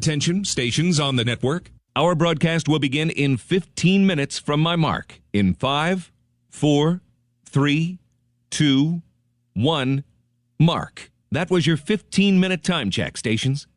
Attention, stations on the network. Our broadcast will begin in 15 minutes from my mark. In 5, 4, 3, 2, 1, mark. That was your 15-minute time check, stations.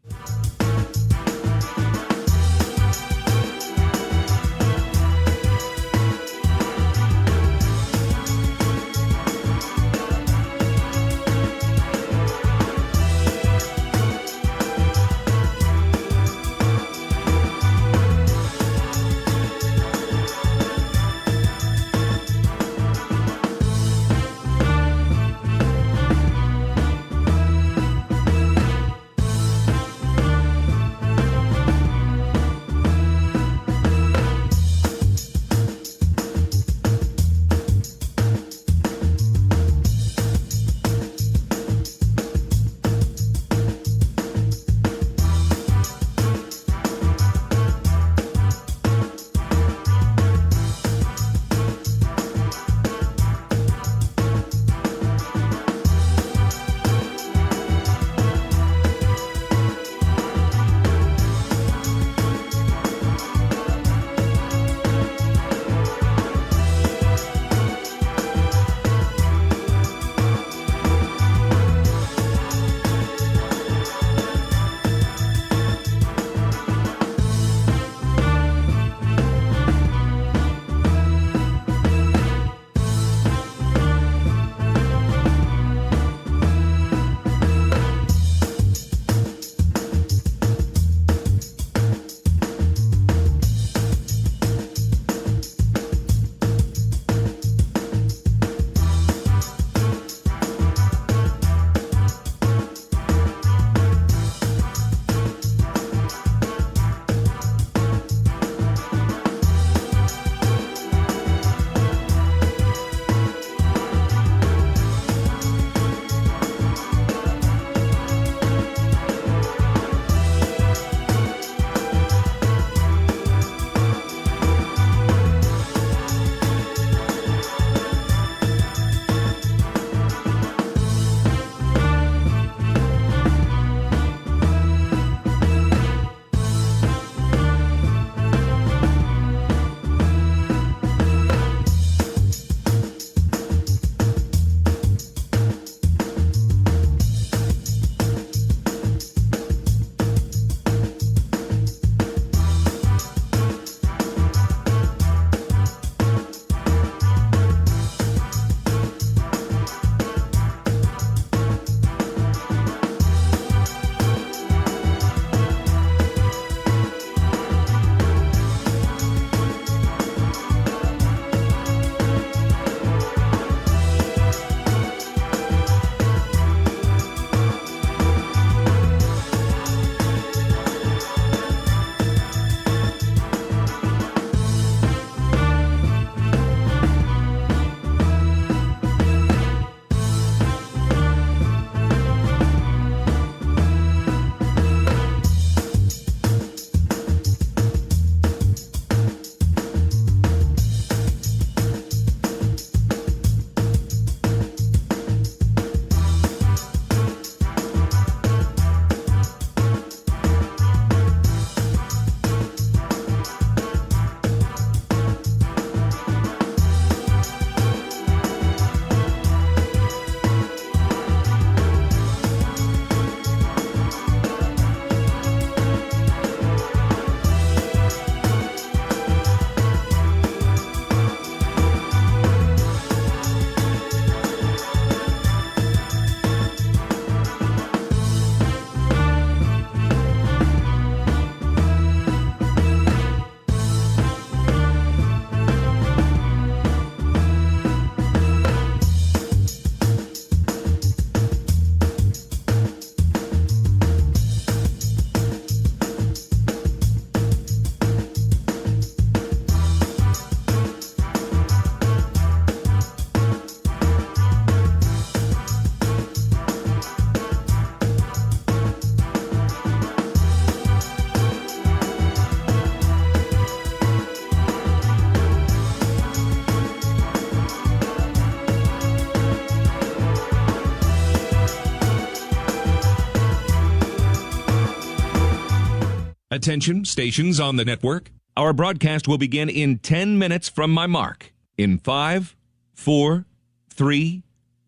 Attention, stations on the network. Our broadcast will begin in 10 minutes from my mark. In 5, 4, 3,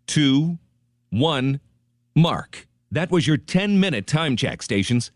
2, 1, mark. That was your 10-minute time check, stations.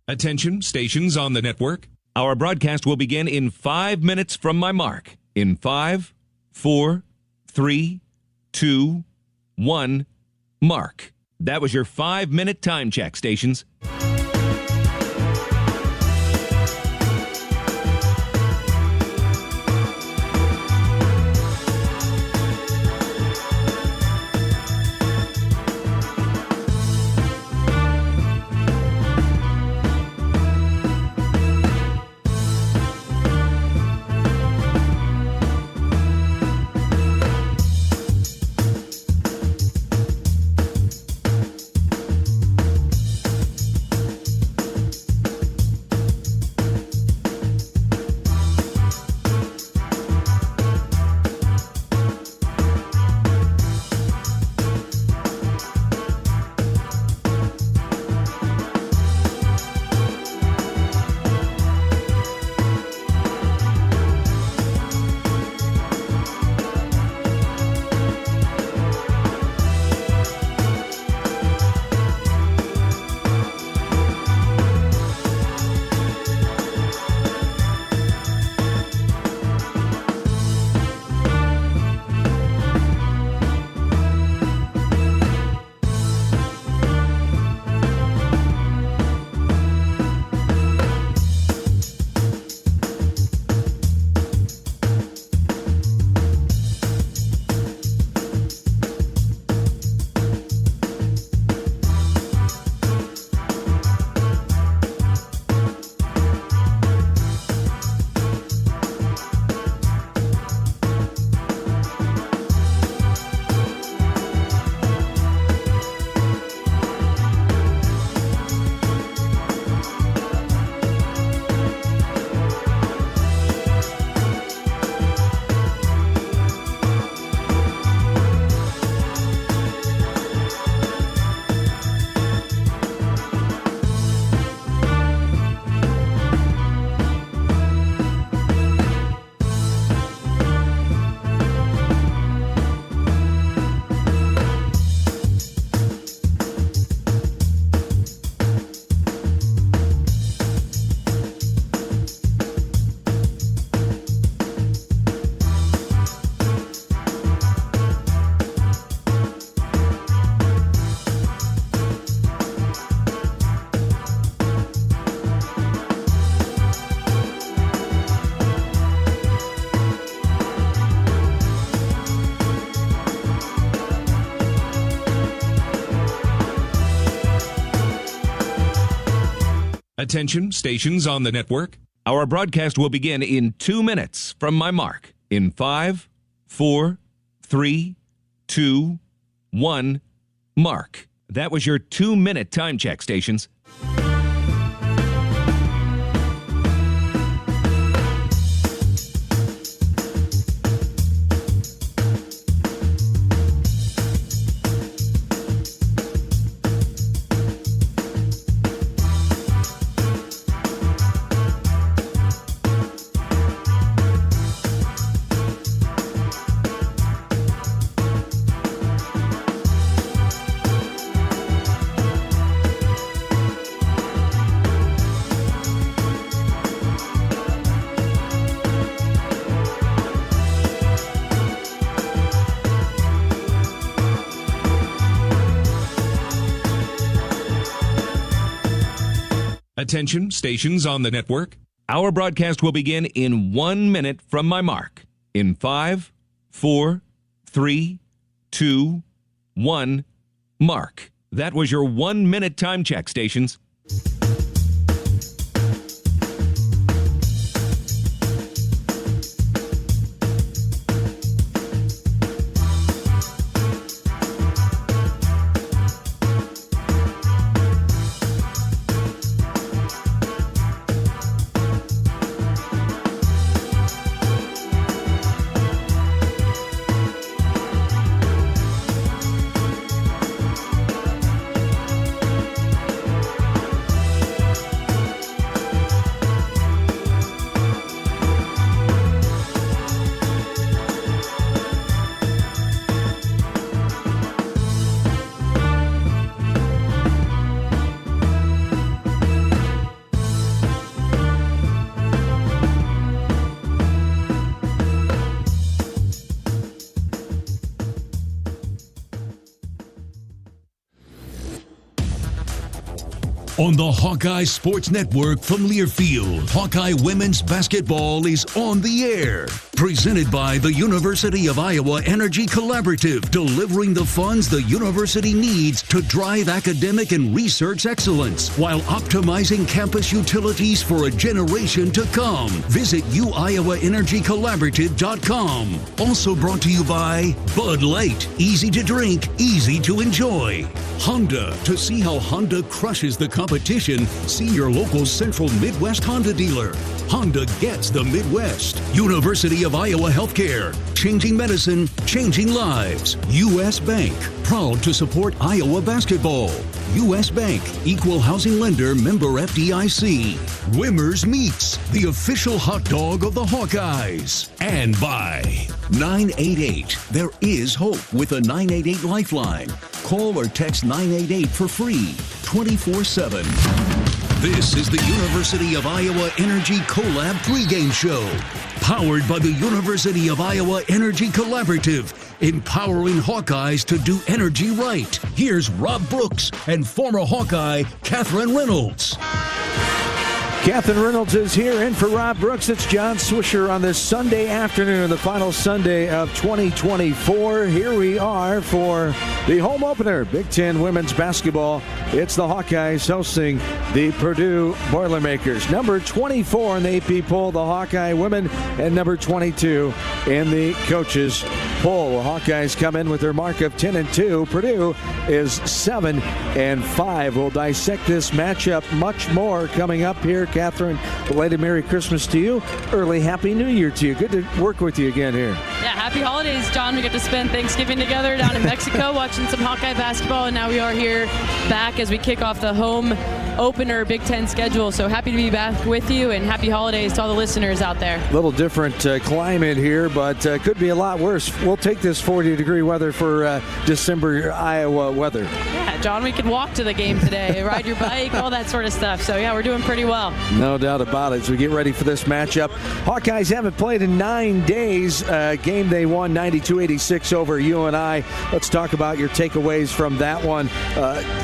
Attention, stations on the network. Our broadcast will begin in 5 minutes from my mark. In 5, 4, 3, 2, 1, mark. That was your 5-minute time check, stations. Attention, stations on the network. Our broadcast will begin in 2 minutes from my mark. In 5, 4, 3, 2, 1, mark. That was your 2-minute time check, stations. Attention, stations on the network. Our broadcast will begin in 1 minute from my mark. In 5, 4, 3, 2, 1, mark. That was your 1-minute time check, stations. On the Hawkeye Sports Network from Learfield, Hawkeye Women's Basketball is on the air. Presented by the University of Iowa Energy Collaborative, delivering the funds the university needs to drive academic and research excellence while optimizing campus utilities for a generation to come. Visit uiowaenergycollaborative.com. Also brought to you by Bud Light. Easy to drink, easy to enjoy. Honda. To see how Honda crushes the competition, see your local Central Midwest Honda dealer. Honda gets the Midwest. University of Iowa Healthcare. Changing medicine, changing lives. U.S. Bank. Proud to support Iowa basketball. U.S. Bank. Equal housing lender, member FDIC. Wimmer's Meats. The official hot dog of the Hawkeyes. And by 988. There is hope with a 988 lifeline. Call or text 988 for free, 24/7. This is the University of Iowa Energy Collab pregame show, powered by the University of Iowa Energy Collaborative, empowering Hawkeyes to do energy right. Here's Rob Brooks and former Hawkeye Catherine Reynolds. Catherine Reynolds is here in for Rob Brooks. It's John Swisher on this Sunday afternoon, the final Sunday of 2024. Here we are for the home opener, Big Ten women's basketball. It's the Hawkeyes hosting the Purdue Boilermakers. Number 24 in the AP poll, the Hawkeye women, and number 22 in the coaches poll. The Hawkeyes come in with their mark of 10-2. Purdue is 7-5. We'll dissect this matchup much more coming up here. Catherine, belated Merry Christmas to you. Early Happy New Year to you. Good to work with you again here. Yeah, happy holidays, John. We get to spend Thanksgiving together down in Mexico watching some Hawkeye basketball, and now we are here back as we kick off the home opener Big Ten schedule. So happy to be back with you, and happy holidays to all the listeners out there. A little different climate here, but could be a lot worse. We'll take this 40-degree weather for December Iowa weather. Yeah, John, we could walk to the game today, ride your bike, all that sort of stuff. So, yeah, we're doing pretty well. No doubt about it. As we get ready for this matchup, Hawkeyes haven't played in 9 days. Game they won 92-86 over UNI. Let's talk about your takeaways from that one.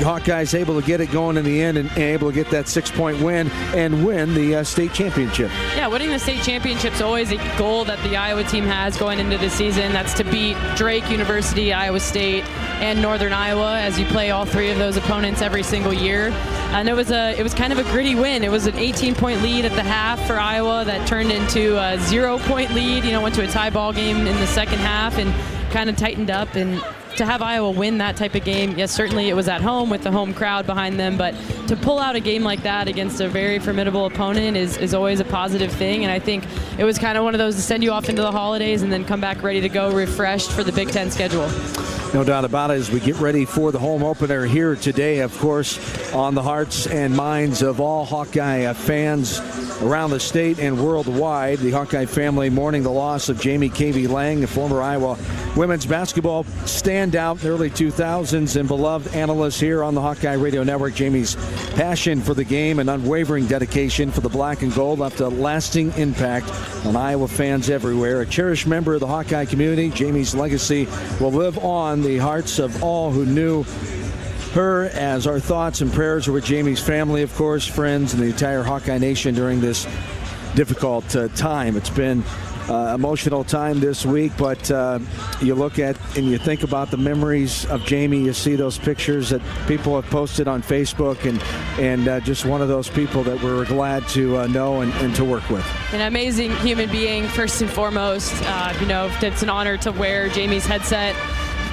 Hawkeyes able to get it going in the end and able to get that 6-point win and win the state championship. Yeah, winning the state championship is always a goal that the Iowa team has going into the season. That's to beat Drake University, Iowa State, and Northern Iowa as you play all 3 of those opponents every single year. And it was kind of a gritty win. It was an 18-point lead at the half for Iowa that turned into a 0-point lead. Went to a tie ball game in the second half and kind of tightened up. And to have Iowa win that type of game, yes, certainly it was at home with the home crowd behind them, but to pull out a game like that against a very formidable opponent is always a positive thing, and I think it was kind of one of those to send you off into the holidays and then come back ready to go refreshed for the Big Ten schedule. No doubt about it. As we get ready for the home opener here today, of course, on the hearts and minds of all Hawkeye fans around the state and worldwide, the Hawkeye family mourning the loss of Jamie Cavey Lang, the former Iowa women's basketball standout in the early 2000s and beloved analyst here on the Hawkeye Radio Network. Jamie's passion for the game and unwavering dedication for the black and gold left a lasting impact on Iowa fans everywhere. A cherished member of the Hawkeye community, Jamie's legacy will live on the hearts of all who knew her, as our thoughts and prayers are with Jamie's family, of course, friends, and the entire Hawkeye Nation during this difficult time. It's been emotional time this week, but you look at and you think about the memories of Jamie. You see those pictures that people have posted on Facebook, and just one of those people that we're glad to know and to work with. An amazing human being, first and foremost. It's an honor to wear Jamie's headset.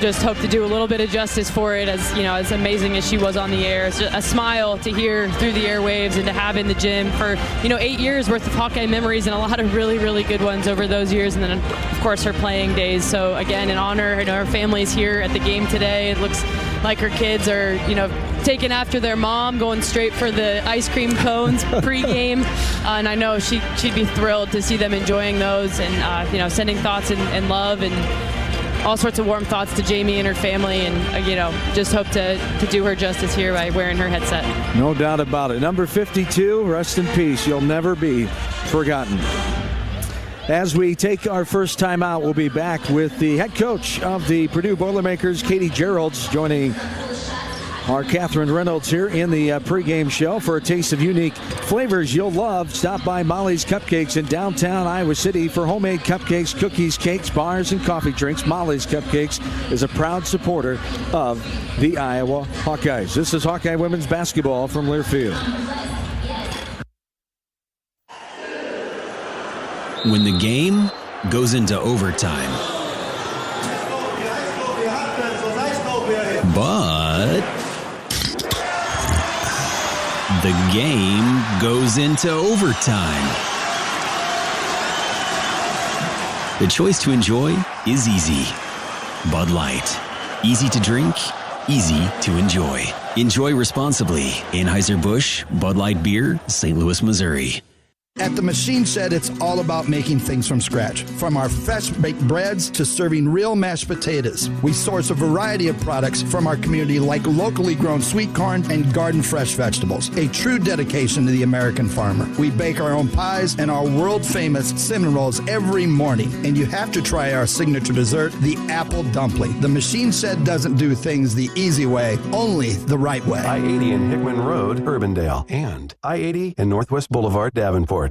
Just hope to do a little bit of justice for it, as amazing as she was on the air. It's just a smile to hear through the airwaves and to have in the gym for 8 years worth of Hawkeye memories and a lot of really, really good ones over those years, and then of course her playing days. So again, an honor. Her family's here at the game today. It looks like her kids are taking after their mom, going straight for the ice cream cones pregame, and I know she'd be thrilled to see them enjoying those and sending thoughts and love and all sorts of warm thoughts to Jamie and her family, and just hope to do her justice here by wearing her headset. No doubt about it. Number 52, rest in peace. You'll never be forgotten. As we take our first time out, we'll be back with the head coach of the Purdue Boilermakers, Katie Geralds, joining Our Catherine Reynolds here in the pregame show. For a taste of unique flavors you'll love, stop by Molly's Cupcakes in downtown Iowa City for homemade cupcakes, cookies, cakes, bars, and coffee drinks. Molly's Cupcakes is a proud supporter of the Iowa Hawkeyes. This is Hawkeye women's basketball from Learfield. When the game goes into overtime, but the game goes into overtime. The choice to enjoy is easy. Bud Light. Easy to drink, easy to enjoy. Enjoy responsibly. Anheuser-Busch, Bud Light Beer, St. Louis, Missouri. At the Machine Shed, it's all about making things from scratch. From our fresh-baked breads to serving real mashed potatoes. We source a variety of products from our community like locally grown sweet corn and garden fresh vegetables. A true dedication to the American farmer. We bake our own pies and our world-famous cinnamon rolls every morning. And you have to try our signature dessert, the apple dumpling. The Machine Shed doesn't do things the easy way, only the right way. I-80 in Hickman Road, Urbandale, and I-80 in Northwest Boulevard, Davenport.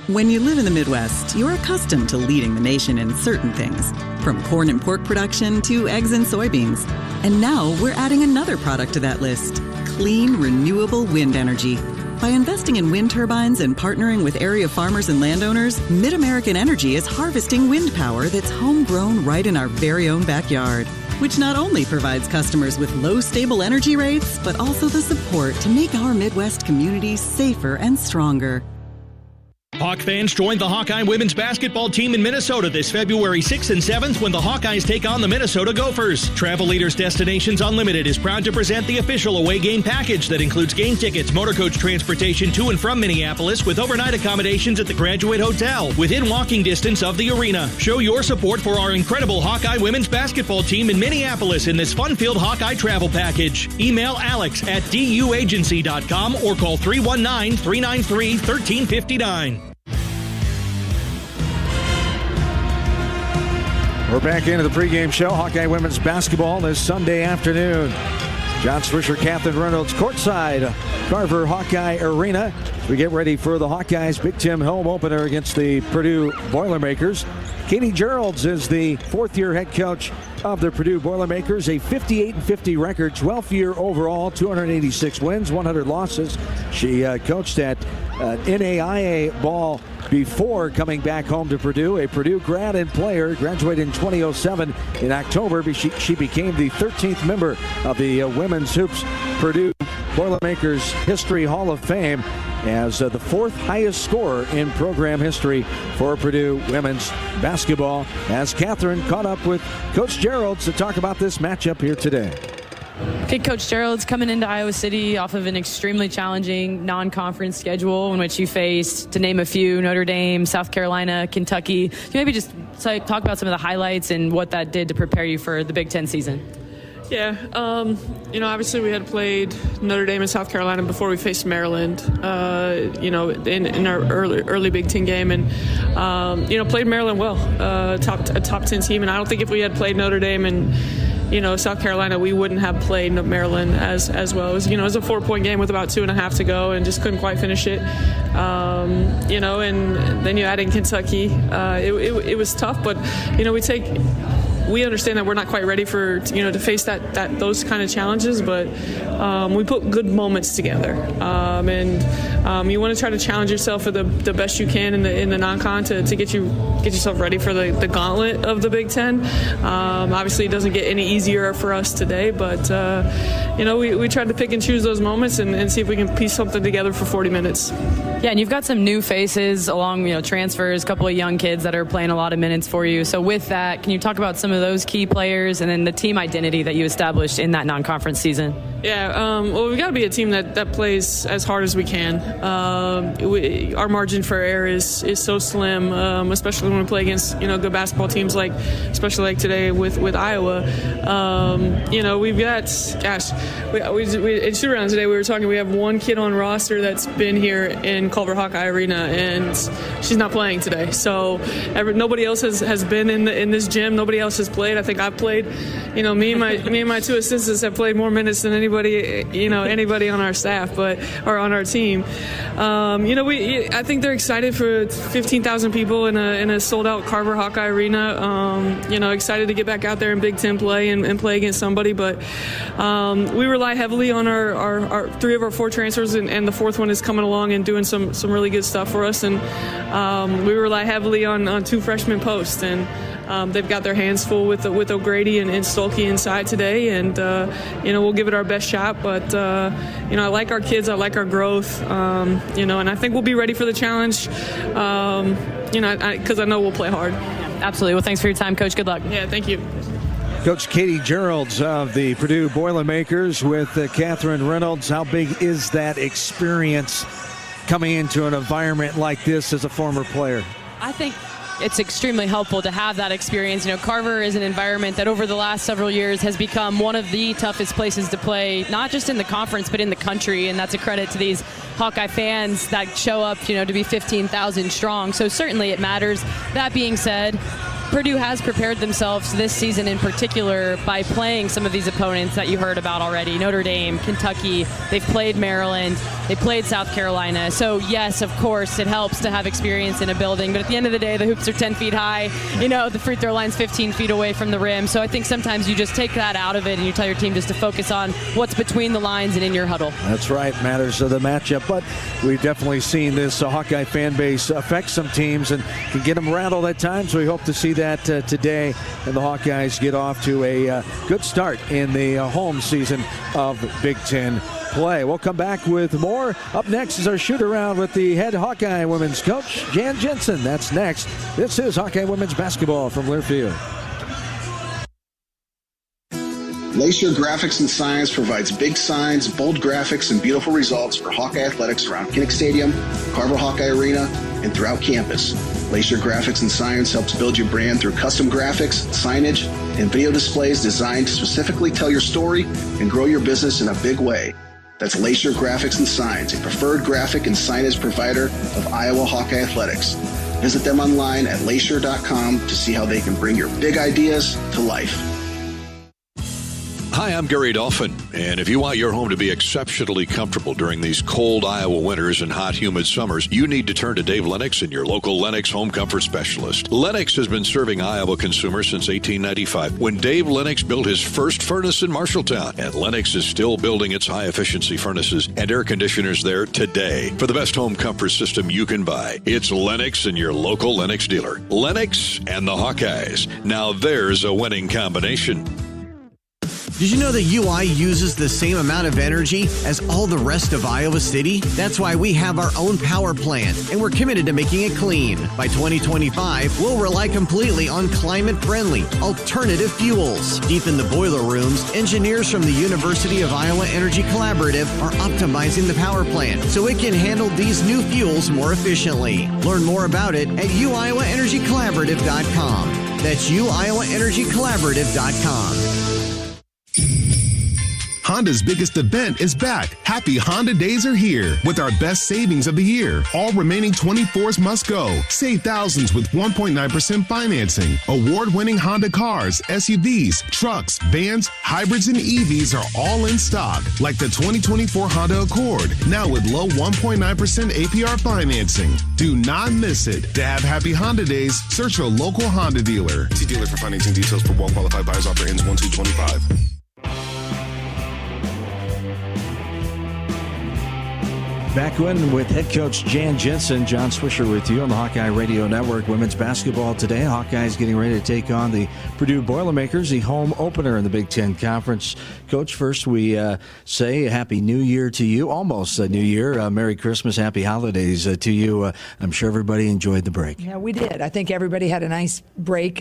When you live in the Midwest, you're accustomed to leading the nation in certain things, from corn and pork production to eggs and soybeans. And now we're adding another product to that list, clean, renewable wind energy. By investing in wind turbines and partnering with area farmers and landowners, Mid-American Energy is harvesting wind power that's homegrown right in our very own backyard, which not only provides customers with low, stable energy rates, but also the support to make our Midwest communities safer and stronger. Hawk fans, join the Hawkeye women's basketball team in Minnesota this February 6th and 7th when the Hawkeyes take on the Minnesota Gophers. Travel Leaders Destinations Unlimited is proud to present the official away game package that includes game tickets, motor coach transportation to and from Minneapolis with overnight accommodations at the Graduate Hotel within walking distance of the arena. Show your support for our incredible Hawkeye women's basketball team in Minneapolis in this fun-filled Hawkeye travel package. Email Alex at duagency.com or call 319-393-1359. We're back into the pregame show. Hawkeye women's basketball this Sunday afternoon. John Swisher, Catherine Reynolds, courtside Carver Hawkeye Arena. We get ready for the Hawkeyes Big Ten home opener against the Purdue Boilermakers. Katie Geralds is the fourth-year head coach of the Purdue Boilermakers, a 58-50 record, 12th year overall, 286 wins, 100 losses. She coached at NAIA ball before coming back home to Purdue. A Purdue grad and player, graduated in 2007. In October, she became the 13th member of the Women's Hoops Purdue Boilermakers History Hall of Fame as the fourth highest scorer in program history for Purdue women's basketball. As Catherine caught up with Coach Geralds to talk about this matchup here today. Okay, Coach Geralds, coming into Iowa City off of an extremely challenging non-conference schedule in which you faced, to name a few, Notre Dame, South Carolina, Kentucky. Can you maybe just talk about some of the highlights and what that did to prepare you for the Big Ten season? Yeah, obviously we had played Notre Dame and South Carolina before we faced Maryland, in our early Big Ten game, and played Maryland well, a top 10 team. And I don't think if we had played Notre Dame and South Carolina, we wouldn't have played Maryland as well. It was, it was a 4-point game with about 2.5 to go, and just couldn't quite finish it. And then you add in Kentucky. It was tough, but we understand that we're not quite ready for to face those kind of challenges, but we put good moments together, and you want to try to challenge yourself for the best you can in the non-con to get yourself ready for the gauntlet of the Big Ten. Obviously, it doesn't get any easier for us today, but we tried to pick and choose those moments and see if we can piece something together for 40 minutes. Yeah, and you've got some new faces along, transfers, a couple of young kids that are playing a lot of minutes for you. So with that, can you talk about some of those key players and then the team identity that you established in that non-conference season? Yeah, we've got to be a team that plays as hard as we can. Our margin for error is so slim, especially when we play against good basketball teams especially like today with Iowa. We've got in shoot around today we were talking. We have one kid on roster that's been here in in Culver Hawkeye Arena, and she's not playing today. So nobody else has been in this gym. Nobody else has played. I think I've played. You know, me and my two assistants have played more minutes than anybody on our staff, or on our team. I think they're excited for 15,000 people in a sold-out Culver Hawkeye Arena. Excited to get back out there in Big Ten play and play against somebody. But we rely heavily on our 3 of our 4 transfers, and the 4th one is coming along and doing some really good stuff for us. And we rely heavily on 2 freshman posts, and they've got their hands full with O'Grady and Stolke inside today, and we'll give it our best shot. But I like our kids, I like our growth, and I think we'll be ready for the challenge. Because I know we'll play hard. Absolutely. Well, thanks for your time, Coach. Good luck. Yeah, thank you. Coach Katie Geralds of the Purdue Boilermakers with Catherine Reynolds. How big is that experience coming into an environment like this as a former player? I think it's extremely helpful to have that experience. Carver is an environment that over the last several years has become one of the toughest places to play, not just in the conference, but in the country. And that's a credit to these Hawkeye fans that show up, to be 15,000 strong. So certainly it matters. That being said, Purdue has prepared themselves this season in particular by playing some of these opponents that you heard about already. Notre Dame, Kentucky, they've played Maryland, they played South Carolina. So yes, of course, it helps to have experience in a building, but at the end of the day, the hoops are 10 feet high. The free throw line's 15 feet away from the rim. So I think sometimes you just take that out of it and you tell your team just to focus on what's between the lines and in your huddle. That's right, matters of the matchup, but we've definitely seen this Hawkeye fan base affect some teams and can get them rattled at times. We hope to see that today, and the Hawkeyes get off to a good start in the home season of Big Ten play. We'll come back with more. Up next is our shoot-around with the head Hawkeye women's coach, Jan Jensen. That's next. This is Hawkeye women's basketball from Learfield. Lacer Graphics and Signs provides big signs, bold graphics, and beautiful results for Hawkeye athletics around Kinnick Stadium, Carver Hawkeye Arena, and throughout campus. Lacer Graphics and Signs helps build your brand through custom graphics, signage, and video displays designed to specifically tell your story and grow your business in a big way. That's Lacer Graphics and Signs, a preferred graphic and signage provider of Iowa Hawkeye athletics. Visit them online at lacer.com to see how they can bring your big ideas to life. Hi, I'm Gary Dolphin, and if you want your home to be exceptionally comfortable during these cold Iowa winters and hot, humid summers, you need to turn to Dave Lennox and your local Lennox home comfort specialist. Lennox has been serving Iowa consumers since 1895, when Dave Lennox built his first furnace in Marshalltown, and Lennox is still building its high-efficiency furnaces and air conditioners there today. For the best home comfort system you can buy, it's Lennox and your local Lennox dealer. Lennox and the Hawkeyes. Now there's a winning combination. Did you know that UI uses the same amount of energy as all the rest of Iowa City? That's why we have our own power plant, and we're committed to making it clean. By 2025, we'll rely completely on climate-friendly, alternative fuels. Deep in the boiler rooms, engineers from the University of Iowa Energy Collaborative are optimizing the power plant so it can handle these new fuels more efficiently. Learn more about it at uiowaenergycollaborative.com. That's uiowaenergycollaborative.com. Honda's biggest event is back. Happy Honda Days are here with our best savings of the year. All remaining 24s must go. Save thousands with 1.9% financing. Award-winning Honda cars, SUVs, trucks, vans, hybrids, and EVs are all in stock, like the 2024 Honda Accord, now with low 1.9% APR financing. Do not miss it. To have Happy Honda Days, search your local Honda dealer. See dealer for financing details for well-qualified buyers. Offer ends 1/2/25. Back in with head coach Jan Jensen. John Swisher with you on the Hawkeye Radio Network. Women's basketball today. Hawkeyes getting ready to take on the Purdue Boilermakers, the home opener in the Big Ten Conference. Coach, first we say Happy New Year to you. Almost a New Year. Merry Christmas, Happy Holidays to you. I'm sure everybody enjoyed the break. Yeah, we did. I think everybody had a nice break.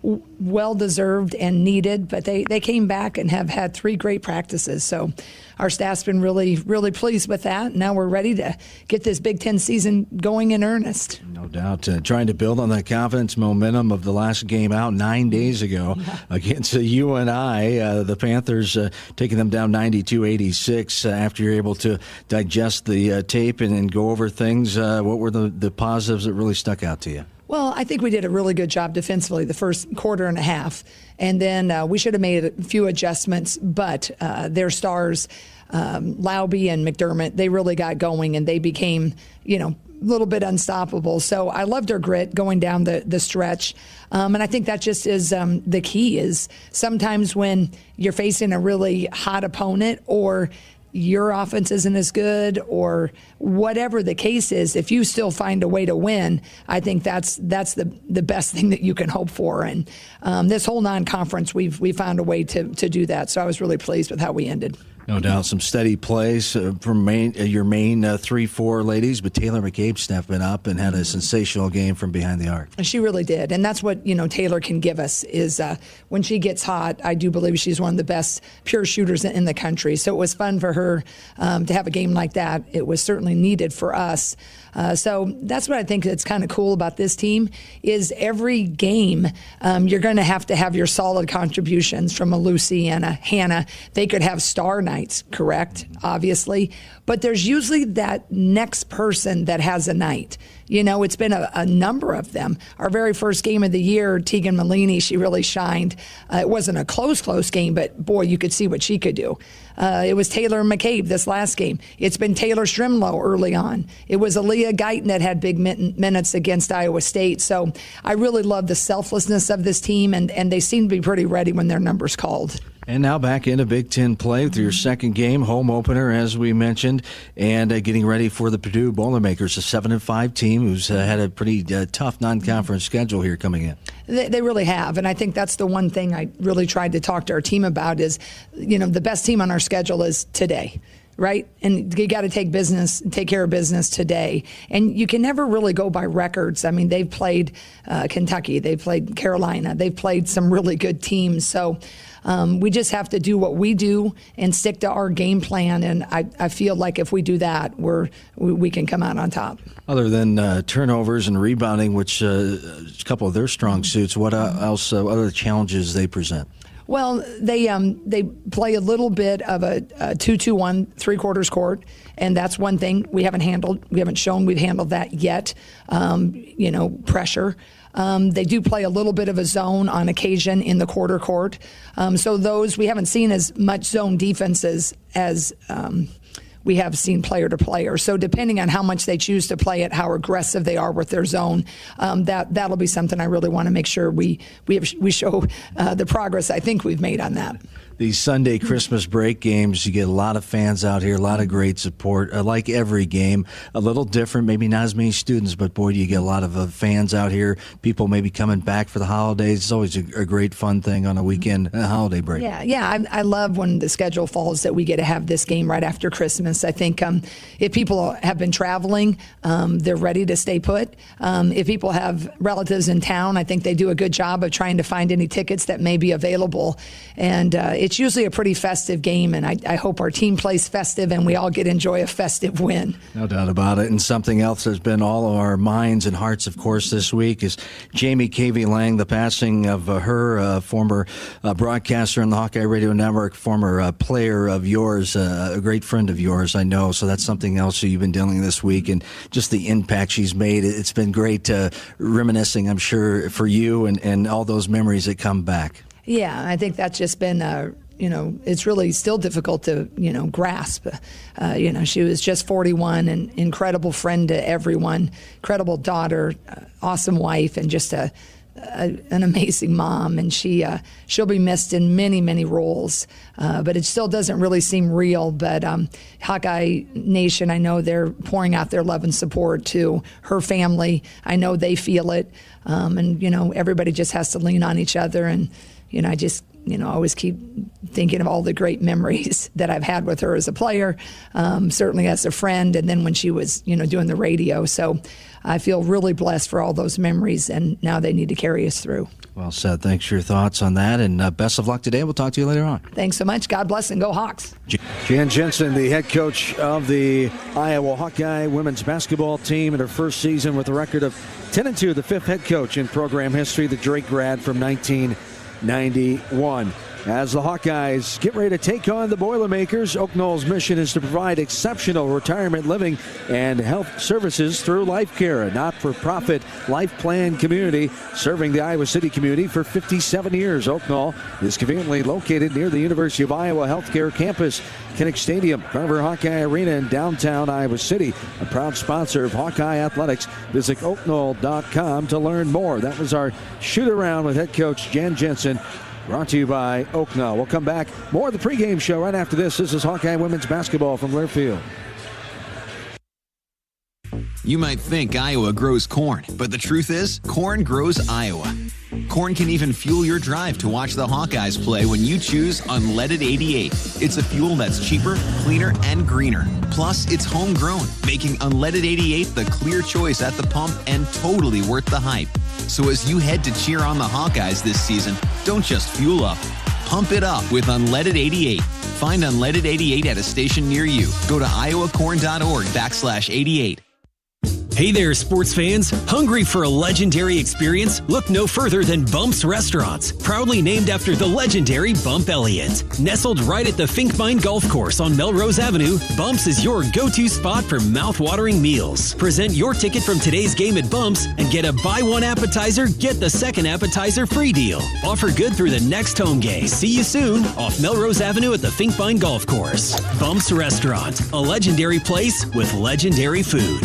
Well-deserved and needed, but they came back and have had 3 great practices. So our staff's been really, really pleased with that. Now we're ready to get this Big Ten season going in earnest. No doubt. Trying to build on that confidence momentum of the last game out 9 days ago against UNI. The Panthers taking them down 92-86 after you're able to digest the tape and go over things. What were the positives that really stuck out to you? Well, I think we did a really good job defensively the first quarter and a half. And then we should have made a few adjustments, but their stars, Laube and McDermott, they really got going and they became, a little bit unstoppable. So I loved their grit going down the stretch. And I think that just is the key is sometimes when you're facing a really hot opponent or your offense isn't as good or whatever the case is, if you still find a way to win, I think that's the best thing that you can hope for. And this whole non-conference, we found a way to do that. So I was really pleased with how we ended. No doubt, some steady plays from your main 3-4 ladies, but Taylor McCabe stepping up and had a sensational game from behind the arc. She really did, and that's what Taylor can give us is when she gets hot, I do believe she's one of the best pure shooters in the country. So it was fun for her to have a game like that. It was certainly needed for us. So that's what I think that's kind of cool about this team is every game you're going to have your solid contributions from a Lucy and a Hannah. They could have star nights, correct, obviously, but there's usually that next person that has a night. It's been a number of them. Our very first game of the year, Tegan Malini, she really shined. It wasn't a close game, but boy, you could see what she could do. It was Taylor McCabe this last game. It's been Taylor Strimlow early on. It was Aaliyah Guyton that had big minutes against Iowa State. So I really love the selflessness of this team, and they seem to be pretty ready when their number's called. And now back into Big Ten play with your second game, home opener, as we mentioned, and getting ready for the Purdue Boilermakers, a 7-5 team who's had a pretty tough non-conference schedule here coming in. They really have, and I think that's the one thing I really tried to talk to our team about is, the best team on our schedule is today. Right? And you got to take care of business today. And you can never really go by records. I mean, they've played Kentucky, they've played Carolina, they've played some really good teams. So we just have to do what we do and stick to our game plan. And I feel like if we do that, we can come out on top. Other than turnovers and rebounding, which is a couple of their strong suits, what else? What are the challenges they present? Well, they play a little bit of a 2-2-1 three-quarters court, and that's one thing we haven't handled. We haven't shown we've handled that yet. Pressure. They do play a little bit of a zone on occasion in the quarter court. So those we haven't seen as much zone defenses as we have seen player to player. So depending on how much they choose to play it, how aggressive they are with their zone, that'll be something I really want to make sure we show the progress I think we've made on that. These Sunday Christmas break games, you get a lot of fans out here, a lot of great support. Like every game, a little different, maybe not as many students, but boy, do you get a lot of fans out here. People maybe coming back for the holidays. It's always a great fun thing on a weekend holiday break. Yeah. I love when the schedule falls that we get to have this game right after Christmas. I think if people have been traveling, they're ready to stay put. If people have relatives in town, I think they do a good job of trying to find any tickets that may be available. And it's usually a pretty festive game, and I hope our team plays festive and we all get to enjoy a festive win. No doubt about it. And something else that's been all of our minds and hearts, of course, this week is Jamie Cavey Lang, the passing of her former broadcaster on the Hawkeye Radio Network, former player of yours, a great friend of yours, I know. So that's something else that you've been dealing this week, and just the impact she's made. It's been great reminiscing, I'm sure, for you and all those memories that come back. Yeah, I think that's just been, it's really still difficult to, grasp. She was just 41, an incredible friend to everyone, incredible daughter, awesome wife, and just an amazing mom. And she'll be missed in many, many roles, but it still doesn't really seem real. But Hawkeye Nation, I know they're pouring out their love and support to her family. I know they feel it, and everybody just has to lean on each other and. I just I always keep thinking of all the great memories that I've had with her as a player, certainly as a friend, and then when she was, doing the radio. So I feel really blessed for all those memories, and now they need to carry us through. Well said. Thanks for your thoughts on that, and best of luck today. We'll talk to you later on. Thanks so much. God bless and go Hawks. Jan Jensen, the head coach of the Iowa Hawkeye women's basketball team in her first season with a record of 10-2, the fifth head coach in program history, the Drake grad from 1991. As the Hawkeyes get ready to take on the Boilermakers, Oak Knoll's mission is to provide exceptional retirement living and health services through Life Care, a not-for-profit life plan community serving the Iowa City community for 57 years. Oak Knoll is conveniently located near the University of Iowa Healthcare campus, Kinnick Stadium, Carver Hawkeye Arena in downtown Iowa City. A proud sponsor of Hawkeye Athletics. Visit oakknoll.com to learn more. That was our shoot-around with head coach Jan Jensen, brought to you by Oak Knoll. We'll come back. More of the pregame show right after this. This is Hawkeye women's basketball from Learfield. You might think Iowa grows corn, but the truth is, corn grows Iowa. Corn can even fuel your drive to watch the Hawkeyes play when you choose Unleaded 88. It's a fuel that's cheaper, cleaner, and greener. Plus, it's homegrown, making Unleaded 88 the clear choice at the pump and totally worth the hype. So as you head to cheer on the Hawkeyes this season, don't just fuel up. Pump it up with Unleaded 88. Find Unleaded 88 at a station near you. Go to iowacorn.org/88. Hey there, sports fans. Hungry for a legendary experience? Look no further than Bump's Restaurants, proudly named after the legendary Bump Elliott. Nestled right at the Finkmine Golf Course on Melrose Avenue, Bump's is your go-to spot for mouth-watering meals. Present your ticket from today's game at Bump's and get a buy one appetizer, get the second appetizer free deal. Offer good through the next home game. See you soon off Melrose Avenue at the Finkmine Golf Course. Bump's Restaurant, a legendary place with legendary food.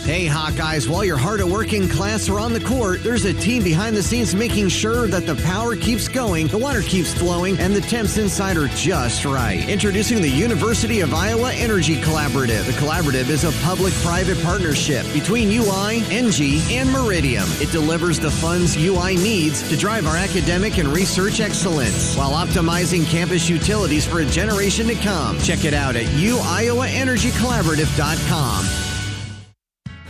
Hey, Hawkeyes, while your hard at work in class are on the court, there's a team behind the scenes making sure that the power keeps going, the water keeps flowing, and the temps inside are just right. Introducing the University of Iowa Energy Collaborative. The collaborative is a public-private partnership between UI, NG, and Meridium. It delivers the funds UI needs to drive our academic and research excellence while optimizing campus utilities for a generation to come. Check it out at uiowaenergycollaborative.com.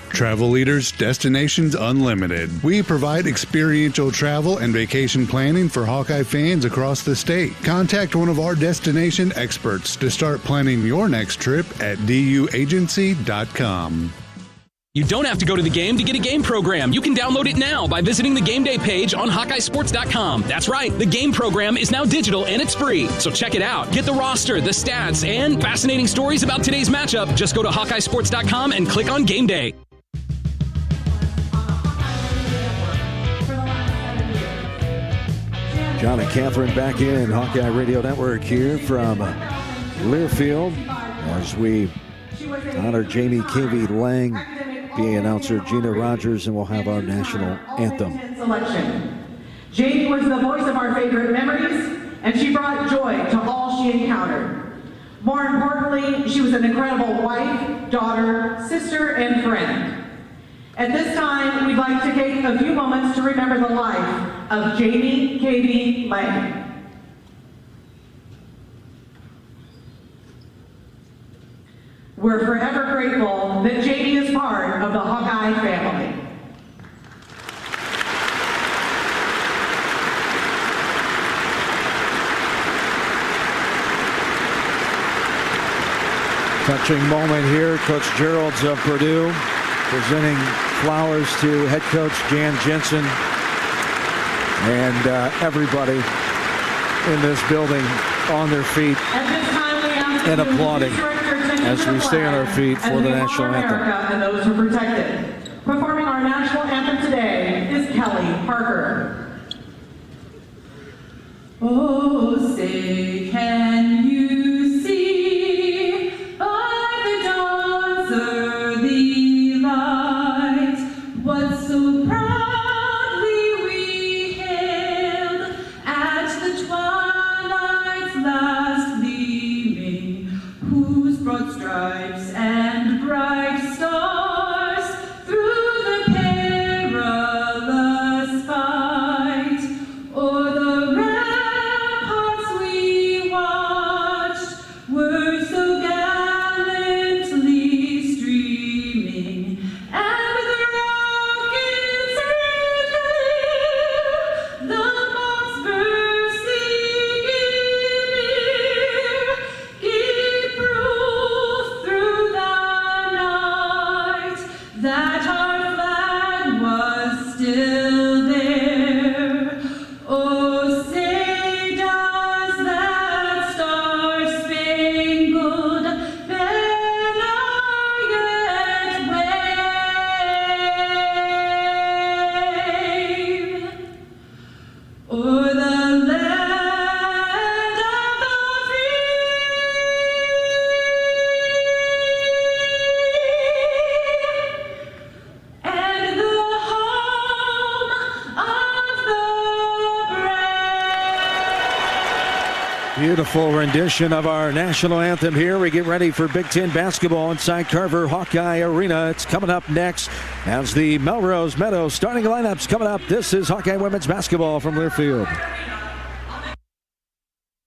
Travel Leaders Destinations Unlimited. We provide experiential travel and vacation planning for Hawkeye fans across the state. Contact one of our destination experts to start planning your next trip at duagency.com. You don't have to go to the game to get a game program. You can download it now by visiting the game day page on HawkeyeSports.com. That's right, the game program is now digital and it's free. So check it out. Get the roster, the stats, and fascinating stories about today's matchup. Just go to HawkeyeSports.com and click on Game Day. John and Catherine back in Hawkeye Radio Network here from Learfield as we honor Jamie K.V. Lang, PA announcer Gina Rogers, and we'll have our national anthem. Selection. Jamie was the voice of our favorite memories, and she brought joy to all she encountered. More importantly, she was an incredible wife, daughter, sister, and friend. At this time, we'd like to take a few moments to remember the life of Jamie K.V. Lang. We're forever grateful that Jamie is part of the Hawkeye family. Touching moment here, Coach Gerald's of Purdue presenting flowers to head coach Jan Jensen and everybody in this building on their feet and applauding as we stay on our feet for the national anthem. And those who protected. Performing our national anthem today is Kelly Parker. Oh, say can you see by the dawn's early light what so proudly we hailed at the twilight's last gleaming, whose broad stripes and bright stars through the perilous fight o'er the still there. Oh, say does that star-spangled banner yet wave o'er the land of the and the home of the Beautiful rendition of our national anthem here. We get ready for Big Ten basketball inside Carver Hawkeye Arena. It's coming up next as the Melrose Meadows starting lineups coming up. This is Hawkeye women's basketball from Learfield.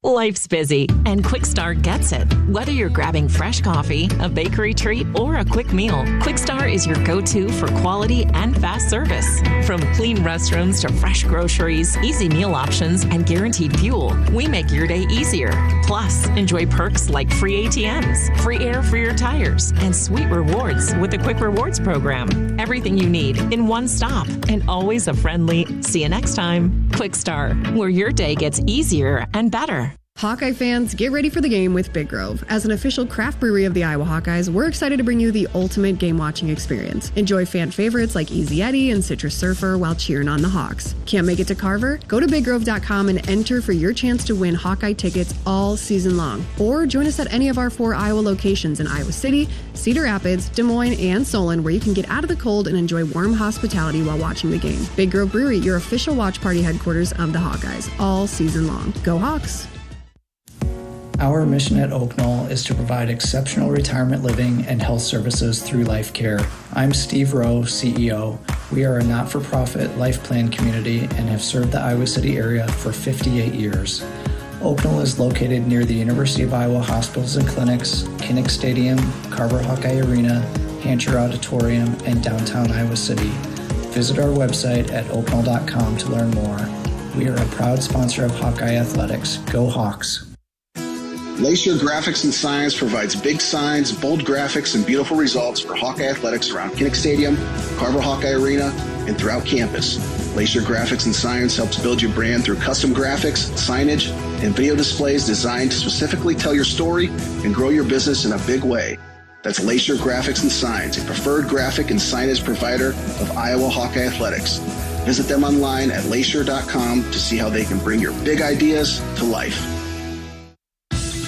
Life's busy, and Quick Start gets it. Whether you're grabbing fresh coffee, a bakery treat, or a quick meal, Quick Start is your go-to for quality and fast service. From clean restrooms to fresh groceries, easy meal options, and guaranteed fuel, we make your day easier. Plus, enjoy perks like free ATMs, free air for your tires, and sweet rewards with the Quick Rewards program. Everything you need in one stop, and always a friendly, see you next time. Quick Start, where your day gets easier and better. Hawkeye fans, get ready for the game with Big Grove. As an official craft brewery of the Iowa Hawkeyes, we're excited to bring you the ultimate game-watching experience. Enjoy fan favorites like Easy Eddie and Citrus Surfer while cheering on the Hawks. Can't make it to Carver? Go to BigGrove.com and enter for your chance to win Hawkeye tickets all season long. Or join us at any of our 4 Iowa locations in Iowa City, Cedar Rapids, Des Moines, and Solon, where you can get out of the cold and enjoy warm hospitality while watching the game. Big Grove Brewery, your official watch party headquarters of the Hawkeyes, all season long. Go Hawks! Our mission at Oak Knoll is to provide exceptional retirement living and health services through Life Care. I'm Steve Rowe, CEO. We are a not-for-profit life plan community and have served the Iowa City area for 58 years. Oak Knoll is located near the University of Iowa hospitals and clinics, Kinnick Stadium, Carver Hawkeye Arena, Hancher Auditorium, and downtown Iowa City. Visit our website at oakknoll.com to learn more. We are a proud sponsor of Hawkeye Athletics. Go Hawks! Lacer Graphics and Signs provides big signs, bold graphics, and beautiful results for Hawkeye athletics around Kinnick Stadium, Carver Hawkeye Arena, and throughout campus. Lacer Graphics and Signs helps build your brand through custom graphics, signage, and video displays designed to specifically tell your story and grow your business in a big way. That's Lacer Graphics and Signs, a preferred graphic and signage provider of Iowa Hawkeye athletics. Visit them online at lacer.com to see how they can bring your big ideas to life.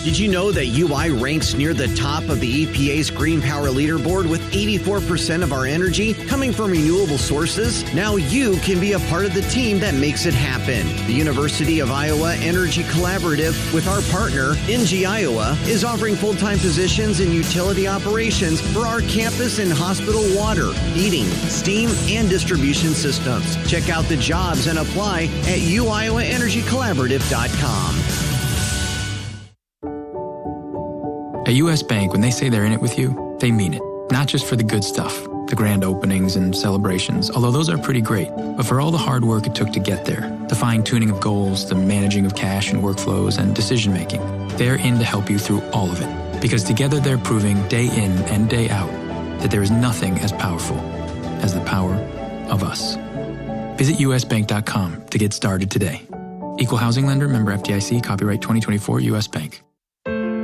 Did you know that UI ranks near the top of the EPA's Green Power Leaderboard with 84% of our energy coming from renewable sources? Now you can be a part of the team that makes it happen. The University of Iowa Energy Collaborative, with our partner, NG Iowa, is offering full-time positions in utility operations for our campus and hospital water, heating, steam, and distribution systems. Check out the jobs and apply at uiowaenergycollaborative.com. At U.S. Bank, when they say they're in it with you, they mean it. Not just for the good stuff, the grand openings and celebrations, although those are pretty great, but for all the hard work it took to get there, the fine-tuning of goals, the managing of cash and workflows, and decision-making. They're in to help you through all of it, because together they're proving day in and day out that there is nothing as powerful as the power of us. Visit usbank.com to get started today. Equal housing lender, member FDIC, copyright 2024, U.S. Bank.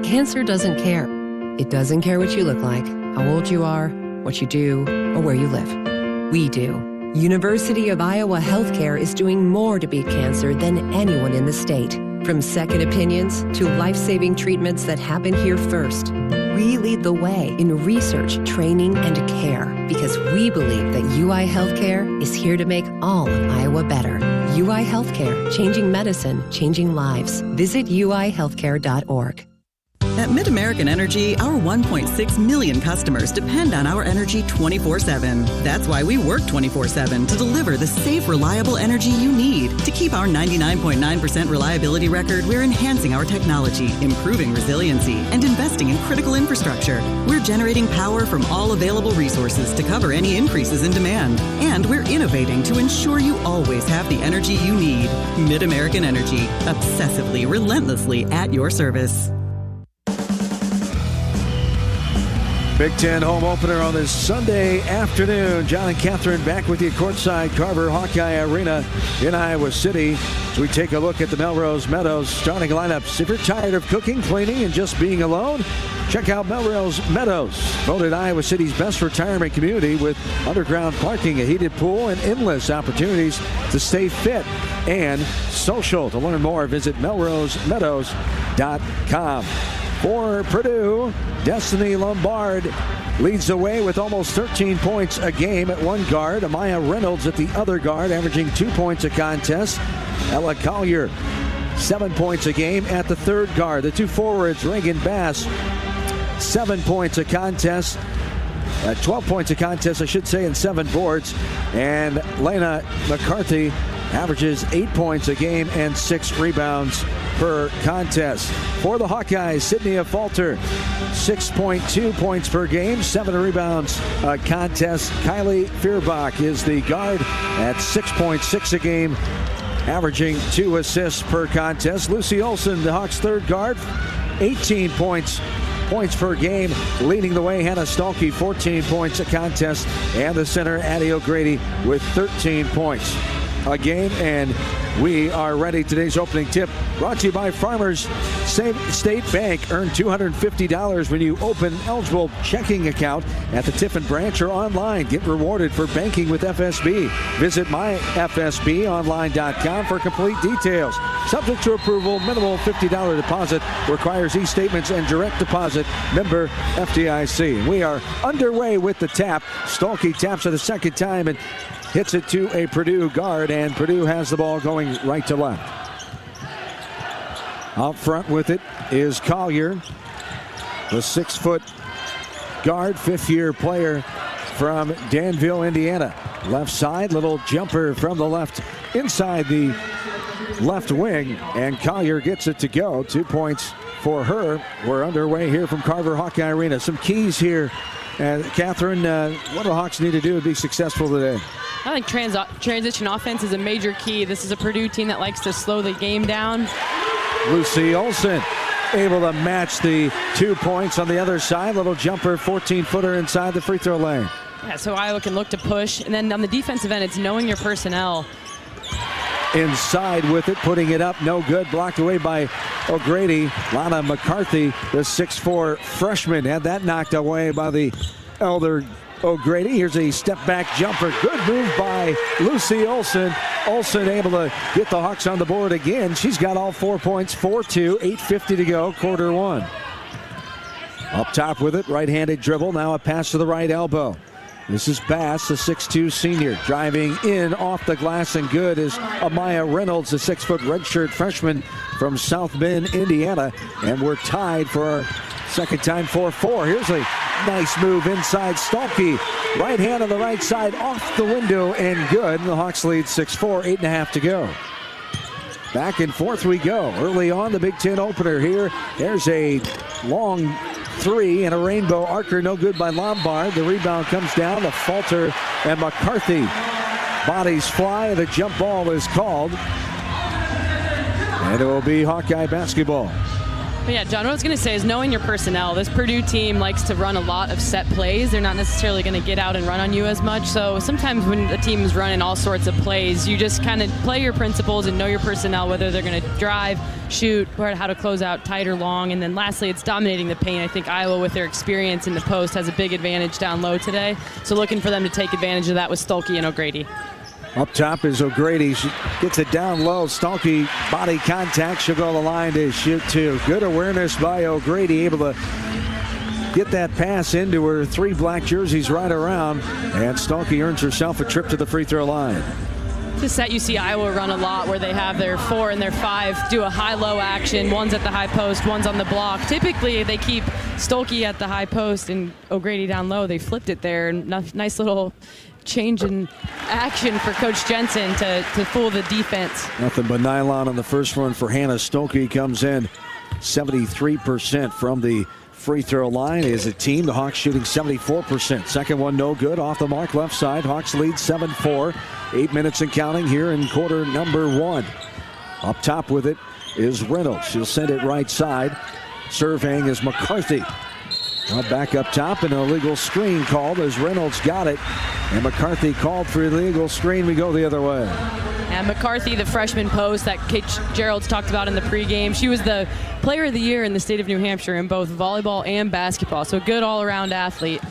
Cancer doesn't care. It doesn't care what you look like, how old you are, what you do, or where you live. We do. University of Iowa Healthcare is doing more to beat cancer than anyone in the state. From second opinions to life-saving treatments that happen here first. We lead the way in research, training, and care because we believe that UI Healthcare is here to make all of Iowa better. UI Healthcare, changing medicine, changing lives. Visit uihealthcare.org. At MidAmerican Energy, our 1.6 million customers depend on our energy 24/7. That's why we work 24/7 to deliver the safe, reliable energy you need. To keep our 99.9% reliability record, we're enhancing our technology, improving resiliency, and investing in critical infrastructure. We're generating power from all available resources to cover any increases in demand. And we're innovating to ensure you always have the energy you need. MidAmerican Energy, obsessively, relentlessly at your service. Big Ten home opener on this Sunday afternoon. John and Catherine back with you courtside Carver Hawkeye Arena in Iowa City as we take a look at the Melrose Meadows starting lineups. If you're tired of cooking, cleaning, and just being alone, check out Melrose Meadows, voted Iowa City's best retirement community with underground parking, a heated pool, and endless opportunities to stay fit and social. To learn more, visit melrosemeadows.com. For Purdue, Destiny Lombard leads the way with almost 13 points a game at one guard. Amaya Reynolds at the other guard, averaging 2 points a contest. Ella Collier, 7 points a game at the third guard. The two forwards, Reagan Bass, 7 points a contest. 12 points a contest, I should say, and 7 boards. And Lena McCarthy averages 8 points a game and 6 rebounds per contest. For the Hawkeyes, Sydney Falter, 6.2 points per game, 7 rebounds a contest. Kylie Fierbach is the guard at 6.6 a game, averaging 2 assists per contest. Lucy Olson, the Hawks' third guard, 18 points per game. Leading the way, Hannah Stalkey, 14 points a contest. And the center, Addie O'Grady, with 13 points a game. And we are ready. Today's opening tip brought to you by Farmers State Bank. Earn $250 when you open eligible checking account at the Tiffin branch or online. Get rewarded for banking with FSB. Visit myfsbonline.com for complete details. Subject to approval, minimal $50 deposit requires e-statements and direct deposit. Member FDIC. We are underway with the tap. Stalkey taps it a second time and hits it to a Purdue guard, and Purdue has the ball going right to left. Out front with it is Collier, the 6-foot guard, fifth-year player from Danville, Indiana. Left side, little jumper from the left inside the left wing, and Collier gets it to go. 2 points for her. We're underway here from Carver Hawkeye Arena. Some keys here. And Catherine, what do the Hawks need to do to be successful today? I think transition offense is a major key. This is a Purdue team that likes to slow the game down. Lucy Olson able to match the 2 points on the other side. Little jumper, 14-footer inside the free throw lane. Yeah, so Iowa can look to push. And then on the defensive end, it's knowing your personnel. Inside with it, putting it up, no good. Blocked away by O'Grady. Lana McCarthy, the 6'4 freshman, had that knocked away by the elder O'Grady. Here's a step-back jumper. Good move by Lucy Olson. Olson able to get the Hawks on the board again. She's got all 4 points, 4-2, 8:50 to go, quarter one. Up top with it, right-handed dribble. Now a pass to the right elbow. This is Bass, the 6'2 senior. Driving in off the glass and good is Amaya Reynolds, the 6-foot redshirt freshman from South Bend, Indiana. And we're tied for our second time 4-4. Here's a nice move inside Stalkey. Right hand on the right side, off the window and good. And the Hawks lead 6-4, 8.5 to go. Back and forth we go. Early on, the Big Ten opener here. There's a long three and a rainbow archer, no good by Lombard. The rebound comes down to Falter and McCarthy. Bodies fly, the jump ball is called. And it will be Hawkeye basketball. But yeah, John, what I was going to say is knowing your personnel. This Purdue team likes to run a lot of set plays. They're not necessarily going to get out and run on you as much. So sometimes when the team is running all sorts of plays, you just kind of play your principles and know your personnel, whether they're going to drive, shoot, or how to close out tight or long. And then lastly, it's dominating the paint. I think Iowa, with their experience in the post, has a big advantage down low today. So looking for them to take advantage of that with Stalkey and O'Grady. Up top is O'Grady. She gets it down low. Stalkey, body contact. She'll go to the line to shoot two. Good awareness by O'Grady, able to get that pass into her three black jerseys right around. And Stalkey earns herself a trip to the free throw line. The set you see Iowa run a lot where they have their 4 and their 5 do a high-low action. One's at the high post, one's on the block. Typically, they keep Stalkey at the high post and O'Grady down low. They flipped it there. Nice little change in action for Coach Jensen to fool the defense. Nothing but nylon on the first one for Hannah Stalkey. Comes in 73% from the free throw line as a team. The Hawks shooting 74%. Second one no good, off the mark, left side. Hawks lead 7-4. 8 minutes and counting here in quarter number one. Up top with it is Reynolds. She'll send it right side. Surveying is McCarthy. Well, back up top, and an illegal screen called as Reynolds got it. And McCarthy called for the illegal screen. We go the other way. And McCarthy, the freshman post that Kate Gerald's talked about in the pregame, she was the player of the year in the state of New Hampshire in both volleyball and basketball. So a good all-around athlete.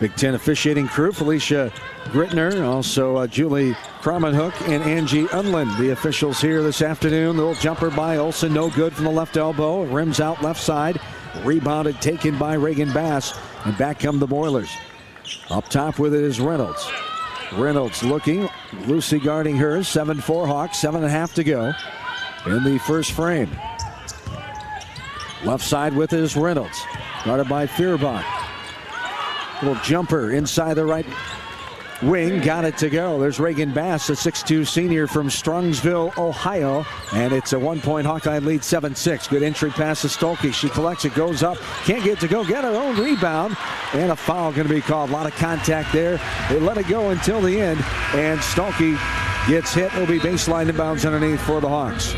Big Ten officiating crew, Felicia Grittner, also Julie Kramenhoek and Angie Unland, the officials here this afternoon. Little jumper by Olsen, no good from the left elbow. It rims out left side. Rebounded, taken by Reagan Bass. And back come the Boilers. Up top with it is Reynolds. Reynolds looking. Lucy guarding her. 7-4 Hawks. 7.5 to go in the first frame. Left side with it is Reynolds. Guarded by Feuerbach. Little jumper inside the right wing. Got it to go. There's Reagan Bass, a 6'2 senior from Strongsville, Ohio. And it's a 1-point Hawkeye lead, 7-6. Good entry pass to Stolke. She collects it, goes up. Can't get to go. Get her own rebound. And a foul going to be called. A lot of contact there. They let it go until the end. And Stolke gets hit. Will be baseline inbounds underneath for the Hawks.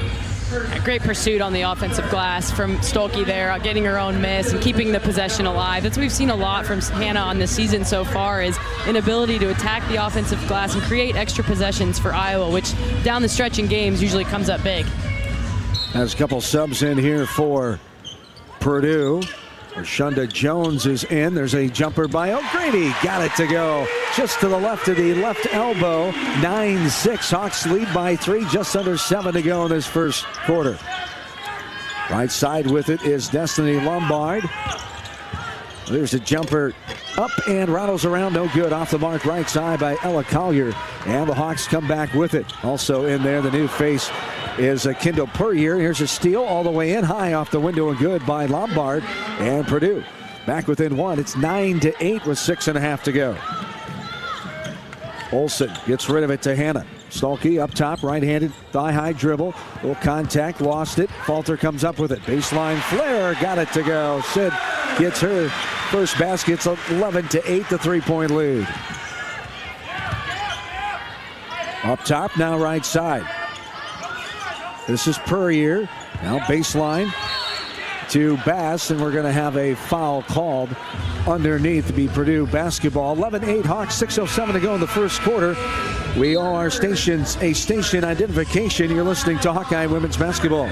A great pursuit on the offensive glass from Stolke there, getting her own miss and keeping the possession alive. That's what we've seen a lot from Hannah on this season so far, is an ability to attack the offensive glass and create extra possessions for Iowa, which down the stretch in games usually comes up big. There's a couple subs in here for Purdue. Shunda Jones is in. There's a jumper by O'Grady. Got it to go. Just to the left of the left elbow. 9-6. Hawks lead by 3. Just under 7 to go in this first quarter. Right side with it is Destiny Lombard. There's a jumper up and rattles around. No good. Off the mark right side by Ella Collier. And the Hawks come back with it. Also in there, the new face is Kendall Puryear. Here's a steal all the way in, high off the window and good by Lombard. And Purdue back within 1. It's 9-8 with 6.5 to go. Olsen gets rid of it to Hannah. Stolke up top, right-handed thigh-high dribble. Little contact, lost it. Falter comes up with it. Baseline flare, got it to go. Sid gets her first basket. It's 11-8, the three-point lead. Up top, now right side. This is Puryear. Now baseline to Bass, and we're going to have a foul called underneath to be Purdue basketball. 11-8 Hawks, 6:07 to go in the first quarter. We owe our stations a station identification. You're listening to Hawkeye Women's Basketball.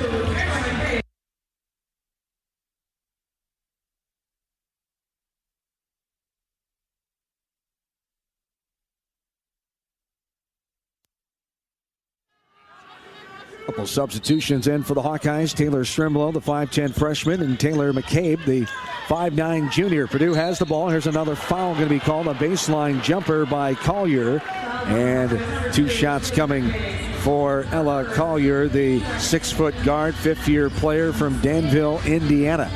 Couple substitutions in for the Hawkeyes. Taylor Strimlow, the 5'10 freshman, and Taylor McCabe, the 5'9 junior. Purdue has the ball. Here's another foul going to be called. A baseline jumper by Collier. And 2 shots coming for Ella Collier, the 6-foot guard, 5th-year player from Danville, Indiana.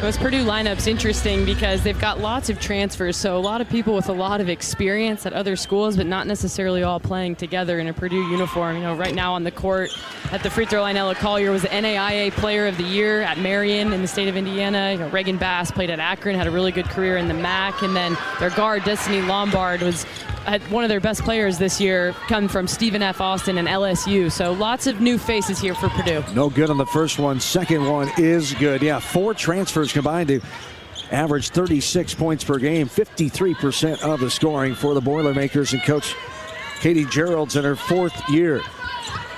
This Purdue lineup's interesting because they've got lots of transfers, so a lot of people with a lot of experience at other schools, but not necessarily all playing together in a Purdue uniform. You know, right now on the court at the free throw line, Ella Collier was the NAIA Player of the Year at Marion in the state of Indiana. You know, Reagan Bass played at Akron, had a really good career in the MAC, and then their guard Destiny Lombard was one of their best players this year, come from Stephen F. Austin and LSU. So lots of new faces here for Purdue. No good on the first one. Second one is good. Yeah, 4 transfers combined to average 36 points per game. 53% of the scoring for the Boilermakers and Coach Katie Gerald's in her 4th year.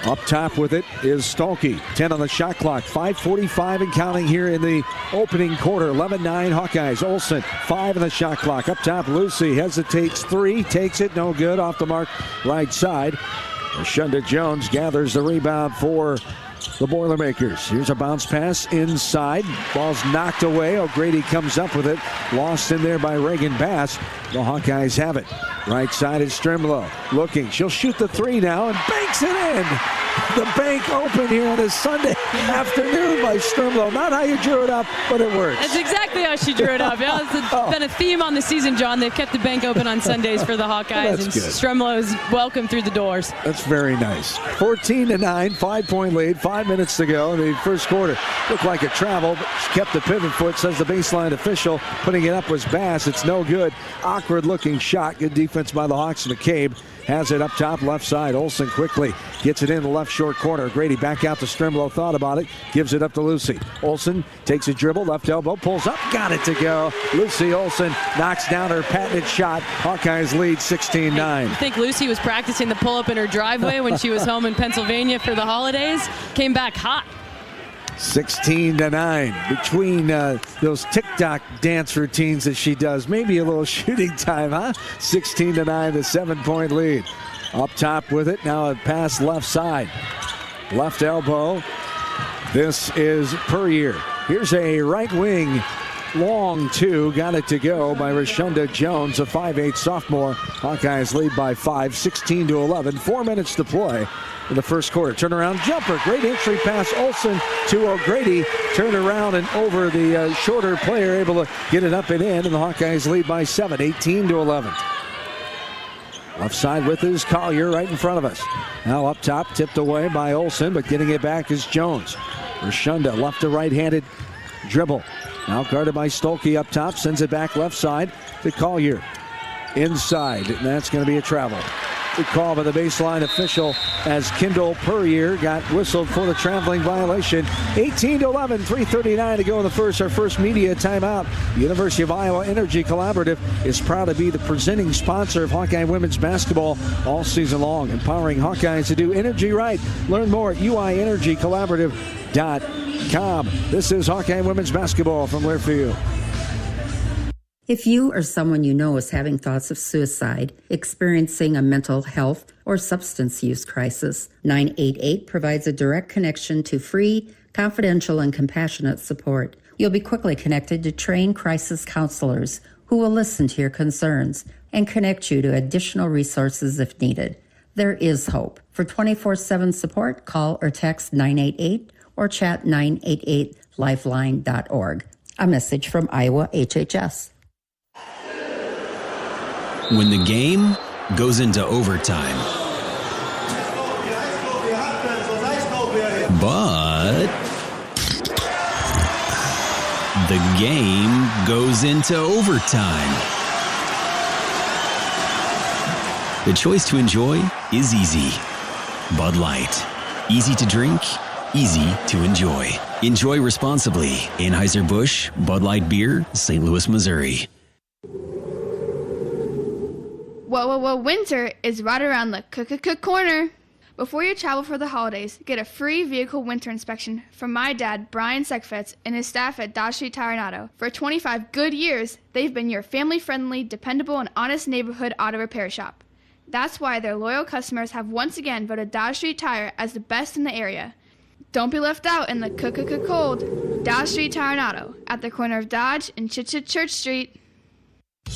Up top with it is Stolke. 10 on the shot clock. 5:45 and counting here in the opening quarter. 11-9 Hawkeyes. Olsen, 5 on the shot clock. Up top, Lucy hesitates 3. Takes it, no good. Off the mark, right side. Shunda Jones gathers the rebound for the Boilermakers. Here's a bounce pass inside. Ball's knocked away. O'Grady comes up with it. Lost in there by Reagan Bass. The Hawkeyes have it. Right side is Strimlow. Looking. She'll shoot the 3 now and banks it in. The bank open here on a Sunday afternoon by Strimlow. Not how you drew it up, but it works. That's exactly how she drew it up. Yeah, it's been a theme on the season, John. They've kept the bank open on Sundays for the Hawkeyes, and Strimlow's welcome through the doors. That's very nice. 14-9, 5-point lead, 5 minutes to go in the first quarter. Looked like a travel, but she kept the pivot foot, says the baseline official. Putting it up was Bass. It's no good. Awkward-looking shot. Good defense by the Hawks. McCabe has it up top left side. Olsen quickly gets it in the left left short corner. Grady back out to Strimlow, thought about it, gives it up to Lucy. Olsen takes a dribble, left elbow, pulls up, got it to go. Lucy Olsen knocks down her patented shot. Hawkeyes lead 16-9. I think Lucy was practicing the pull-up in her driveway when she was home in Pennsylvania for the holidays. Came back hot. 16-9 between those TikTok dance routines that she does. Maybe a little shooting time, huh? 16-9, the 7-point lead. Up top with it. Now a pass left side. Left elbow. This is Puryear. Here's a right wing long two. Got it to go by Rashunda Jones, a 5'8 sophomore. Hawkeyes lead by 5, 16-11. 4 minutes to play in the first quarter. Turnaround jumper. Great entry pass. Olsen to O'Grady. Turn around and over the shorter player, able to get it up and in. And the Hawkeyes lead by 7, 18-11. Left side with is Collier right in front of us. Now up top, tipped away by Olsen, but getting it back is Jones. Rashunda, left to right-handed dribble. Now guarded by Stolke up top, sends it back left side to Collier. Inside, and that's going to be a travel. Good call by the baseline official as Kendall Puryear got whistled for the traveling violation. 18-11, 3:39 to go in the first. Our first media timeout. The University of Iowa Energy Collaborative is proud to be the presenting sponsor of Hawkeye women's basketball all season long, empowering Hawkeyes to do energy right. Learn more at uienergycollaborative.com. This is Hawkeye women's basketball from Learfield. If you or someone you know is having thoughts of suicide, experiencing a mental health or substance use crisis, 988 provides a direct connection to free, confidential, and compassionate support. You'll be quickly connected to trained crisis counselors who will listen to your concerns and connect you to additional resources if needed. There is hope. For 24/7 support, call or text 988 or chat 988lifeline.org. A message from Iowa HHS. When the game goes into overtime. But the game goes into overtime. The choice to enjoy is easy. Bud Light. Easy to drink, easy to enjoy. Enjoy responsibly. Anheuser-Busch, Bud Light Beer, St. Louis, Missouri. Whoa, winter is right around the corner. Before you travel for the holidays, get a free vehicle winter inspection from my dad, Brian Sekfetz, and his staff at Dodge Street Tire and Auto. For 25 good years, they've been your family-friendly, dependable, and honest neighborhood auto repair shop. That's why their loyal customers have once again voted Dodge Street Tire as the best in the area. Don't be left out in the cold. Dodge Street Tire and Auto, at the corner of Dodge and Church Street.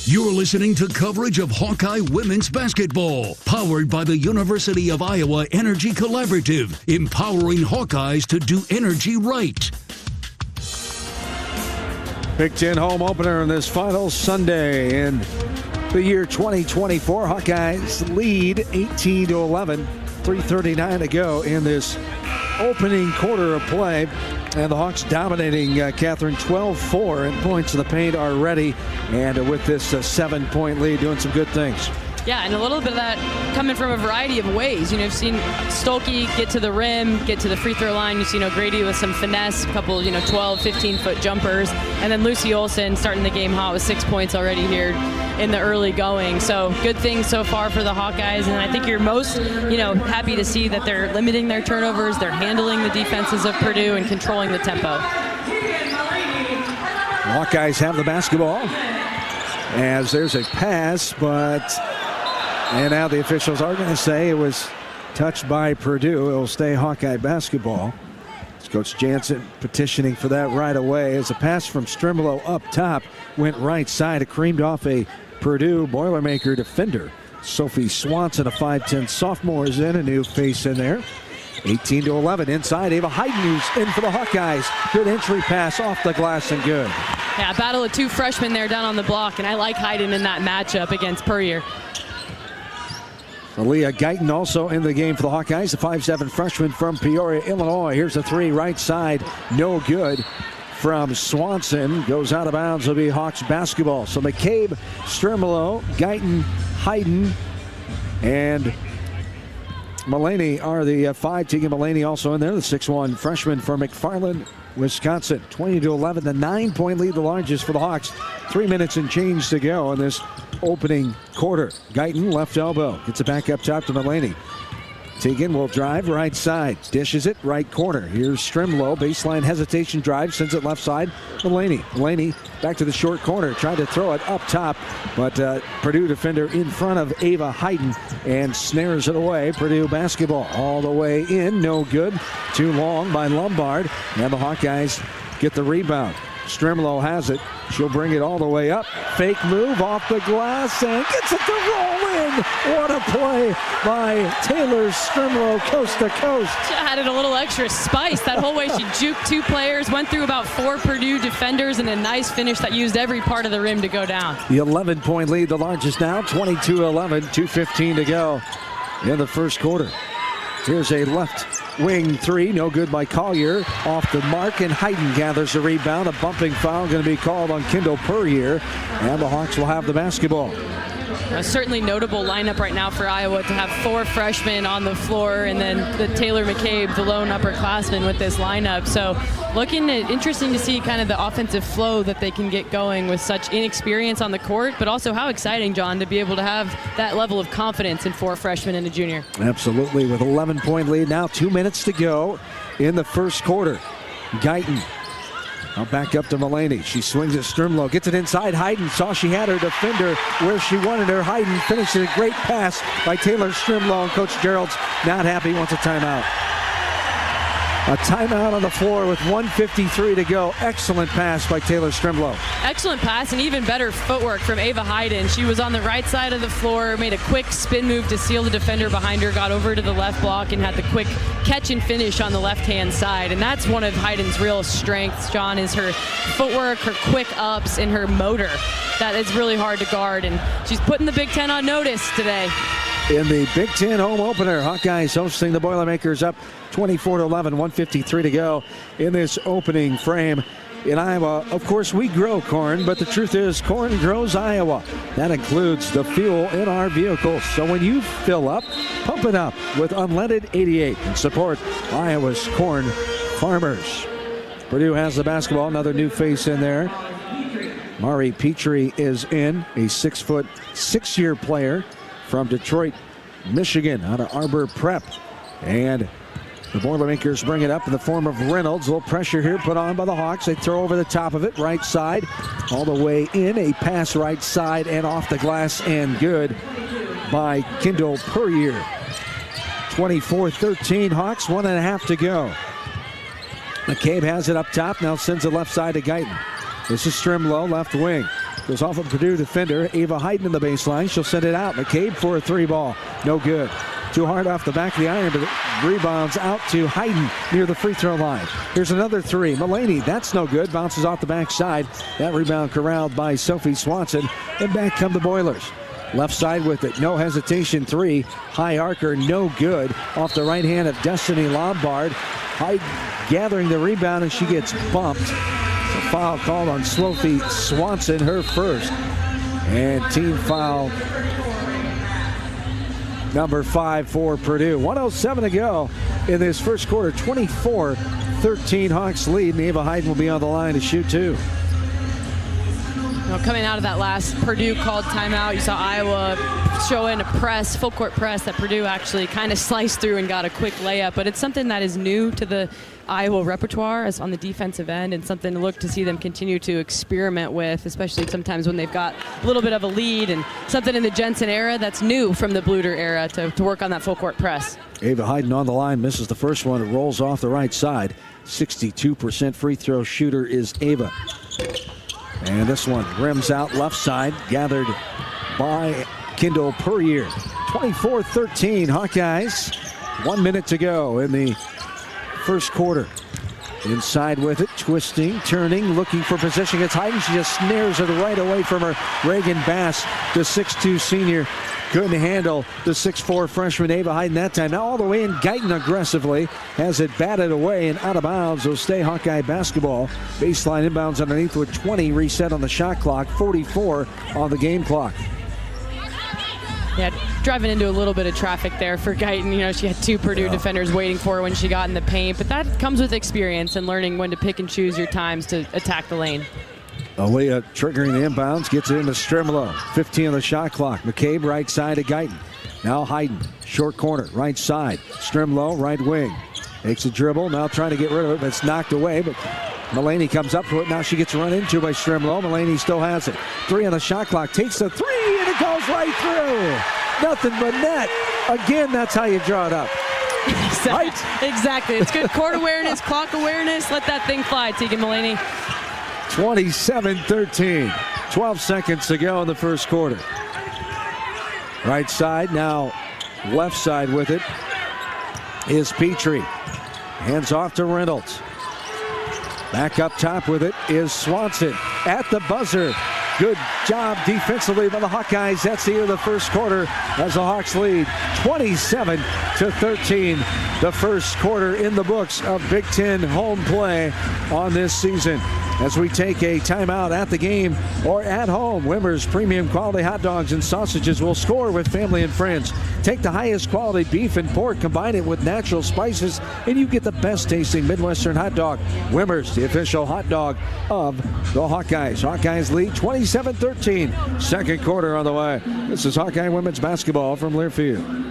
You're listening to coverage of Hawkeye women's basketball, powered by the University of Iowa Energy Collaborative, empowering Hawkeyes to do energy right. Big Ten home opener on this final Sunday in the year 2024. Hawkeyes lead 18-11, 3:39 to go in this opening quarter of play. And the Hawks dominating Catherine 12-4 in points in the paint already. And with this 7-point lead, doing some good things. Yeah, and a little bit of that coming from a variety of ways. You know, you've seen Stolke get to the rim, get to the free throw line. You've seen O'Grady with some finesse, a couple, 12, 15-foot jumpers. And then Lucy Olsen starting the game hot with 6 points already here in the early going. So good things so far for the Hawkeyes. And I think you're most, happy to see that they're limiting their turnovers. They're handling the defenses of Purdue and controlling the tempo. Hawkeyes have the basketball as there's a pass, and now the officials are going to say it was touched by Purdue. It'll stay Hawkeye basketball. It's Coach Jansen petitioning for that right away as a pass from Strimlow up top went right side. It creamed off a Purdue Boilermaker defender. Sophie Swanson, a 5'10 sophomore, is in, a new face in there. 18-11 inside. Ava Hayden, who's in for the Hawkeyes. Good entry pass off the glass and good. Yeah, battle of two freshmen there down on the block, and I like Hayden in that matchup against Puryear. Aaliyah Guyton also in the game for the Hawkeyes, the 5'7 freshman from Peoria, Illinois. Here's a three right side, no good from Swanson. Goes out of bounds. It'll be Hawks basketball. So McCabe, Strimlow, Guyton, Hayden, and Mulaney are the 5. Tegan Mulaney also in there, the 6'1 freshman from McFarland, Wisconsin. 20-11, the 9-point lead, the largest for the Hawks. 3 minutes and change to go in this opening quarter. Guyton, left elbow, gets it back up top to Mulaney. Tegan will drive right side, dishes it right corner. Here's Strimlow, baseline hesitation drive, sends it left side. Mulaney back to the short corner, tried to throw it up top, but Purdue defender in front of Ava Hayden and snares it away. Purdue basketball all the way in, no good. Too long by Lombard, and the Hawkeyes get the rebound. Strimlow has it. She'll bring it all the way up. Fake move off the glass and gets it to roll in. What a play by Taylor Strimlow, coast to coast. She added a little extra spice that whole way. She juked 2 players, went through about 4 Purdue defenders, and a nice finish that used every part of the rim to go down. The 11-point lead, the largest now, 22-11, 2:15 to go in the first quarter. Here's a left wing 3, no good by Collier. Off the mark, and Hayden gathers the rebound. A bumping foul going to be called on Kendall Puryear, and the Hawks will have the basketball. A certainly notable lineup right now for Iowa to have 4 freshmen on the floor, and then the Taylor McCabe, the lone upperclassman with this lineup. So interesting to see kind of the offensive flow that they can get going with such inexperience on the court, but also how exciting, John, to be able to have that level of confidence in 4 freshmen and a junior. Absolutely, with 11-point lead now, 2 minutes to go in the first quarter. Guyton. Now back up to Mulaney. She swings at Strimlow. Gets it inside. Hayden saw she had her defender where she wanted her. Hayden finishes a great pass by Taylor Strimlow. And Coach Gerald's not happy. Wants a timeout. A timeout on the floor with 1:53 to go. Excellent pass by Taylor Strimlow. Excellent pass and even better footwork from Ava Hayden. She was on the right side of the floor, made a quick spin move to seal the defender behind her, got over to the left block and had the quick catch and finish on the left-hand side. And that's one of Hayden's real strengths, John, is her footwork, her quick ups, and her motor. That is really hard to guard, and she's putting the Big Ten on notice today. In the Big Ten home opener, Hawkeyes hosting the Boilermakers up 24-11, 1:53 to go in this opening frame. In Iowa, of course, we grow corn, but the truth is corn grows Iowa. That includes the fuel in our vehicles. So when you fill up, pump it up with unleaded 88 and support Iowa's corn farmers. Purdue has the basketball, another new face in there. Mari Petrie is in, a 6', 6-year player from Detroit, Michigan, out of Arbor Prep. And the Boilermakers bring it up in the form of Reynolds. A little pressure here put on by the Hawks. They throw over the top of it, right side, all the way in. A pass right side and off the glass and good by Kendall Puryear. 24-13 Hawks, 1.5 to go. McCabe has it up top, now sends it left side to Guyton. This is Strimlow, left wing. Goes off a Purdue defender. Ava Hayden in the baseline. She'll send it out. McCabe for a 3 ball. No good. Too hard off the back of the iron, but it rebounds out to Hayden near the free throw line. Here's another 3. Mulaney, that's no good. Bounces off the backside. That rebound corralled by Sophie Swanson. And back come the Boilers. Left side with it. No hesitation. 3. High arcer, no good. Off the right hand of Destiny Lombard. Hayden gathering the rebound, and she gets bumped. A foul called on Sophie Swanson, her first. And team foul number 5 for Purdue. 1:07 to go in this first quarter. 24-13 Hawks lead. And Ava Hayden will be on the line to shoot 2. Well, coming out of that last Purdue called timeout, you saw Iowa showing a press, full court press that Purdue actually kind of sliced through and got a quick layup. But it's something that is new to the Iowa repertoire as on the defensive end, and something to look to see them continue to experiment with, especially sometimes when they've got a little bit of a lead, and something in the Jensen era that's new from the Bluder era to work on that full court press. Ava Hayden on the line, misses the first one. It rolls off the right side. 62% free throw shooter is Ava. And this one rims out left side, gathered by Kendall Puryear. 24-13 Hawkeyes. 1 minute to go in the first quarter. Inside with it, twisting, turning, looking for position. It's Hayden. She just snares it right away from her. Reagan Bass, the 6'2 senior, couldn't handle the 6'4 freshman Ava Hayden that time. Now all the way in, Guyton aggressively has it batted away and out of bounds. Will stay Hawkeye basketball. Baseline inbounds underneath with 20 reset on the shot clock, 44 on the game clock. Yeah, driving into a little bit of traffic there for Guyton. She had 2 Purdue defenders waiting for her when she got in the paint, but that comes with experience and learning when to pick and choose your times to attack the lane. Aaliyah triggering the inbounds, gets it into Strimlow. 15 on the shot clock. McCabe right side to Guyton. Now Hayden, short corner, right side. Strimlow, right wing. Takes a dribble, now trying to get rid of it, but it's knocked away. But Mulaney comes up to it. Now she gets run into by Strimlow. Mulaney still has it. 3 on the shot clock. Takes the 3, and it goes right through. Nothing but net. Again, that's how you draw it up. Right? Exactly. It's good court awareness, clock awareness. Let that thing fly, Tegan Mulaney. 27-13. 12 seconds to go in the first quarter. Right side, now left side with it is Petrie. Hands off to Reynolds. Back up top with it is Swanson at the buzzer. Good job defensively by the Hawkeyes. That's the end of the first quarter as the Hawks lead 27-13. The first quarter in the books of Big Ten home play on this season. As we take a timeout at the game or at home, Wimmer's premium quality hot dogs and sausages will score with family and friends. Take the highest quality beef and pork, combine it with natural spices, and you get the best tasting Midwestern hot dog. Wimmer's, the official hot dog of the Hawkeyes. Hawkeyes lead 27-13. Second quarter on the way. This is Hawkeye women's basketball from Learfield.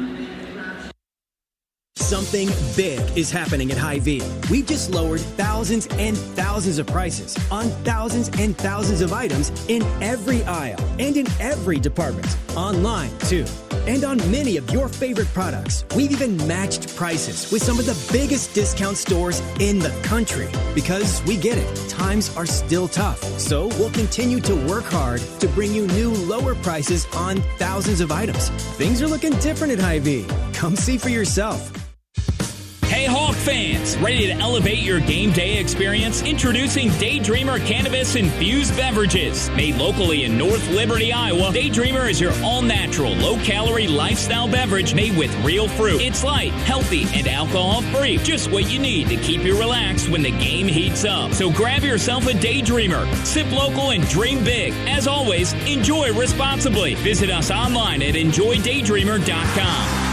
Something big is happening at Hy-Vee. We've just lowered thousands and thousands of prices on thousands and thousands of items in every aisle and in every department. Online, too. And on many of your favorite products. We've even matched prices with some of the biggest discount stores in the country. Because we get it, times are still tough. So we'll continue to work hard to bring you new lower prices on thousands of items. Things are looking different at Hy-Vee. Come see for yourself. Hey Hawk fans, ready to elevate your game day experience? Introducing Daydreamer Cannabis Infused Beverages. Made locally in North Liberty, Iowa, Daydreamer is your all-natural, low-calorie lifestyle beverage made with real fruit. It's light, healthy, and alcohol-free. Just what you need to keep you relaxed when the game heats up. So grab yourself a Daydreamer. Sip local and dream big. As always, enjoy responsibly. Visit us online at enjoydaydreamer.com.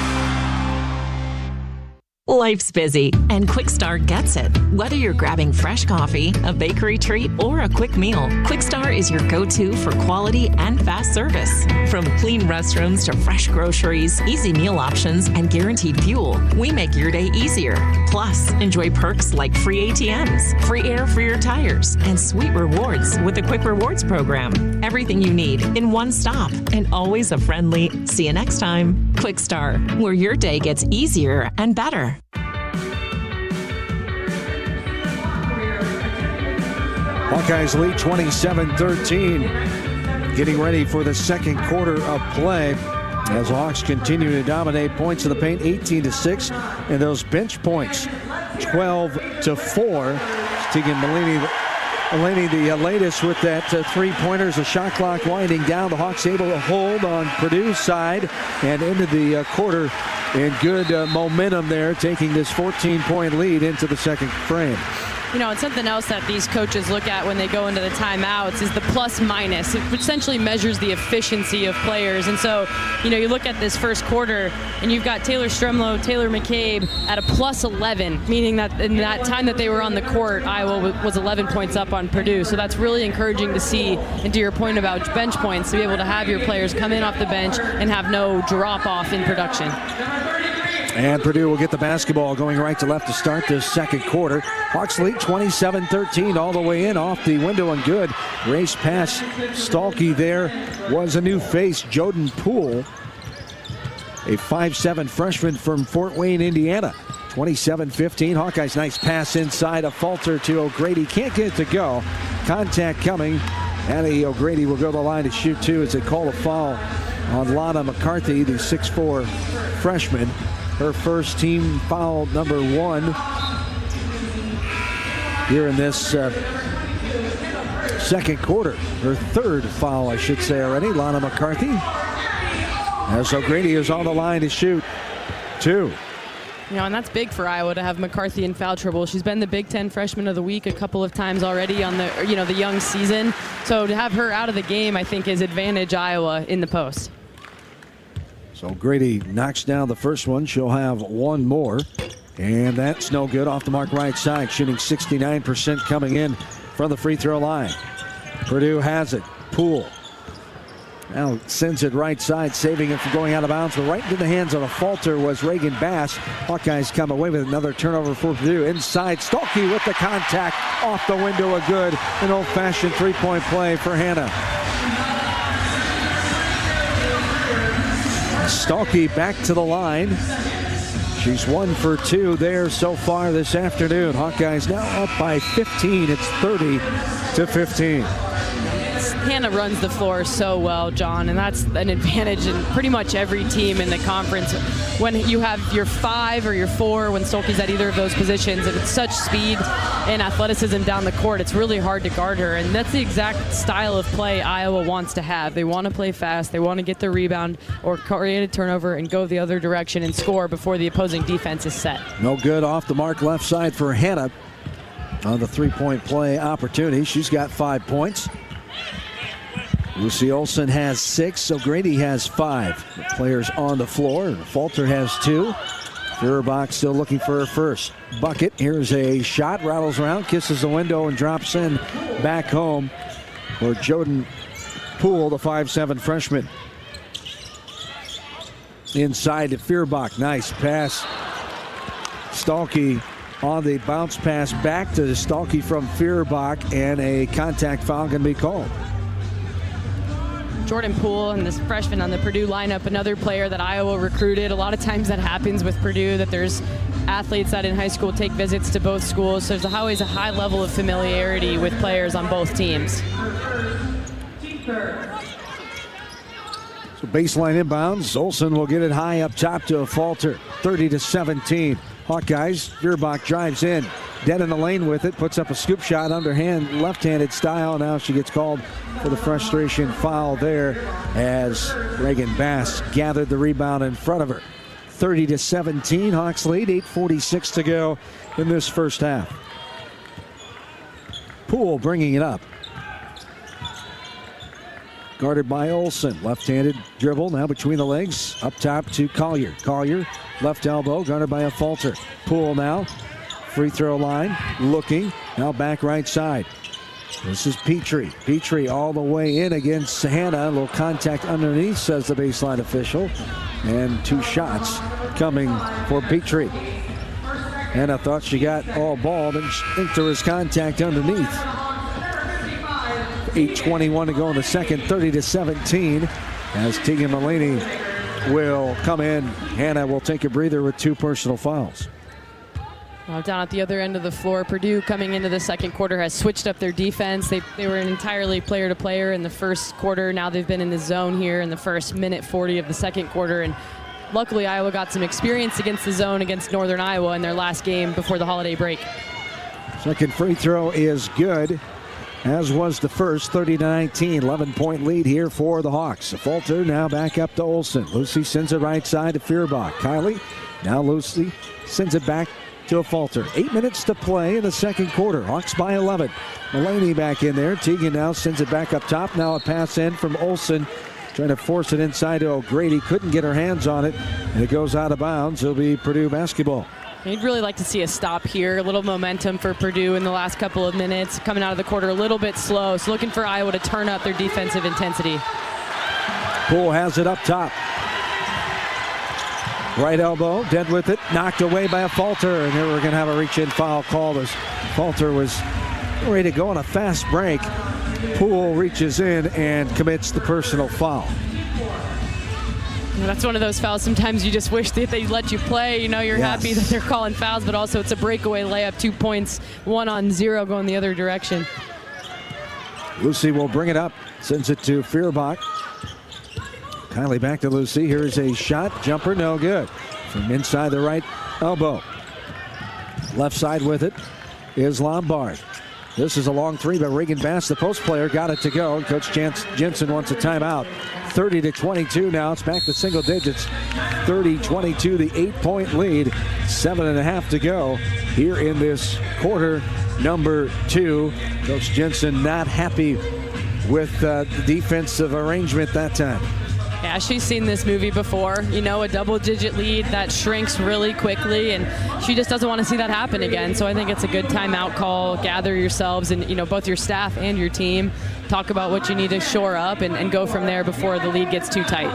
Life's busy, and Quick Start gets it. Whether you're grabbing fresh coffee, a bakery treat, or a quick meal, Quick Start is your go-to for quality and fast service. From clean restrooms to fresh groceries, easy meal options, and guaranteed fuel, we make your day easier. Plus, enjoy perks like free ATMs, free air for your tires, and sweet rewards with the Quick Rewards program. Everything you need in one stop, and always a friendly, see you next time. Quick Start, where your day gets easier and better. Hawkeyes lead 27-13. Getting ready for the second quarter of play as Hawks continue to dominate points in the paint, 18-6, and those bench points, 12-4. Tegan Mulaney, the latest with that three-pointers, the shot clock winding down. The Hawks able to hold on Purdue's side and into the quarter in good momentum there, taking this 14-point lead into the second frame. And something else that these coaches look at when they go into the timeouts is the plus minus. It essentially measures the efficiency of players. And so, you look at this first quarter and you've got Taylor Strimlow, Taylor McCabe at a plus 11, meaning that in that time that they were on the court, Iowa was 11 points up on Purdue. So that's really encouraging to see. And to your point about bench points, to be able to have your players come in off the bench and have no drop off in production. And Purdue will get the basketball going right to left to start this second quarter. Hawks lead 27-13 all the way in, off the window and good. Race pass Stalky there was a new face, Joden Poole, a 5'7" freshman from Fort Wayne, Indiana. 27-15. Hawkeyes nice pass inside, a falter to O'Grady. Can't get it to go. Contact coming. Annie O'Grady will go to the line to shoot two as they call a foul on Lana McCarthy, the 6'4" freshman. Her first team foul number 1 here in this second quarter. Her third foul, I should say, already. Lana McCarthy. As O'Grady is on the line to shoot two. And that's big for Iowa to have McCarthy in foul trouble. She's been the Big Ten Freshman of the Week a couple of times already on the, the young season. So to have her out of the game, I think, is advantage Iowa in the post. So Grady knocks down the first one. She'll have one more. And that's no good off the mark right side. Shooting 69% coming in from the free throw line. Purdue has it. Poole now sends it right side, saving it from going out of bounds. But right into the hands of a falter was Reagan Bass. Hawkeyes come away with another turnover for Purdue. Inside, Stolke with the contact. Off the window, a good, an old-fashioned three-point play for Hannah. Stolke back to the line. She's 1 for 2 there so far this afternoon. Hawkeyes now up by 15. It's 30-15. Hannah runs the floor so well, John, and that's an advantage in pretty much every team in the conference. When you have your 5 or your 4, when Stolke's at either of those positions, and it's such speed and athleticism down the court, it's really hard to guard her, and that's the exact style of play Iowa wants to have. They want to play fast, they want to get the rebound or create a turnover and go the other direction and score before the opposing defense is set. No good off the mark left side for Hannah on the three-point play opportunity. She's got 5 points. Lucy Olson has 6, so Grady has 5. The players on the floor. Falter has 2. Feuerbach still looking for her first bucket. Here's a shot, rattles around, kisses the window, and drops in back home for Jordan Poole, the 5'7" freshman. Inside to Feuerbach. Nice pass. Stolke on the bounce pass back to Stolke from Feuerbach, and a contact foul can be called. Jordan Poole and this freshman on the Purdue lineup, another player that Iowa recruited. A lot of times that happens with Purdue, that there's athletes that in high school take visits to both schools. So there's always a high level of familiarity with players on both teams. So baseline inbounds. Olsen will get it high up top to a Falter. 30-17. Hawkeyes. Feuerbach drives in. Dead in the lane with it. Puts up a scoop shot underhand, left-handed style. Now she gets called for the frustration foul there as Reagan Bass gathered the rebound in front of her. 30-17. Hawks lead. 8:46 to go in this first half. Poole bringing it up. Guarded by Olsen. Left-handed dribble now between the legs. Up top to Collier. Collier, left elbow, guarded by a Falter. Poole now. Free throw line. Looking. Now back right side. This is Petrie. Petrie all the way in against Hannah. A little contact underneath, says the baseline official. And 2 shots coming for Petrie. Hannah thought she got all ball, but I think there was contact underneath. 8:21 to go in the second, 30-17. As Tegan Mulaney will come in. Hannah will take a breather with 2 personal fouls. Well, down at the other end of the floor, Purdue coming into the second quarter has switched up their defense. They were entirely player-to-player in the first quarter. Now they've been in the zone here in the first minute 40 of the second quarter. And luckily, Iowa got some experience against the zone against Northern Iowa in their last game before the holiday break. Second free throw is good, as was the first. 30-19, 11-point lead here for the Hawks. Falter now back up to Olsen. Lucy sends it right side to Feuerbach. Kylie, now Lucy sends it back to a Falter. 8 minutes to play in the second quarter. Hawks by 11. Mulaney back in there. Tegan now sends it back up top. Now a pass in from Olsen. Trying to force it inside to O'Grady. Couldn't get her hands on it. And it goes out of bounds. It'll be Purdue basketball. You'd really like to see a stop here. A little momentum for Purdue in the last couple of minutes. Coming out of the quarter a little bit slow. So looking for Iowa to turn up their defensive intensity. Poole has it up top. Right elbow, dead with it, knocked away by a Falter, and then we're going to have a reach-in foul called as Falter was ready to go on a fast break. Poole reaches in and commits the personal foul. That's one of those fouls. Sometimes you just wish that they let you play. You know, you're happy that they're calling fouls, but also it's a breakaway layup, 2 points, 1-on-0 going the other direction. Lucy will bring it up, sends it to Feuerbach. Kylie back to Lucy. Here's a shot. Jumper, no good. From inside the right elbow. Left side with it is Lombard. This is a long three, but Reagan Bass, the post player, got it to go. Coach Jensen wants a timeout. 30-22 now. It's back to single digits. 30-22, the 8-point lead. 7.5 to go here in this quarter number 2. Coach Jensen not happy with the defensive arrangement that time. Yeah, she's seen this movie before. You know, a double-digit lead that shrinks really quickly, and she just doesn't want to see that happen again. So I think it's a good timeout call. Gather yourselves and, you know, both your staff and your team. Talk about what you need to shore up and go from there before the lead gets too tight.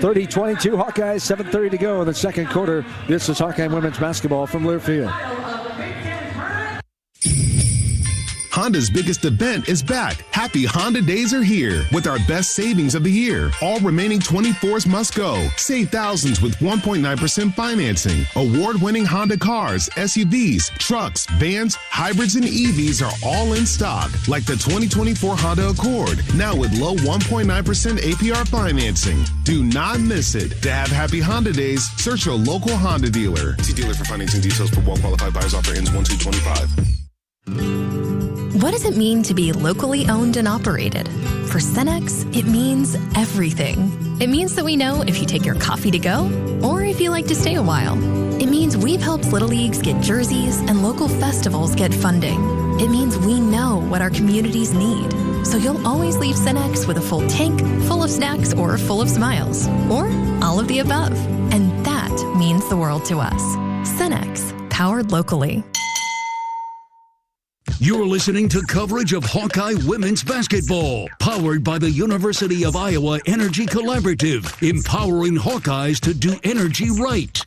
30-22 Hawkeyes, 7:30 to go in the second quarter. This is Hawkeye women's basketball from Learfield. Honda's biggest event is back. Happy Honda Days are here with our best savings of the year. All remaining 24s must go. Save thousands with 1.9% financing. Award-winning Honda cars, SUVs, trucks, vans, hybrids, and EVs are all in stock, like the 2024 Honda Accord, now with low 1.9% APR financing. Do not miss it. To have happy Honda Days, search your local Honda dealer. See dealer for financing details. For well-qualified buyers. Offer ends 1/2/25. What does it mean to be locally owned and operated? For Cenex, it means everything. It means that we know if you take your coffee to go or if you like to stay a while. It means we've helped Little Leagues get jerseys and local festivals get funding. It means we know what our communities need. So you'll always leave Cenex with a full tank, full of snacks, or full of smiles. Or all of the above. And that means the world to us. Cenex, powered locally. You're listening to coverage of Hawkeye women's basketball, powered by the University of Iowa Energy Collaborative, empowering Hawkeyes to do energy right.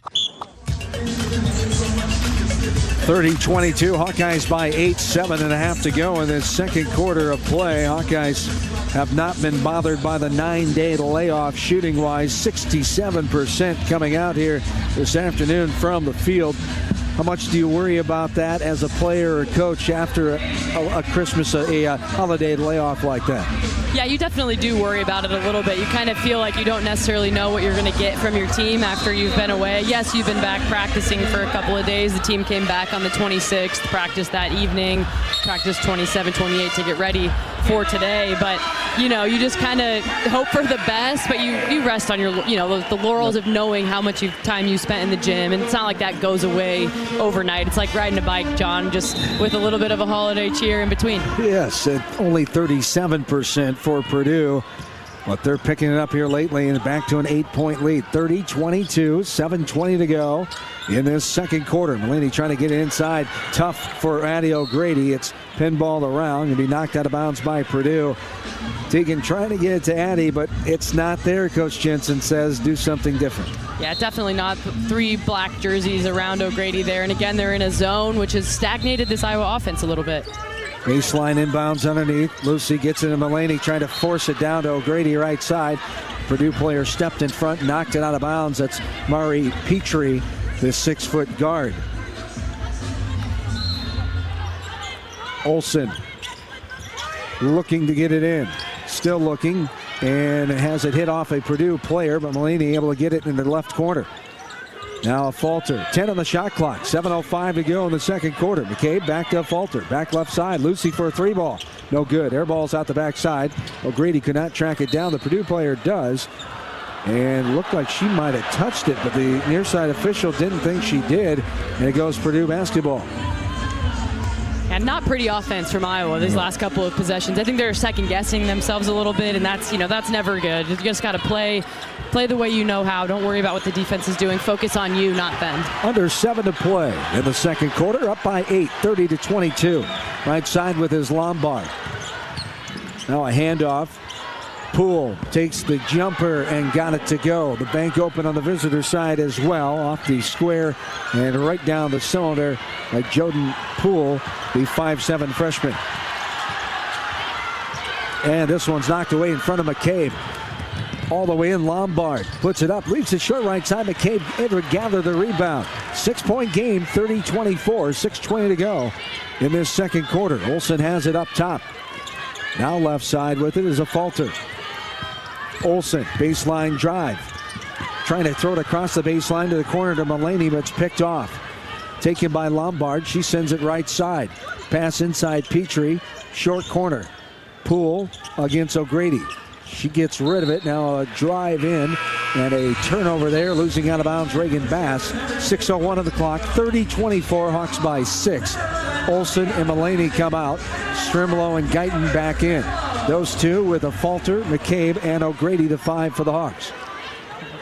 30-22, Hawkeyes by 8, 7.5 to go in this second quarter of play. Hawkeyes have not been bothered by the 9-day layoff shooting-wise. 67% coming out here this afternoon from the field. How much do you worry about that as a player or coach after a Christmas, a holiday layoff like that? Yeah, you definitely do worry about it a little bit. You kind of feel like you don't necessarily know what you're going to get from your team after you've been away. Yes, you've been back practicing for a couple of days. The team came back on the 26th, practiced that evening, practiced 27, 28 to get ready for today. But, you know, you just kind of hope for the best, but you rest on your, you know, the laurels of knowing how much time you spent in the gym. And it's not like that goes away overnight. It's like riding a bike, John, just with a little bit of a holiday cheer in between. Yes, only 37% for Purdue, but they're picking it up here lately and back to an 8-point lead. 30-22, 7:20 to go in this second quarter. Mulaney trying to get it inside. Tough for Addie O'Grady. It's pinballed around and be knocked out of bounds by Purdue. Tegan trying to get it to Addie, but it's not there. Coach Jensen says do something different. Yeah, definitely not. 3 black jerseys around O'Grady there. And again, they're in a zone which has stagnated this Iowa offense a little bet. Baseline inbounds underneath. Lucy gets it to Mulaney, trying to force it down to O'Grady right side. Purdue player stepped in front, knocked it out of bounds. That's Mari Petrie, the 6-foot guard. Olsen looking to get it in. Still looking, and has it hit off a Purdue player, but Mulaney able to get it in the left corner. Now a Falter. 10 on the shot clock. 7:05 to go in the second quarter. McCabe back to Falter. Back left side. Lucy for a 3-ball. No good. Air ball's out the backside. O'Grady could not track it down. The Purdue player does. And looked like she might have touched it, but the near side official didn't think she did. And it goes Purdue basketball. And not pretty offense from Iowa these last couple of possessions. I think they're second-guessing themselves a little bit, and that's never good. You just got to play the way you know how. Don't worry about what the defense is doing. Focus on you, not them. Under 7 to play in the second quarter. Up by 8, 30-22. Right side with his Lombard. Now a handoff. Poole takes the jumper and got it to go. The bank open on the visitor side as well, off the square and right down the cylinder by Joden Poole, the 5'7" freshman. And this one's knocked away in front of McCabe. All the way in, Lombard puts it up, leaves it short right side. McCabe able to gather the rebound. 6-point game, 30-24, 6:20 to go in this second quarter. Olsen has it up top. Now left side with it is a Falter. Olsen, baseline drive. Trying to throw it across the baseline to the corner to Mulaney, but it's picked off. Taken by Lombard. She sends it right side. Pass inside Petrie. Short corner. Poole against O'Grady. She gets rid of it. Now a drive in and a turnover there. Losing out of bounds, Reagan Bass. 6:01 on the clock. 30-24. Hawks by 6. Olsen and Mulaney come out. Strimlow and Guyton back in. Those two with a falter, McCabe and O'Grady, the 5 for the Hawks.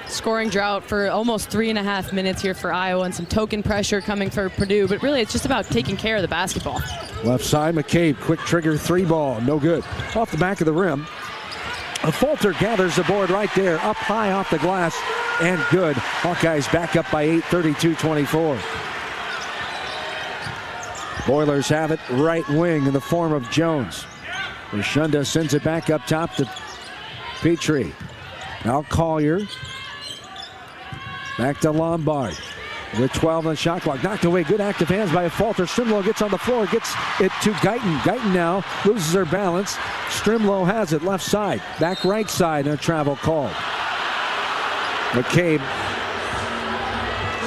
Scoring drought for almost 3.5 minutes here for Iowa, and some token pressure coming for Purdue, but really it's just about taking care of the basketball. Left side, McCabe, quick trigger 3 ball, no good. Off the back of the rim. A falter gathers the board right there, up high off the glass, and good. Hawkeyes back up by 8, 32-24. Boilers have it right wing in the form of Jones. Rashunda sends it back up top to Petrie. Now Collier. Back to Lombard. With 12 on the shot clock. Knocked away. Good active hands by a falter. Strimlow gets on the floor. Gets it to Guyton. Guyton now loses her balance. Strimlow has it left side. Back right side. And a travel called. McCabe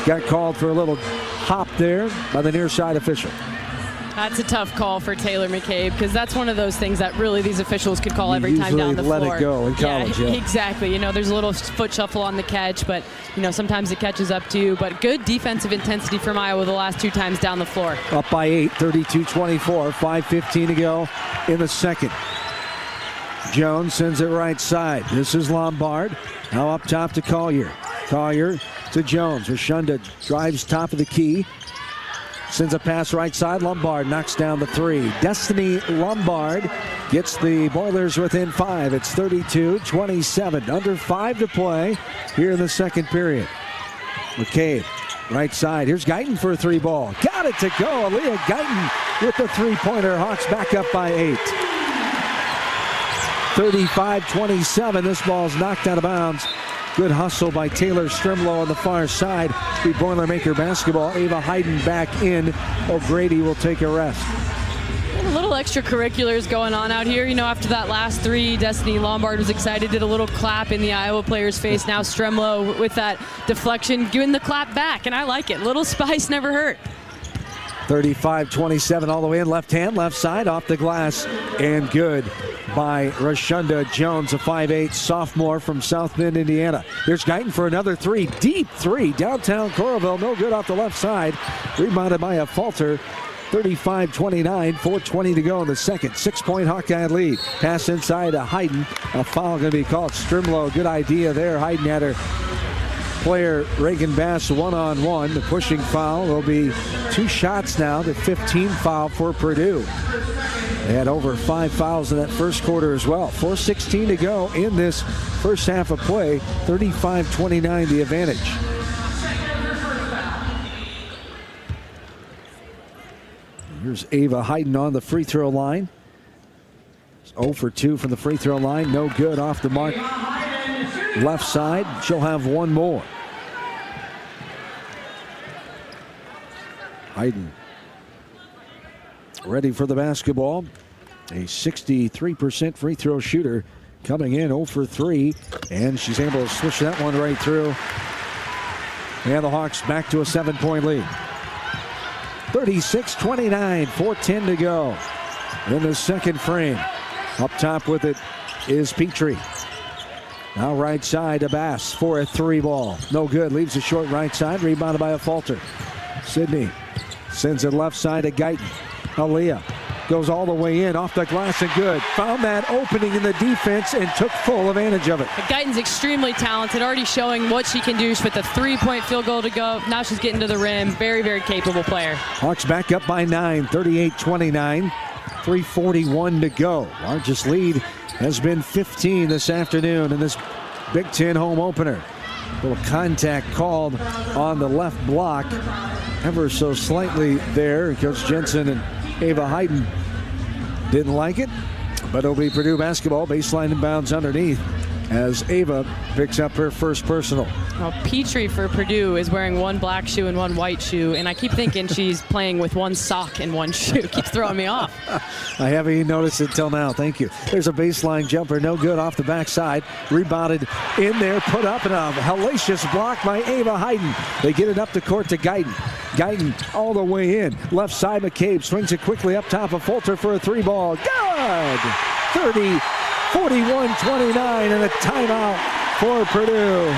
got called for a little hop there by the near side official. That's a tough call for Taylor McCabe, because that's one of those things that really these officials could call every time down the floor. Let it go in college. Yeah, exactly. You know, there's a little foot shuffle on the catch, but you know, sometimes it catches up to you. But good defensive intensity from Iowa the last 2 times down the floor. Up by 8, 32-24, 5:15 to go in the second. Jones sends it right side. This is Lombard. Now up top to Collier. Collier to Jones. Rashunda drives top of the key. Sends a pass right side. Lombard knocks down the 3. Destiny Lombard gets the Boilers within 5. It's 32-27. Under 5 to play here in the second period. McCabe, right side. Here's Guyton for a 3 ball. Got it to go. Aaliyah Guyton with the 3-pointer. Hawks back up by 8. 35-27. This ball's knocked out of bounds. Good hustle by Taylor Strimlow on the far side. The Boilermaker basketball. Ava Hayden back in. O'Grady will take a rest. A little extracurriculars going on out here. You know, after that last 3, Destiny Lombard was excited, did a little clap in the Iowa player's face. Now Strimlow with that deflection, giving the clap back, and I like it. Little spice never hurt. 35-27 all the way in. Left hand, left side, off the glass, and good by Rashunda Jones, a 5'8 sophomore from South Bend, Indiana. Here's Guyton for another 3. Deep 3. Downtown Coralville. No good off the left side. Rebounded by a falter. 35-29. 4:20 to go in the second. 6-point Hawkeye lead. Pass inside to Hayden. A foul going to be called. Strimlow, good idea there. Hayden had her player Reagan Bass one-on-one. The pushing foul will be 2 shots now. The 15 foul for Purdue. They had over 5 fouls in that first quarter as well. 4:16 to go in this first half of play. 35-29 the advantage. Here's Ava Hayden on the free throw line. 0 for 2 from the free throw line. No good off the mark. Left side. She'll have 1 more. Hayden ready for the basketball. A 63% free throw shooter coming in 0 for 3. And she's able to switch that one right through. And the Hawks back to a 7-point lead. 36-29, 4:10 to go in the second frame. Up top with it is Petrie. Now right side to Bass for a 3 ball. No good. Leaves a short right side. Rebounded by a falter. Sydney sends it left side to Guyton. Aaliyah goes all the way in off the glass and good. Found that opening in the defense and took full advantage of it. Guyton's extremely talented, already showing what she can do with a 3-point field goal to go. Now she's getting to the rim. Very, very capable player. Hawks back up by 9, 38-29. 3:41 to go. Largest lead has been 15 this afternoon in this Big Ten home opener. Little contact called on the left block, ever so slightly there. Coach Jensen and Ava Hayden didn't like it, but it'll be Purdue basketball. Baseline inbounds underneath as Ava picks up her first personal. Well, Petrie for Purdue is wearing 1 black shoe and 1 white shoe, and I keep thinking she's playing with 1 sock and 1 shoe. Keeps throwing me off. I haven't even noticed it till now. Thank you. There's a baseline jumper. No good off the backside. Rebounded in there. Put up, and a hellacious block by Ava Hayden. They get it up the court to Guyton. Guyton all the way in. Left side, McCabe swings it quickly up top of Fulter for a 3 ball. Good! 30, 41-29, and a timeout for Purdue.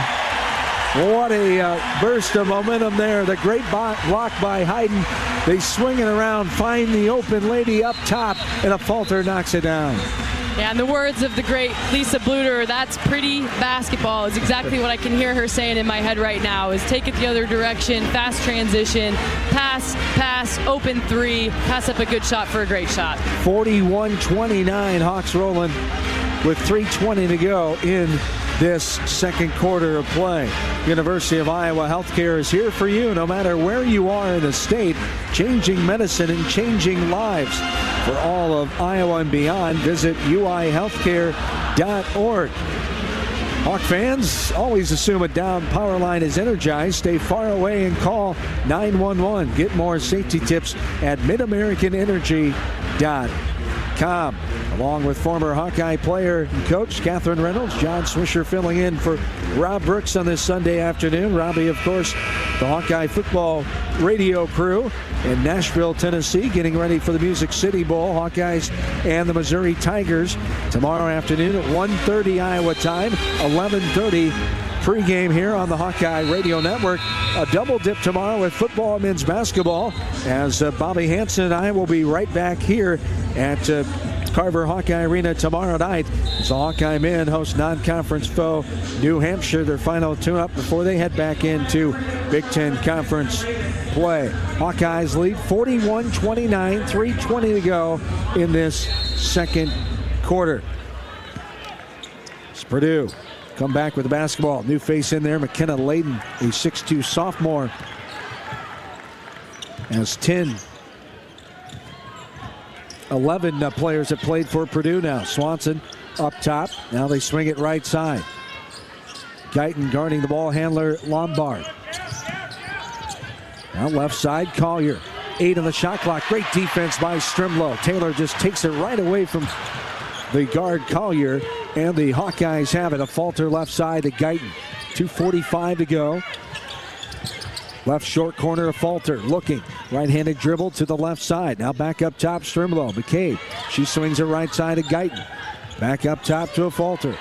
What a burst of momentum there. The great block by Hayden. They swing it around, find the open lady up top, and a falter knocks it down. Yeah, and the words of the great Lisa Bluter, that's pretty basketball, is exactly what I can hear her saying in my head right now, is take it the other direction, fast transition, pass, open three, pass up a good shot for a great shot. 41-29, Hawks rolling with 3:20 to go in this second quarter of play. University of Iowa Healthcare is here for you no matter where you are in the state, changing medicine and changing lives. For all of Iowa and beyond, visit uihealthcare.org. Hawk fans, always assume a down power line is energized. Stay far away and call 911. Get more safety tips at midamericanenergy.com. Along with former Hawkeye player and coach Catherine Reynolds, John Swisher filling in for Rob Brooks on this Sunday afternoon. Robbie, of course, the Hawkeye football radio crew in Nashville, Tennessee, getting ready for the Music City Bowl. Hawkeyes and the Missouri Tigers tomorrow afternoon at 1:30 Iowa time, 11:30 pregame here on the Hawkeye Radio Network. A double dip tomorrow with football and men's basketball, as Bobby Hansen and I will be right back here at Carver Hawkeye Arena tomorrow night as the Hawkeye men host non-conference foe New Hampshire, their final tune-up before they head back into Big Ten Conference play. Hawkeyes lead 41-29, 3:20 to go in this second quarter. It's Purdue come back with the basketball. New face in there, McKenna Layden, a 6'2 sophomore, as 11 players have played for Purdue now. Swanson up top. Now they swing it right side. Guyton guarding the ball handler, Lombard. Now left side, Collier. 8 on the shot clock. Great defense by Strimlow. Taylor just takes it right away from the guard, Collier. And the Hawkeyes have it. A falter left side to Guyton. 2:45 to go. Left short corner of Falter, looking. Right-handed dribble to the left side. Now back up top, Strimlow. McCabe, she swings her right side to Guyton. Back up top to a Falter.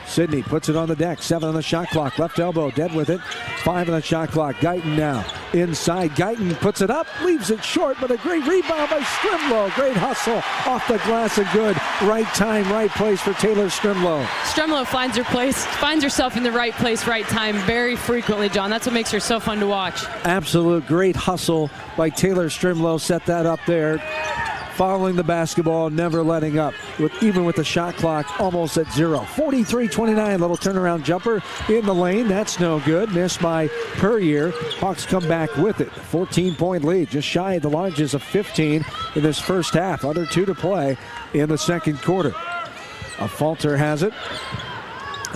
Sidney puts it on the deck. 7 on the shot clock. Left elbow, dead with it. 5 on the shot clock. Guyton now inside. Guyton puts it up, leaves it short, but a great rebound by Strimlow. Great hustle off the glass and good. Right time, right place for Taylor Strimlow. Strimlow finds herself in the right place, right time very frequently, John. That's what makes her so fun to watch. Absolute great hustle by Taylor Strimlow. Set that up there. Following the basketball, never letting up, even with the shot clock almost at 0. 43-29, little turnaround jumper in the lane. That's no good. Missed by Puryear. Hawks come back with it. 14-point lead, just shy of the largest of 15 in this first half. Under 2 to play in the second quarter. A Falter has it.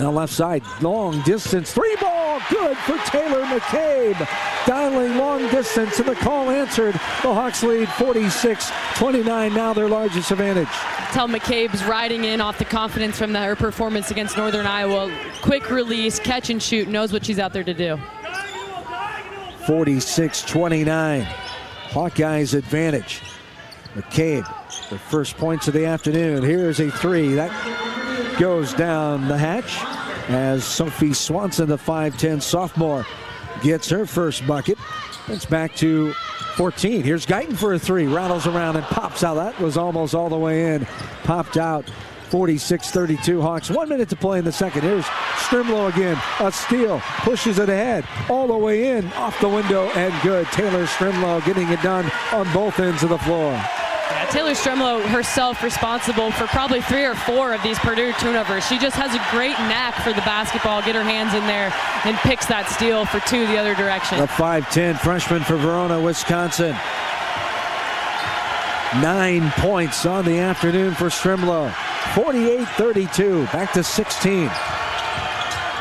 Now left side, long distance, 3-ball. Good for Taylor McCabe. Dialing long distance, and the call answered. The Hawks lead 46-29, now their largest advantage. Tell McCabe's riding in off the confidence from her performance against Northern Iowa. Quick release, catch and shoot, knows what she's out there to do. 46-29, Hawkeyes advantage. McCabe, the first points of the afternoon. Here's a 3. That goes down the hatch as Sophie Swanson, the 5'10 sophomore, gets her first bucket. It's back to 14. Here's Guyton for a 3. Rattles around and pops out. That was almost all the way in. Popped out. 46-32 Hawks. 1 minute to play in the second. Here's Strimlow again. A steal. Pushes it ahead. All the way in. Off the window and good. Taylor Strimlow getting it done on both ends of the floor. Yeah, Taylor Strimlow herself responsible for probably 3 or 4 of these Purdue turnovers. She just has a great knack for the basketball, get her hands in there, and picks that steal for 2 the other direction. The 5'10 freshman for Verona, Wisconsin. 9 points on the afternoon for Strimlow. 48-32, back to 16.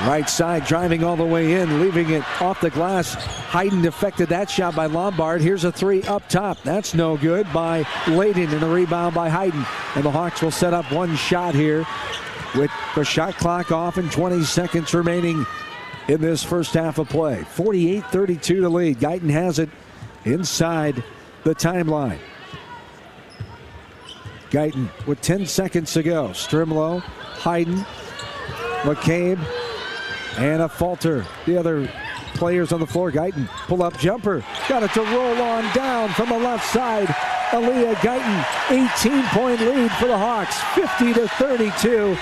Right side, driving all the way in, leaving it off the glass. Hayden deflected that shot by Lombard. Here's a 3 up top. That's no good by Layden, and a rebound by Hayden. And the Hawks will set up one shot here with the shot clock off and 20 seconds remaining in this first half of play. 48-32 to lead. Guyton has it inside the timeline. Guyton with 10 seconds to go. Strimlow, Hayden, McCabe, and a Falter. The other players on the floor. Guyton, pull-up jumper. Got it to roll on down from the left side. Aaliyah Guyton, 18-point lead for the Hawks, 50-32.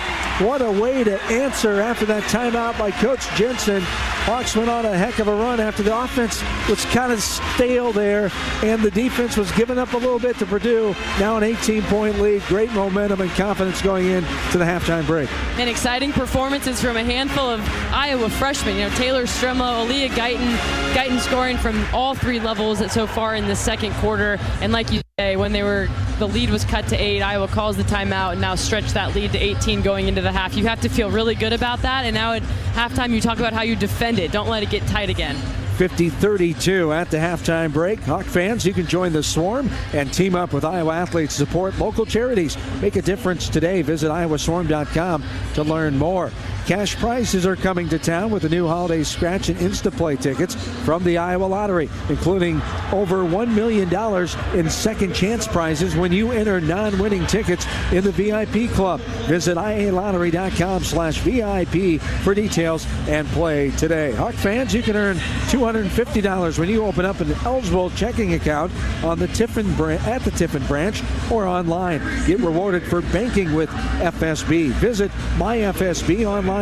What a way to answer after that timeout by Coach Jensen. Hawks went on a heck of a run after the offense was kind of stale there, and the defense was giving up a little bit to Purdue. Now an 18-point lead. Great momentum and confidence going into the halftime break. And exciting performances from a handful of Iowa freshmen. Taylor Stremlo, Aaliyah Guyton scoring from all three levels so far in the second quarter. And like you say, when the lead was cut to 8, Iowa calls the timeout and now stretch that lead to 18 going into the half. You have to feel really good about that. And now at halftime, you talk about how you defend it. Don't let it get tight again. 50-32 at the halftime break. Hawk fans, you can join the Swarm and team up with Iowa athletes to support local charities. Make a difference today. Visit iowaswarm.com to learn more. Cash prizes are coming to town with the new holiday scratch and Instaplay tickets from the Iowa Lottery, including over $1 million in second chance prizes when you enter non-winning tickets in the VIP club. Visit ialottery.com/VIP for details and play today. Hawk fans, you can earn $250 when you open up an eligible checking account on the Tiffin at the Tiffin branch or online. Get rewarded for banking with FSB. Visit myfsbonline.com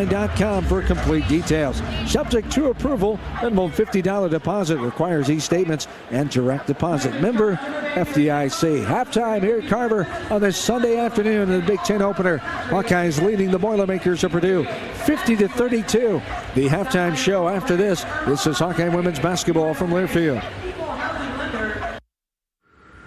for complete details. Subject to approval, minimum $50 deposit requires e-statements and direct deposit. Member FDIC. Halftime here at Carver on this Sunday afternoon in the Big Ten opener. Hawkeyes leading the Boilermakers of Purdue 50-32. The halftime show after this. This is Hawkeye women's basketball from Learfield.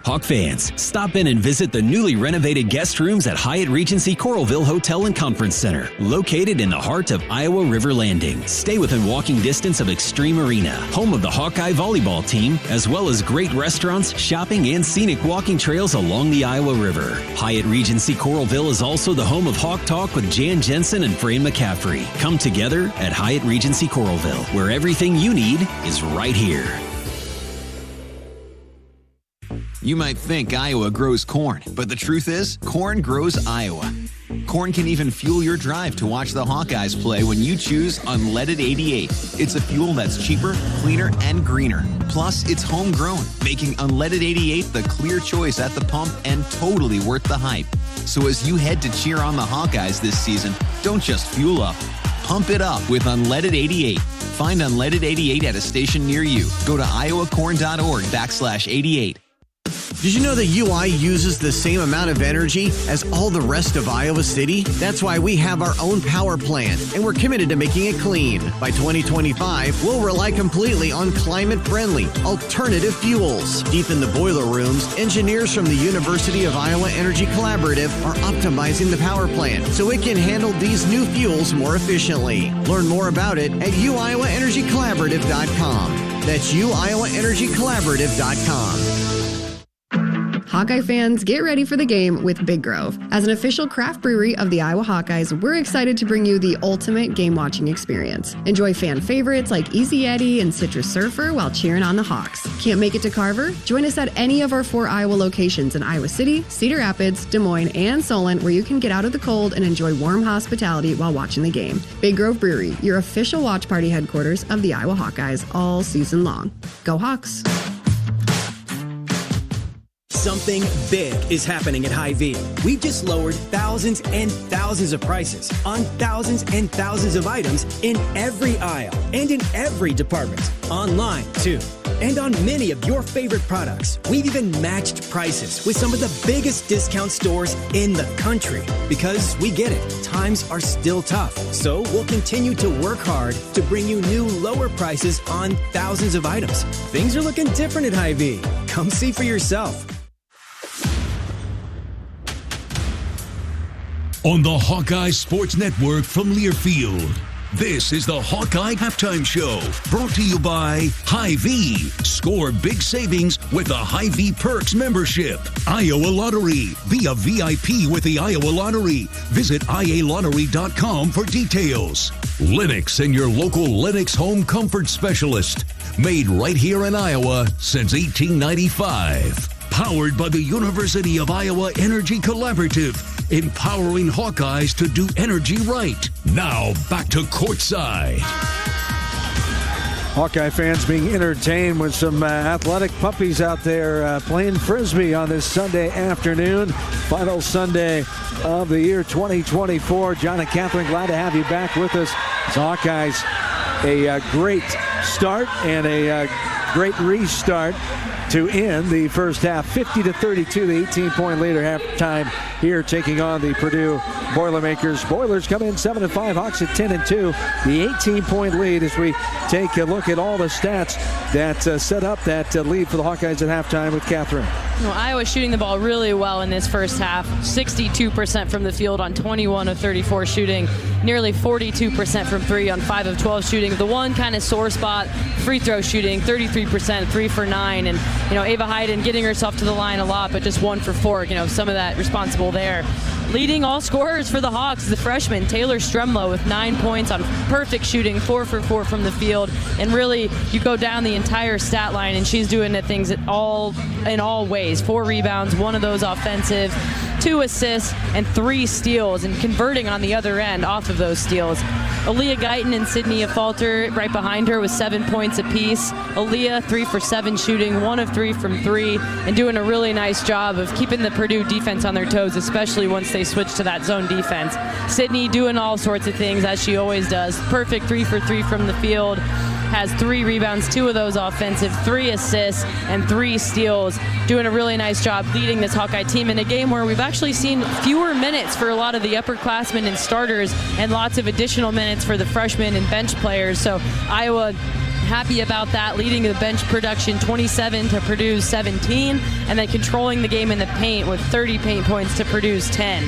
Hawk fans, stop in and visit the newly renovated guest rooms at Hyatt Regency Coralville Hotel and Conference Center, located in the heart of Iowa River Landing. Stay within walking distance of Extreme Arena, home of the Hawkeye volleyball team, as well as great restaurants, shopping, and scenic walking trails along the Iowa River. Hyatt Regency Coralville is also the home of Hawk Talk with Jan Jensen and Fran McCaffrey. Come together at Hyatt Regency Coralville, where everything you need is right here. You might think Iowa grows corn, but the truth is, corn grows Iowa. Corn can even fuel your drive to watch the Hawkeyes play when you choose Unleaded 88. It's a fuel that's cheaper, cleaner, and greener. Plus, it's homegrown, making Unleaded 88 the clear choice at the pump and totally worth the hype. So as you head to cheer on the Hawkeyes this season, don't just fuel up. Pump it up with Unleaded 88. Find Unleaded 88 at a station near you. Go to iowacorn.org/88. Did you know that UI uses the same amount of energy as all the rest of Iowa City? That's why we have our own power plant, and we're committed to making it clean. By 2025, we'll rely completely on climate-friendly, alternative fuels. Deep in the boiler rooms, engineers from the University of Iowa Energy Collaborative are optimizing the power plant so it can handle these new fuels more efficiently. Learn more about it at uiowaenergycollaborative.com. That's uiowaenergycollaborative.com. Hawkeye fans, get ready for the game with Big Grove. As an official craft brewery of the Iowa Hawkeyes, we're excited to bring you the ultimate game-watching experience. Enjoy fan favorites like Easy Eddie and Citrus Surfer while cheering on the Hawks. Can't make it to Carver? Join us at any of our 4 Iowa locations in Iowa City, Cedar Rapids, Des Moines, and Solon, where you can get out of the cold and enjoy warm hospitality while watching the game. Big Grove Brewery, your official watch party headquarters of the Iowa Hawkeyes all season long. Go Hawks! Something big is happening at Hy-Vee. We've just lowered thousands and thousands of prices on thousands and thousands of items in every aisle and in every department. Online, too. And on many of your favorite products, we've even matched prices with some of the biggest discount stores in the country. Because we get it, times are still tough. So we'll continue to work hard to bring you new lower prices on thousands of items. Things are looking different at Hy-Vee. Come see for yourself. On the Hawkeye Sports Network from Learfield, this is the Hawkeye Halftime Show, brought to you by Hy-Vee. Score big savings with the Hy-Vee Perks membership. Iowa Lottery. Be a VIP with the Iowa Lottery. Visit ialottery.com for details. Lennox and your local Lennox home comfort specialist. Made right here in Iowa since 1895. Powered by the University of Iowa Energy Collaborative, empowering Hawkeyes to do energy right. Now back to courtside. Hawkeye fans being entertained with some athletic puppies out there playing Frisbee on this Sunday afternoon. Final Sunday of the year 2024. John and Catherine, glad to have you back with us. So Hawkeyes, a great start and a great restart to end the first half. 50-32, the 18-point lead at halftime here, taking on the Purdue Boilermakers. Boilers come in 7-5, Hawks at 10-2. The 18-point lead as we take a look at all the stats that set up that lead for the Hawkeyes at halftime with Catherine. Well, Iowa shooting the ball really well in this first half. 62% from the field on 21 of 34 shooting. Nearly 42% from 3 on 5 of 12 shooting. The one kind of sore spot, free throw shooting, 33%, 3 for 9. And, Ava Hayden getting herself to the line a lot, but just 1 for 4. Some of that responsible there. Leading all scorers for the Hawks is the freshman Taylor Stremlow with 9 points on perfect shooting, 4 for 4 from the field. And really, you go down the entire stat line, and she's doing things in all ways. 4 rebounds, 1 of those offensive, 2 assists, and 3 steals, and converting on the other end off of those steals. Aaliyah Guyton and Sydney Falter right behind her with 7 points apiece. Aaliyah 3 for 7 shooting, 1 of 3 from 3, and doing a really nice job of keeping the Purdue defense on their toes, especially once they switch to that zone defense. Sydney doing all sorts of things as she always does. Perfect 3 for 3 from the field. Has 3 rebounds, 2 of those offensive, 3 assists, and 3 steals. Doing a really nice job leading this Hawkeye team in a game where we've actually seen fewer minutes for a lot of the upperclassmen and starters, and lots of additional minutes for the freshmen and bench players. So Iowa happy about that, leading the bench production 27 to Purdue's 17, and then controlling the game in the paint with 30 paint points to Purdue's 10.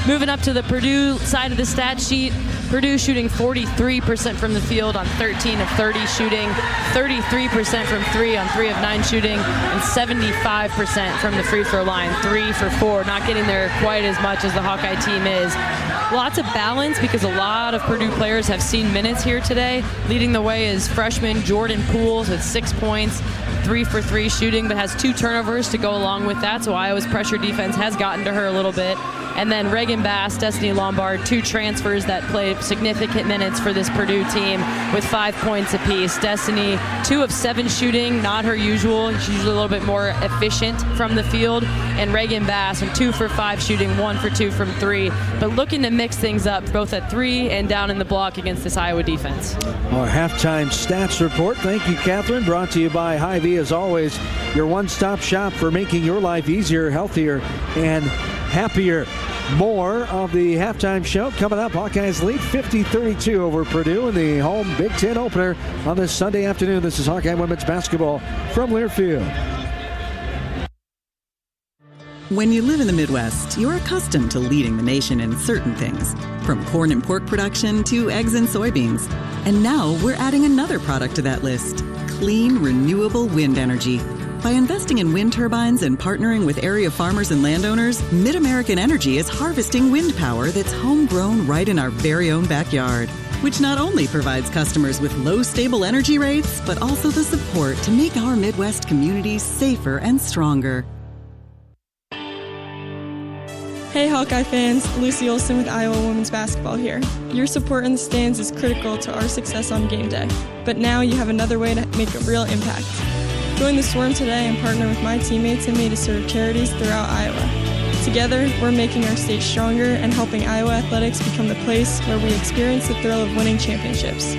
Moving up to the Purdue side of the stat sheet, Purdue shooting 43% from the field on 13 of 30 shooting, 33% from 3 on 3 of 9 shooting, and 75% from the free throw line, 3 for 4, not getting there quite as much as the Hawkeye team is. Lots of balance because a lot of Purdue players have seen minutes here today. Leading the way is freshman Jordan Pools with 6 points, 3 for 3 shooting, but has 2 turnovers to go along with that, so Iowa's pressure defense has gotten to her a little bit. And then Reagan Bass, Destiny Lombard, 2 transfers that played significant minutes for this Purdue team with 5 points apiece. Destiny, 2 of 7 shooting, not her usual. She's usually a little bit more efficient from the field. And Reagan Bass, 2 for 5 shooting, 1 for 2 from 3. But looking to mix things up both at 3 and down in the block against this Iowa defense. Our halftime stats report. Thank you, Catherine. Brought to you by Hy-Vee, as always, your one-stop shop for making your life easier, healthier, and happier. More of the halftime show coming up. Hawkeyes lead 50-32 over Purdue in the home Big Ten opener on this Sunday afternoon. This is Hawkeye women's basketball from Learfield. When you live in the Midwest, you're accustomed to leading the nation in certain things, from corn and pork production to eggs and soybeans. And now we're adding another product to that list: clean, renewable wind energy. By investing in wind turbines and partnering with area farmers and landowners, Mid-American Energy is harvesting wind power that's homegrown right in our very own backyard, which not only provides customers with low, stable energy rates, but also the support to make our Midwest communities safer and stronger. Hey Hawkeye fans, Lucy Olson with Iowa Women's Basketball here. Your support in the stands is critical to our success on game day, but now you have another way to make a real impact. Join the Swarm today and partner with my teammates and me to serve charities throughout Iowa. Together, we're making our state stronger and helping Iowa athletics become the place where we experience the thrill of winning championships.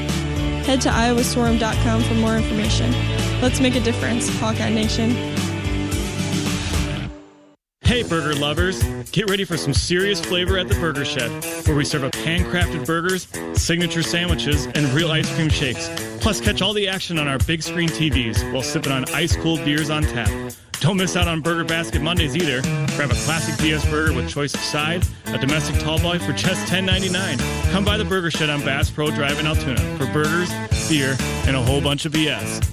Head to iowaswarm.com for more information. Let's make a difference, Hawkeye Nation. Hey burger lovers, get ready for some serious flavor at the Burger Shed, where we serve up handcrafted burgers, signature sandwiches, and real ice cream shakes. Plus catch all the action on our big screen TVs while sipping on ice-cold beers on tap. Don't miss out on Burger Basket Mondays either. Grab a classic BS burger with choice of side, a domestic tall boy for just $10.99. Come by the Burger Shed on Bass Pro Drive in Altoona for burgers, beer, and a whole bunch of BS.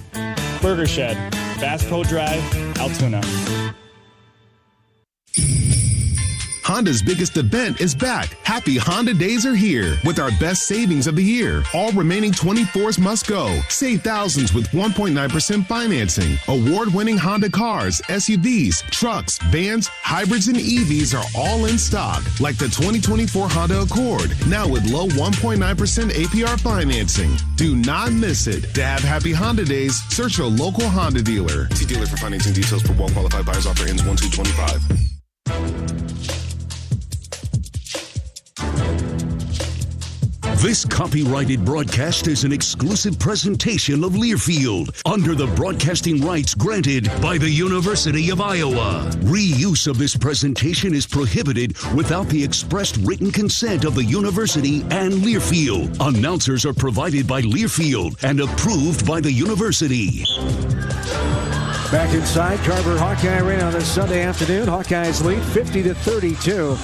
Burger Shed, Bass Pro Drive, Altoona. Honda's biggest event is back. Happy Honda Days are here with our best savings of the year. All remaining 24s must go. Save thousands with 1.9% financing. Award-winning Honda cars, SUVs, trucks, vans, hybrids, and EVs are all in stock, like the 2024 Honda Accord, now with low 1.9% APR financing. Do not miss it. To have happy Honda Days, search your local Honda dealer. See dealer for financing details for well-qualified buyers. Offer ends 1/2/25. This copyrighted broadcast is an exclusive presentation of Learfield under the broadcasting rights granted by the University of Iowa. Reuse of this presentation is prohibited without the expressed written consent of the university and Learfield. Announcers are provided by Learfield and approved by the university. Back inside Carver Hawkeye Arena on this Sunday afternoon. Hawkeyes lead 50-32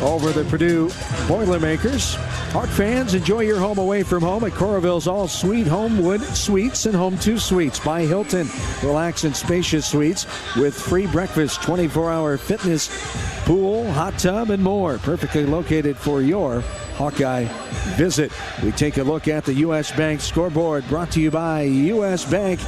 over the Purdue Boilermakers. Hawk fans, enjoy your home away from home at Coralville's All-Suite Homewood Suites and Home 2 Suites by Hilton. Relax in spacious suites with free breakfast, 24-hour fitness, pool, hot tub, and more. Perfectly located for your Hawkeye visit. We take a look at the U.S. Bank scoreboard, brought to you by U.S. Bank.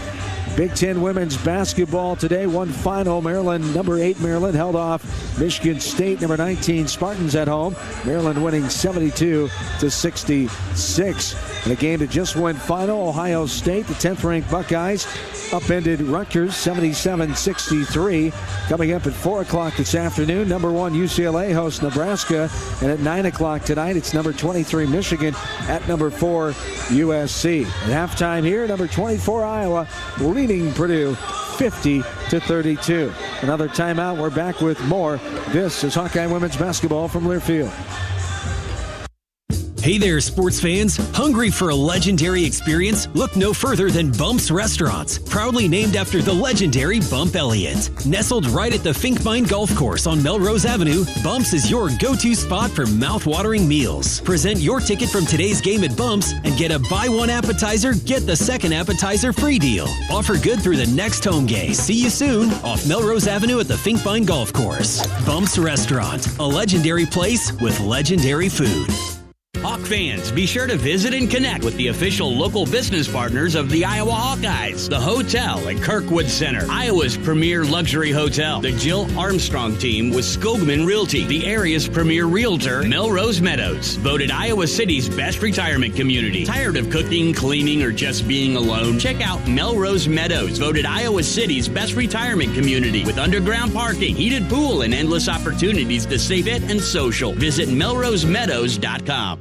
Big Ten women's basketball today. One final. Maryland, number 8 Maryland held off Michigan State, number 19 Spartans at home. Maryland winning 72-66. In a game that just went final, Ohio State, the 10th-ranked Buckeyes, upended Rutgers 77-63. Coming up at 4 o'clock this afternoon, number 1 UCLA hosts Nebraska. And at 9 o'clock tonight, it's number 23 Michigan at number 4 USC. At halftime here, number 24 Iowa leading Purdue 50-32. Another timeout. We're back with more. This is Hawkeye women's basketball from Learfield. Hey there, sports fans. Hungry for a legendary experience? Look no further than Bump's Restaurants, proudly named after the legendary Bump Elliott. Nestled right at the Finkbine Golf Course on Melrose Avenue, Bump's is your go-to spot for mouth-watering meals. Present your ticket from today's game at Bump's and get a buy one appetizer, get the second appetizer free deal. Offer good through the next home game. See you soon off Melrose Avenue at the Finkbine Golf Course. Bump's Restaurant, a legendary place with legendary food. Hawk fans, be sure to visit and connect with the official local business partners of the Iowa Hawkeyes. The hotel at Kirkwood Center, Iowa's premier luxury hotel. The Jill Armstrong team with Skogman Realty, the area's premier realtor. Melrose Meadows, voted Iowa City's best retirement community. Tired of cooking, cleaning, or just being alone? Check out Melrose Meadows, voted Iowa City's best retirement community with underground parking, heated pool, and endless opportunities to stay fit and social. Visit melrosemeadows.com.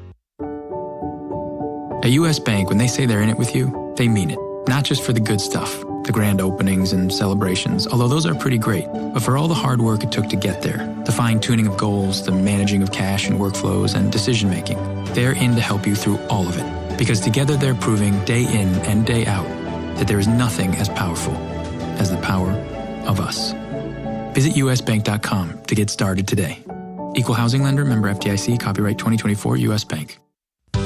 At U.S. Bank, when they say they're in it with you, they mean it. Not just for the good stuff, the grand openings and celebrations, although those are pretty great, but for all the hard work it took to get there, the fine-tuning of goals, the managing of cash and workflows, and decision-making. They're in to help you through all of it, because together they're proving day in and day out that there is nothing as powerful as the power of us. Visit usbank.com to get started today. Equal housing lender, member FDIC, copyright 2024 U.S. Bank.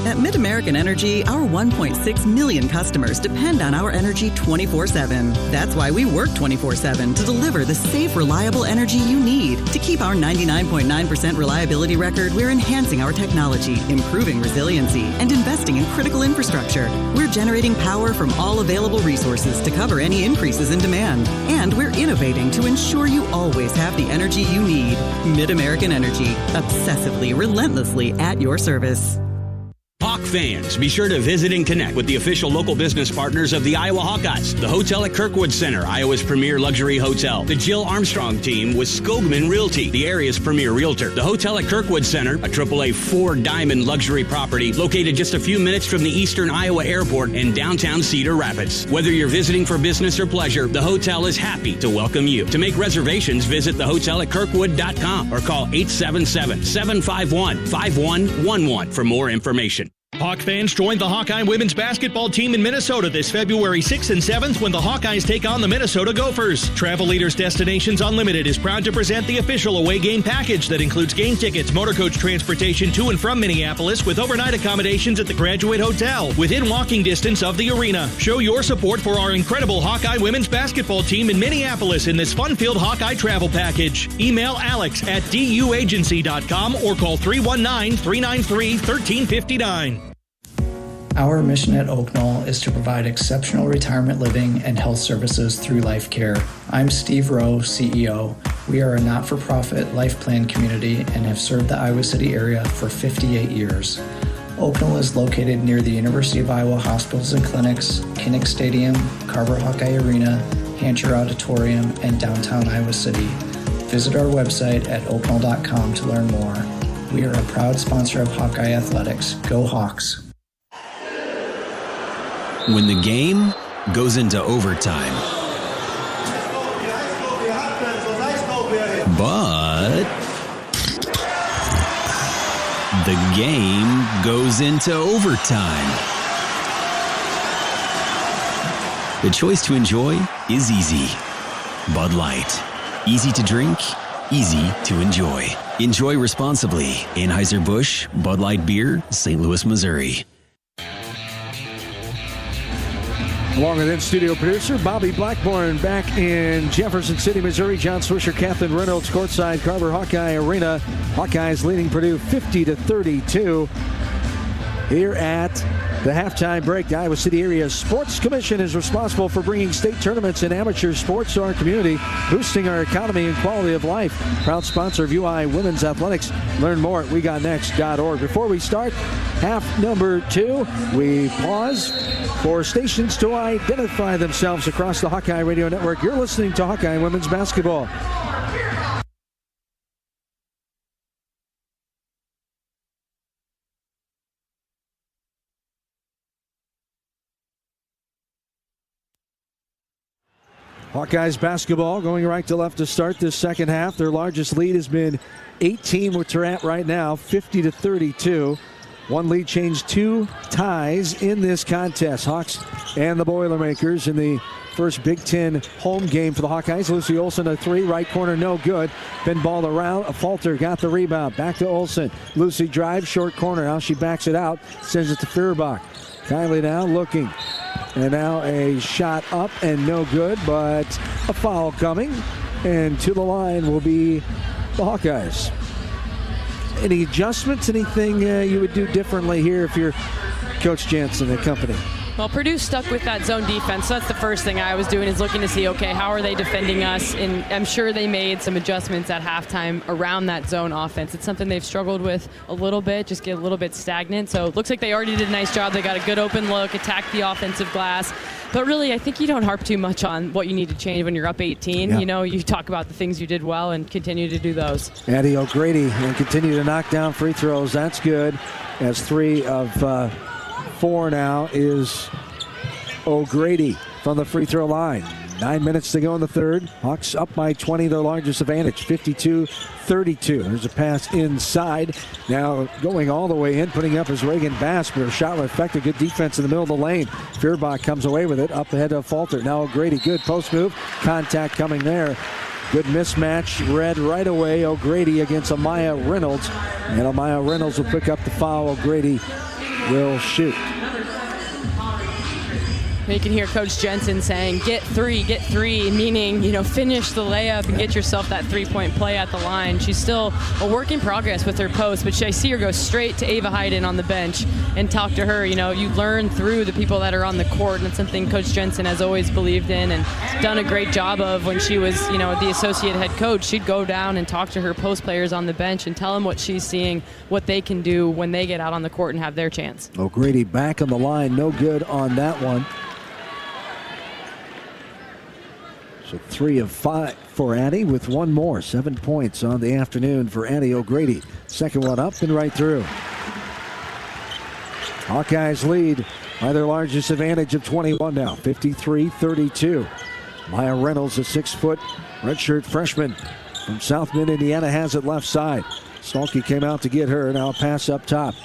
At MidAmerican Energy, our 1.6 million customers depend on our energy 24/7. That's why we work 24/7 to deliver the safe, reliable energy you need. To keep our 99.9% reliability record, we're enhancing our technology, improving resiliency, and investing in critical infrastructure. We're generating power from all available resources to cover any increases in demand. And we're innovating to ensure you always have the energy you need. MidAmerican Energy, obsessively, relentlessly at your service. Hawk fans, be sure to visit and connect with the official local business partners of the Iowa Hawkeyes. The hotel at Kirkwood Center, Iowa's premier luxury hotel. The Jill Armstrong team with Skogman Realty, the area's premier realtor. The hotel at Kirkwood Center, a AAA 4-diamond luxury property located just a few minutes from the Eastern Iowa Airport in downtown Cedar Rapids. Whether you're visiting for business or pleasure, the hotel is happy to welcome you. To make reservations, visit thehotelatKirkwood.com or call 877-751-5111 for more information. Hawk fans, join the Hawkeye women's basketball team in Minnesota this February 6th and 7th when the Hawkeyes take on the Minnesota Gophers. Travel Leaders Destinations Unlimited is proud to present the official away game package that includes game tickets, motor coach transportation to and from Minneapolis with overnight accommodations at the Graduate Hotel within walking distance of the arena. Show your support for our incredible Hawkeye women's basketball team in Minneapolis in this fun-filled Hawkeye travel package. Email alex@duagency.com or call 319-393-1359. Our mission at Oak Knoll is to provide exceptional retirement living and health services through Life Care. I'm Steve Rowe, CEO. We are a not-for-profit life plan community and have served the Iowa City area for 58 years. Oak Knoll is located near the University of Iowa hospitals and clinics, Kinnick Stadium, Carver Hawkeye Arena, Hancher Auditorium, and downtown Iowa City. Visit our website at oakknoll.com to learn more. We are a proud sponsor of Hawkeye Athletics. Go Hawks! When the game goes into overtime. But the game goes into overtime. The choice to enjoy is easy. Bud Light. Easy to drink, easy to enjoy. Enjoy responsibly. Anheuser-Busch, Bud Light Beer, St. Louis, Missouri. Along with in-studio producer Bobby Blackburn back in Jefferson City, Missouri. John Swisher, Kathleen Reynolds, courtside Carver Hawkeye Arena. Hawkeyes leading Purdue 50-32. Here at the halftime break, the Iowa City Area Sports Commission is responsible for bringing state tournaments and amateur sports to our community, boosting our economy and quality of life. Proud sponsor of UI Women's Athletics. Learn more at WeGotNext.org. Before we start half number 2, we pause for stations to identify themselves across the Hawkeye Radio Network. You're listening to Hawkeye Women's Basketball. Hawkeyes basketball going right to left to start this second half. Their largest lead has been 18, which they're at right now, 50-32. One lead change, 2 ties in this contest. Hawks and the Boilermakers in the first Big Ten home game for the Hawkeyes. Lucy Olson, a 3, right corner, no good. Been balled around. A Falter got the rebound. Back to Olson. Lucy drives, short corner. Now she backs it out, sends it to Feuerbach. Kylie now looking. And now a shot up and no good, but a foul coming. And to the line will be the Hawkeyes. Any adjustments, anything you would do differently here if you're Coach Jansen and company? Well, Purdue stuck with that zone defense, so that's the first thing I was doing is looking to see, okay, how are they defending us? And I'm sure they made some adjustments at halftime around that zone offense. It's something they've struggled with a little bit, just get a little bit stagnant. So it looks like they already did a nice job. They got a good open look, attacked the offensive glass. But really, I think you don't harp too much on what you need to change when you're up 18. Yeah. You know, you talk about the things you did well and continue to do those. Addie O'Grady and continue to knock down free throws. That's good. As 3 of 4 now is O'Grady from the free throw line. 9 minutes to go in the third. Hawks up by 20, their largest advantage, 52-32. There's a pass inside. Now going all the way in, putting up is Reagan Bass, but her shot was effective. Good defense in the middle of the lane. Feuerbach comes away with it, up ahead of Falter. Now O'Grady, good post move. Contact coming there. Good mismatch, read right away. O'Grady against Amaya Reynolds. And Amaya Reynolds will pick up the foul. O'Grady will shoot. You can hear Coach Jensen saying, get three, meaning, you know, finish the layup and get yourself that three-point play at the line. She's still a work in progress with her post, but I see her go straight to Ava Hayden on the bench and talk to her. You know, you learn through the people that are on the court, and it's something Coach Jensen has always believed in and done a great job of when she was, you know, the associate head coach. She'd go down and talk to her post players on the bench and tell them what she's seeing, what they can do when they get out on the court and have their chance. O'Grady back on the line, no good on that one. So 3 of 5 for Addie with one more. 7 points on the afternoon for Addie O'Grady. Second one up and right through. Hawkeyes lead by their largest advantage of 21 now, 53-32. Maya Reynolds, a 6-foot redshirt freshman from South Bend, Indiana, has it left side. Stolke came out to get her. Now a pass up top.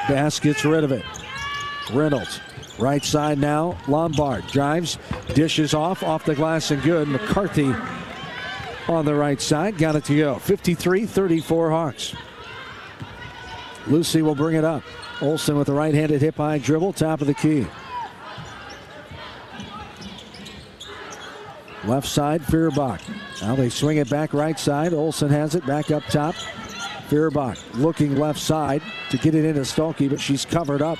Bass gets rid of it. Reynolds, right side now. Lombard drives, dishes off the glass and good. McCarthy on the right side, got it to go. 53-34 Hawks. Lucy will bring it up. Olsen with the right-handed hip-high dribble, top of the key. Left side, Feuerbach. Now they swing it back right side. Olsen has it back up top. Feuerbach looking left side to get it into Stolke, but she's covered up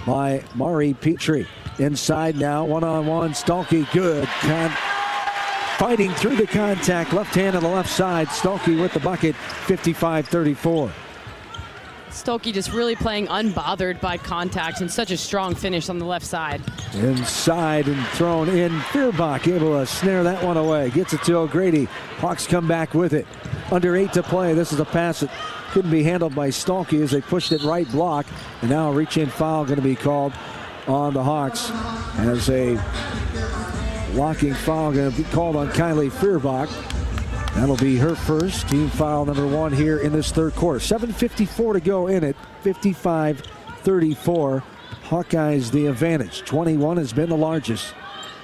by Mari Petrie. Inside now, one-on-one. Stolke, good. Fighting through the contact. Left hand on the left side. Stolke with the bucket, 55-34. Stolke just really playing unbothered by contact and such a strong finish on the left side. Inside and thrown in. Feuerbach able to snare that one away. Gets it to O'Grady. Hawks come back with it. Under 8 to play. This is a pass that couldn't be handled by Stolke as they pushed it right block. And now a reach-in foul going to be called on the Hawks as a blocking foul going to be called on Kylie Feuerbach. That'll be her first, team foul number 1 here in this third quarter. 7:54 to go in it, 55-34. Hawkeyes the advantage. 21 has been the largest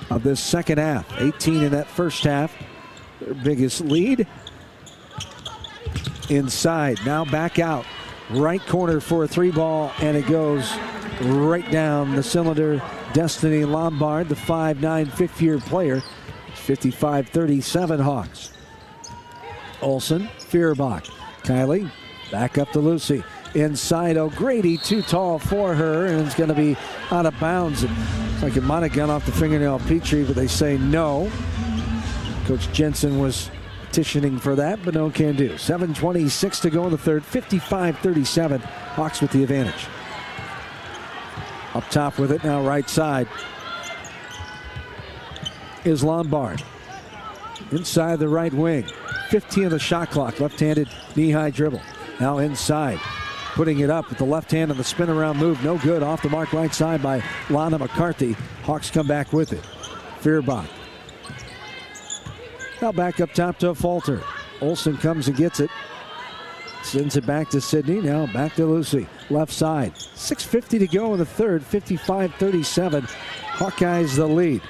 of this second half. 18 in that first half. Their biggest lead. Inside, now back out. Right corner for a 3-ball, and it goes right down the cylinder. Destiny Lombard, the 5'9", fifth-year player. 55-37 Hawks. Olsen, Feuerbach, Kylie, back up to Lucy. Inside O'Grady, too tall for her, and it's going to be out of bounds. It's like it might have gone off the fingernail of Petrie, but they say no. Coach Jensen was petitioning for that, but no can do. 7:26 to go in the third, 55-37. Hawks with the advantage. Up top with it now, right side is Lombard. Inside the right wing. 15 of the shot clock. Left-handed knee-high dribble. Now inside. Putting it up with the left hand on the spin-around move. No good. Off the mark right side by Lana McCarthy. Hawks come back with it. Feuerbach. Now back up top to Falter. Olsen comes and gets it. Sends it back to Sydney. Now back to Lucy. Left side. 6:50 to go in the third. 55-37. Hawkeyes the lead.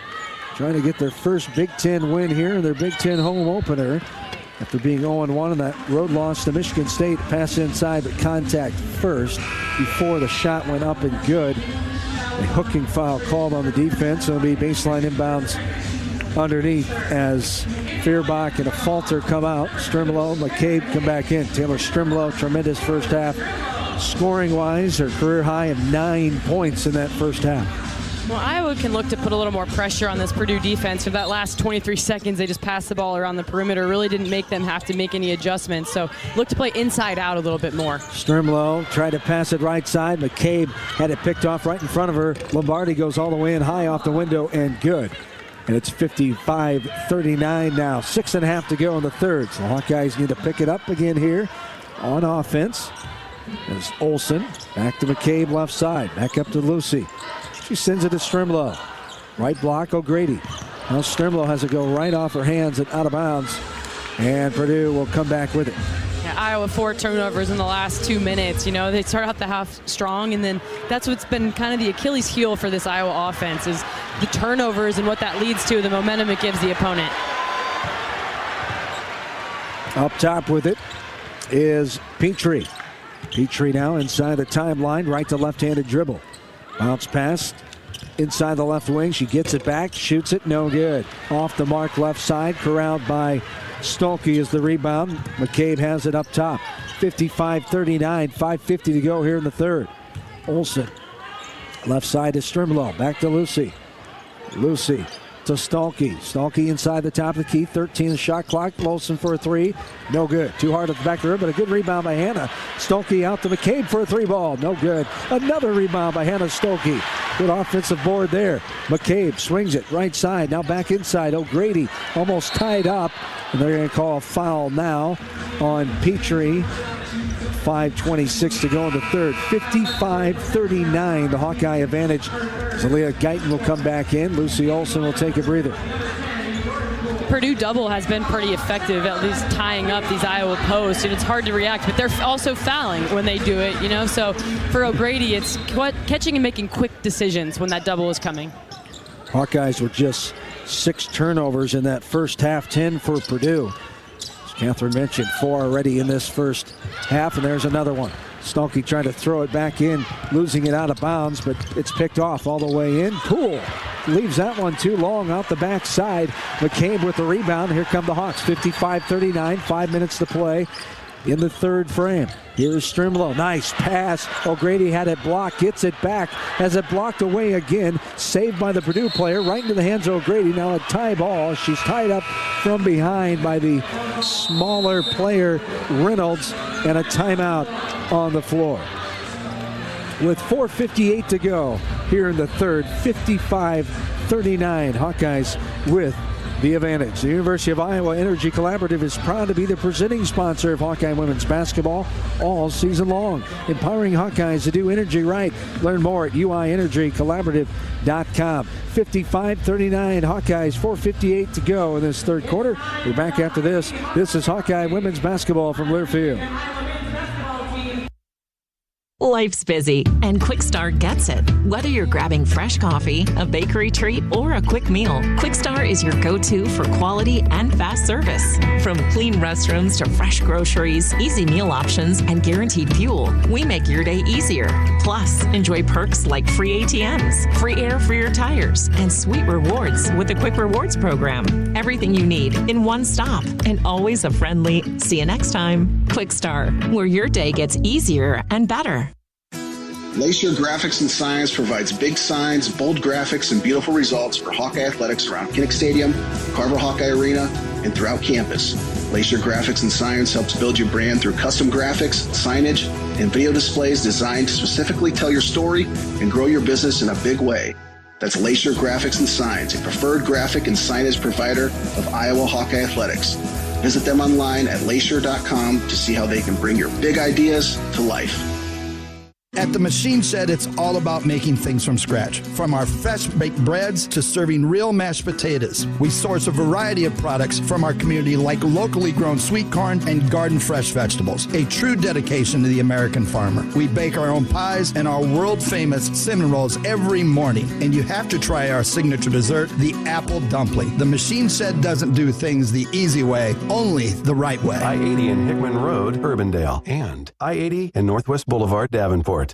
Trying to get their first Big Ten win here in their Big Ten home opener. After being 0-1 in that road loss to Michigan State. Pass inside, but contact first before the shot went up and good. A hooking foul called on the defense. It'll be baseline inbounds underneath as Feuerbach and a Falter come out. Strimlow, McCabe come back in. Taylor Strimlow, tremendous first half. Scoring-wise, her career high of 9 points in that first half. Well, Iowa can look to put a little more pressure on this Purdue defense. For that last 23 seconds, they just passed the ball around the perimeter. Really didn't make them have to make any adjustments. So look to play inside out a little bit more. Strimlow tried to pass it right side. McCabe had it picked off right in front of her. Lombardi goes all the way in high off the window and good. And it's 55-39 now. 6.5 to go in the third. So Hawkeyes need to pick it up again here on offense. As Olsen back to McCabe left side. Back up to Lucy. She sends it to Strimlow. Right block, O'Grady. Now Strimlow has it go right off her hands and out of bounds. And Purdue will come back with it. Yeah, Iowa 4 turnovers in the last 2 minutes. You know, they start out the half strong, and then that's what's been kind of the Achilles heel for this Iowa offense is the turnovers and what that leads to, the momentum it gives the opponent. Up top with it is Petrie. Petrie now inside the timeline, right to left-handed dribble. Bounce pass inside the left wing. She gets it back, shoots it, no good. Off the mark left side, corralled by Stolke is the rebound. McCabe has it up top. 55-39, 5:50 to go here in the third. Olsen, left side is Strimlow, back to Lucy. Lucy to Stolke. Stolke inside the top of the key, 13 the shot clock. Olsen for a 3, no good. Too hard at the back of the rim, but a good rebound by Hannah. Stolke out to McCabe for a 3-ball, no good. Another rebound by Hannah Stolke. Good offensive board there. McCabe swings it right side, now back inside. O'Grady almost tied up, and they're going to call a foul now on Petrie. 5:26 to go in the third. 55-39, the Hawkeye advantage. Zalia Guyton will come back in. Lucy Olsen will take a breather. Purdue double has been pretty effective, at least tying up these Iowa posts, and it's hard to react, but they're also fouling when they do it, So for O'Grady, it's catching and making quick decisions when that double is coming. Hawkeyes with just 6 turnovers in that first half, 10 for Purdue. As Catherine mentioned, 4 already in this first half, and there's another one. Stolke trying to throw it back in, losing it out of bounds, but it's picked off all the way in. Poole leaves that one too long out the backside. McCabe with the rebound. Here come the Hawks, 55-39, 5 minutes to play in the third frame. Here's Strimlow, nice pass. O'Grady had it blocked, gets it back, has it blocked away again. Saved by the Purdue player, right into the hands of O'Grady. Now a tie ball. She's tied up from behind by the smaller player, Reynolds, and a timeout on the floor. With 4:58 to go here in the third, 55-39, Hawkeyes with the advantage. The University of Iowa Energy Collaborative is proud to be the presenting sponsor of Hawkeye women's basketball all season long, empowering Hawkeyes to do energy right. Learn more at uienergycollaborative.com. 55-39 Hawkeyes, 4:58 to go in this third quarter. We're back after this. This is Hawkeye women's basketball from Learfield. Life's busy, and Quick Start gets it. Whether you're grabbing fresh coffee, a bakery treat, or a quick meal, Quick Start is your go-to for quality and fast service. From clean restrooms to fresh groceries, easy meal options, and guaranteed fuel, we make your day easier. Plus, enjoy perks like free ATMs, free air for your tires, and sweet rewards with the Quick Rewards program. Everything you need in one stop, and always a friendly, see you next time. Quick Start, where your day gets easier and better. Lacer Graphics and Signs provides big signs, bold graphics, and beautiful results for Hawkeye athletics around Kinnick Stadium, Carver Hawkeye Arena, and throughout campus. Lacer Graphics and Signs helps build your brand through custom graphics, signage, and video displays designed to specifically tell your story and grow your business in a big way. That's Lacer Graphics and Signs, a preferred graphic and signage provider of Iowa Hawkeye athletics. Visit them online at lacer.com to see how they can bring your big ideas to life. At the Machine Shed, it's all about making things from scratch. From our fresh baked breads to serving real mashed potatoes. We source a variety of products from our community like locally grown sweet corn and garden fresh vegetables. A true dedication to the American farmer. We bake our own pies and our world famous cinnamon rolls every morning. And you have to try our signature dessert, the apple dumpling. The Machine Shed doesn't do things the easy way, only the right way. I-80 in Hickman Road, Urbandale, and I-80 in Northwest Boulevard, Davenport.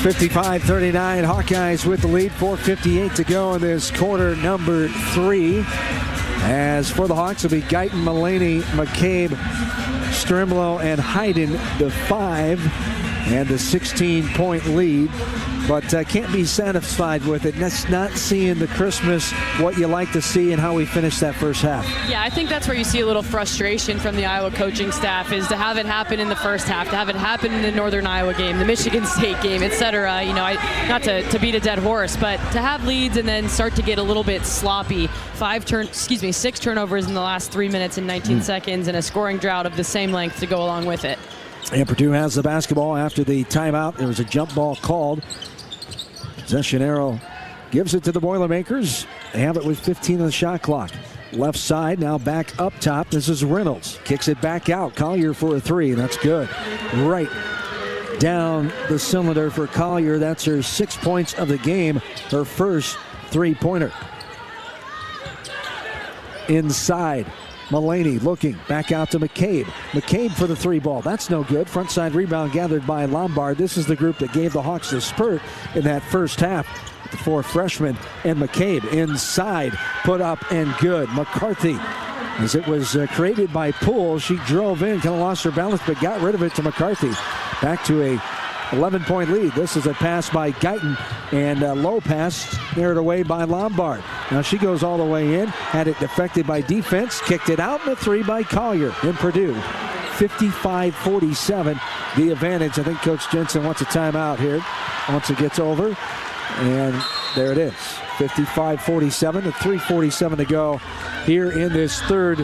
55-39, Hawkeyes with the lead, 4:58 to go in this quarter number 3. As for the Hawks, it'll be Guyton, Mulaney, McCabe, Strimlow, and Hayden, the 5, and the 16-point lead. But can't be satisfied with it. That's not seeing the Christmas, what you like to see, and how we finish that first half. Yeah, I think that's where you see a little frustration from the Iowa coaching staff, is to have it happen in the first half, to have it happen in the Northern Iowa game, the Michigan State game, etc. Not to beat a dead horse, but to have leads and then start to get a little bit sloppy. 6 turnovers in the last 3 minutes and 19 seconds, and a scoring drought of the same length to go along with it. And Purdue has the basketball after the timeout. There was a jump ball called. Possession arrow gives it to the Boilermakers. They have it with 15 on the shot clock. Left side, now back up top. This is Reynolds. Kicks it back out. Collier for a 3. That's good. Right down the cylinder for Collier. That's her 6 points of the game. Her first 3-pointer. Inside. Mulaney looking back out to McCabe. McCabe for the 3 ball. That's no good. Front side rebound gathered by Lombard. This is the group that gave the Hawks the spurt in that first half. The 4 freshmen and McCabe inside. Put up and good. McCarthy, as it was created by Poole, she drove in, kind of lost her balance, but got rid of it to McCarthy. Back to a 11-point lead. This is a pass by Guyton, and a low pass narrowed away by Lombard. Now she goes all the way in, had it deflected by defense, kicked it out, and a 3 by Collier in Purdue. 55-47, the advantage. I think Coach Jensen wants a timeout here once it gets over, and there it is. 55-47 to 3:47 to go here in this third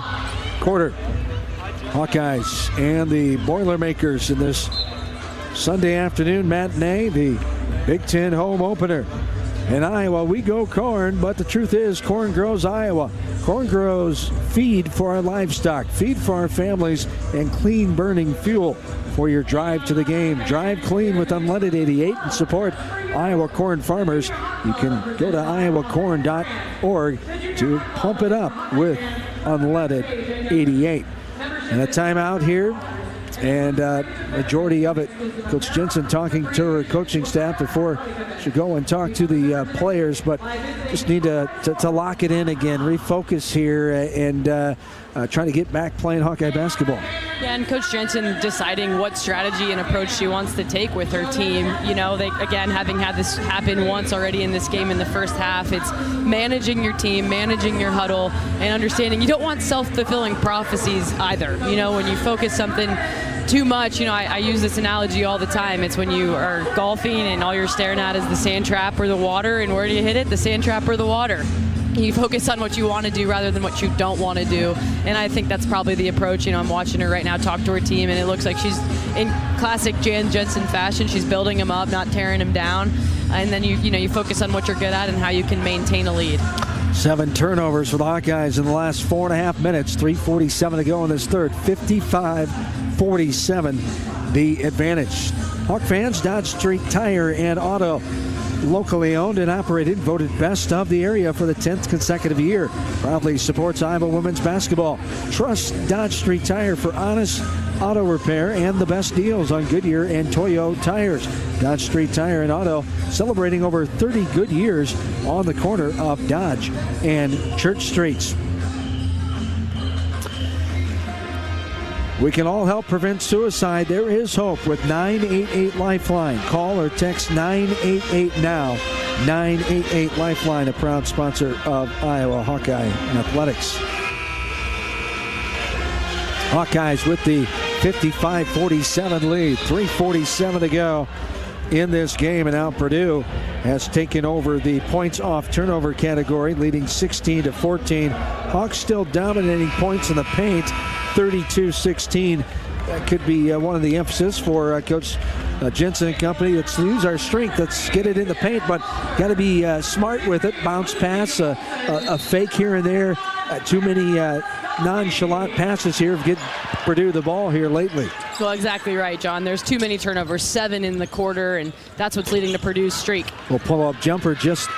quarter. Hawkeyes and the Boilermakers in this Sunday afternoon matinee. The Big Ten home opener. In Iowa, we go corn, but the truth is corn grows Iowa. Corn grows feed for our livestock, feed for our families, and clean burning fuel for your drive to the game. Drive clean with Unleaded 88 and support Iowa corn farmers. You can go to iowacorn.org to pump it up with Unleaded 88. And a timeout here. And majority of it, Coach Jensen talking to her coaching staff before she go and talk to the players, but just need to lock it in again, refocus here, and try to get back playing Hawkeye basketball. Yeah, and Coach Jensen deciding what strategy and approach she wants to take with her team. You know, they, again, having had this happen once already in this game in the first half, it's managing your team, managing your huddle, and understanding you don't want self-fulfilling prophecies either. You know, when you focus something too much, you know, I use this analogy all the time. It's when you are golfing and all you're staring at is the sand trap or the water, and where do you hit it? The sand trap or the water. You focus on what you want to do rather than what you don't want to do. And I think that's probably the approach. You know, I'm watching her right now talk to her team, and it looks like she's in classic Jan Jensen fashion. She's building them up, not tearing them down. And then you focus on what you're good at and how you can maintain a lead. 7 turnovers for the Hawkeyes in the last 4.5 minutes. 3:47 to go in this third. 55-47 the advantage. Hawk fans, Dodge Street Tire and Auto. Locally owned and operated, voted best of the area for the 10th consecutive year. Proudly supports Iowa women's basketball. Trust Dodge Street Tire for honest auto repair and the best deals on Goodyear and Toyo tires. Dodge Street Tire and Auto celebrating over 30 good years on the corner of Dodge and Church Streets. We can all help prevent suicide. There is hope with 988 Lifeline. Call or text 988 now. 988 Lifeline, a proud sponsor of Iowa Hawkeye Athletics. Hawkeyes with the 55-47 lead. 3:47 to go in this game, and now Purdue has taken over the points off turnover category, leading 16-14. Hawks still dominating points in the paint, 32-16. That could be one of the emphasis for Coach Jensen and company. Let's use our strength. Let's get it in the paint, but got to be smart with it. Bounce pass, a fake here and there. Too many nonchalant passes here to get Purdue the ball here lately. Well, exactly right, John. There's too many turnovers, 7 in the quarter, and that's what's leading to Purdue's streak. We'll pull up jumper just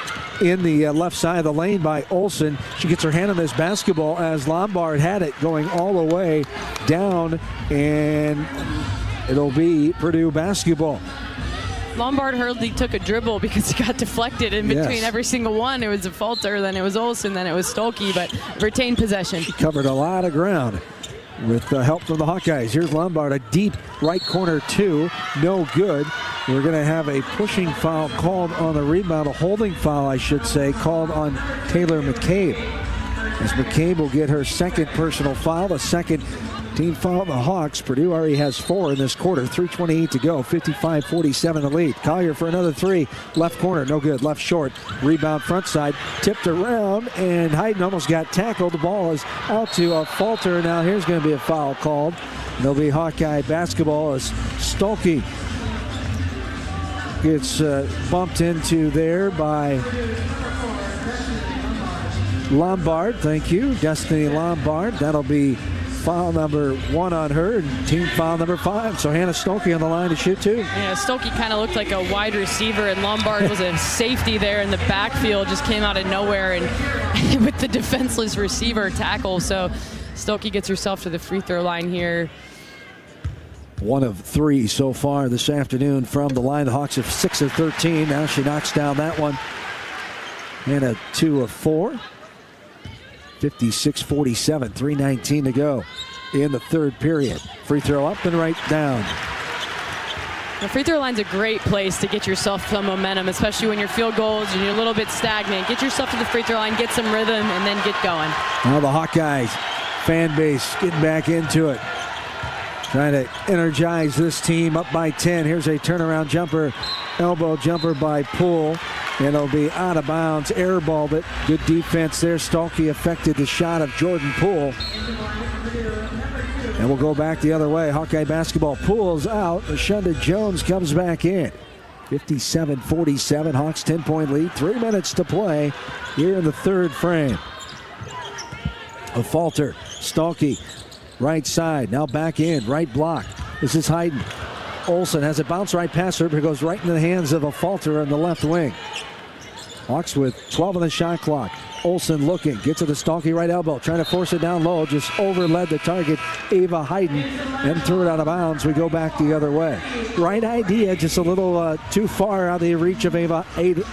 in the left side of the lane by Olsen. She gets her hand on this basketball as Lombard had it going all the way down, and it'll be Purdue basketball. Lombard hardly took a dribble because he got deflected in between every single one. It was a Falter, then it was Olsen, then it was Stolke, but retained possession. She covered a lot of ground with the help from the Hawkeyes. Here's Lombard, a deep right corner 2, no good. We're going to have a pushing foul called on the rebound, a holding foul, I should say, called on Taylor McCabe. As McCabe will get her second personal foul, the second team foul on the Hawks. Purdue already has 4 in this quarter. 3:28 to go. 55-47 the lead. Collier for another 3. Left corner, no good. Left short. Rebound front side. Tipped around, and Hayden almost got tackled. The ball is out to a Falter. Now here's going to be a foul called. There'll be Hawkeye basketball as Stolke gets bumped into there by Lombard. Thank you, Destiny Lombard. That'll be foul number 1 on her, and team foul number 5. So Hannah Stolke on the line to shoot 2. Yeah, Stolke kind of looked like a wide receiver, and Lombard was a safety there in the backfield, just came out of nowhere and with the defenseless receiver tackle. So Stolke gets herself to the free throw line here. 1 of 3 so far this afternoon from the line. The Hawks have 6 of 13. Now she knocks down that one. And a 2 of 4. 56-47, 3:19 to go in the third period. Free throw up and right down. The free throw line's a great place to get yourself some momentum, especially when your field goals and you're a little bit stagnant. Get yourself to the free throw line, get some rhythm, and then get going. Now the Hawkeyes fan base getting back into it. Trying to energize this team up by 10. Here's a turnaround jumper, elbow jumper by Poole. And it'll be out of bounds, airballed it. Good defense there. Stolke affected the shot of Jordan Poole. And we'll go back the other way. Hawkeye basketball. Poole's out. Shunda Jones comes back in. 57-47. Hawks 10-point lead. 3 minutes to play here in the third frame. A falter. Stalky, right side. Now back in. Right block. This is Hayden. Olsen has a bounce right past her, but it goes right into the hands of a falter on the left wing. Hawks with 12 on the shot clock. Olsen looking, gets to the Stalky right elbow, trying to force it down low, just overled the target, Ava Hayden, and threw it out of bounds. We go back the other way. Right idea, just a little too far out of the reach of Ava Hayden.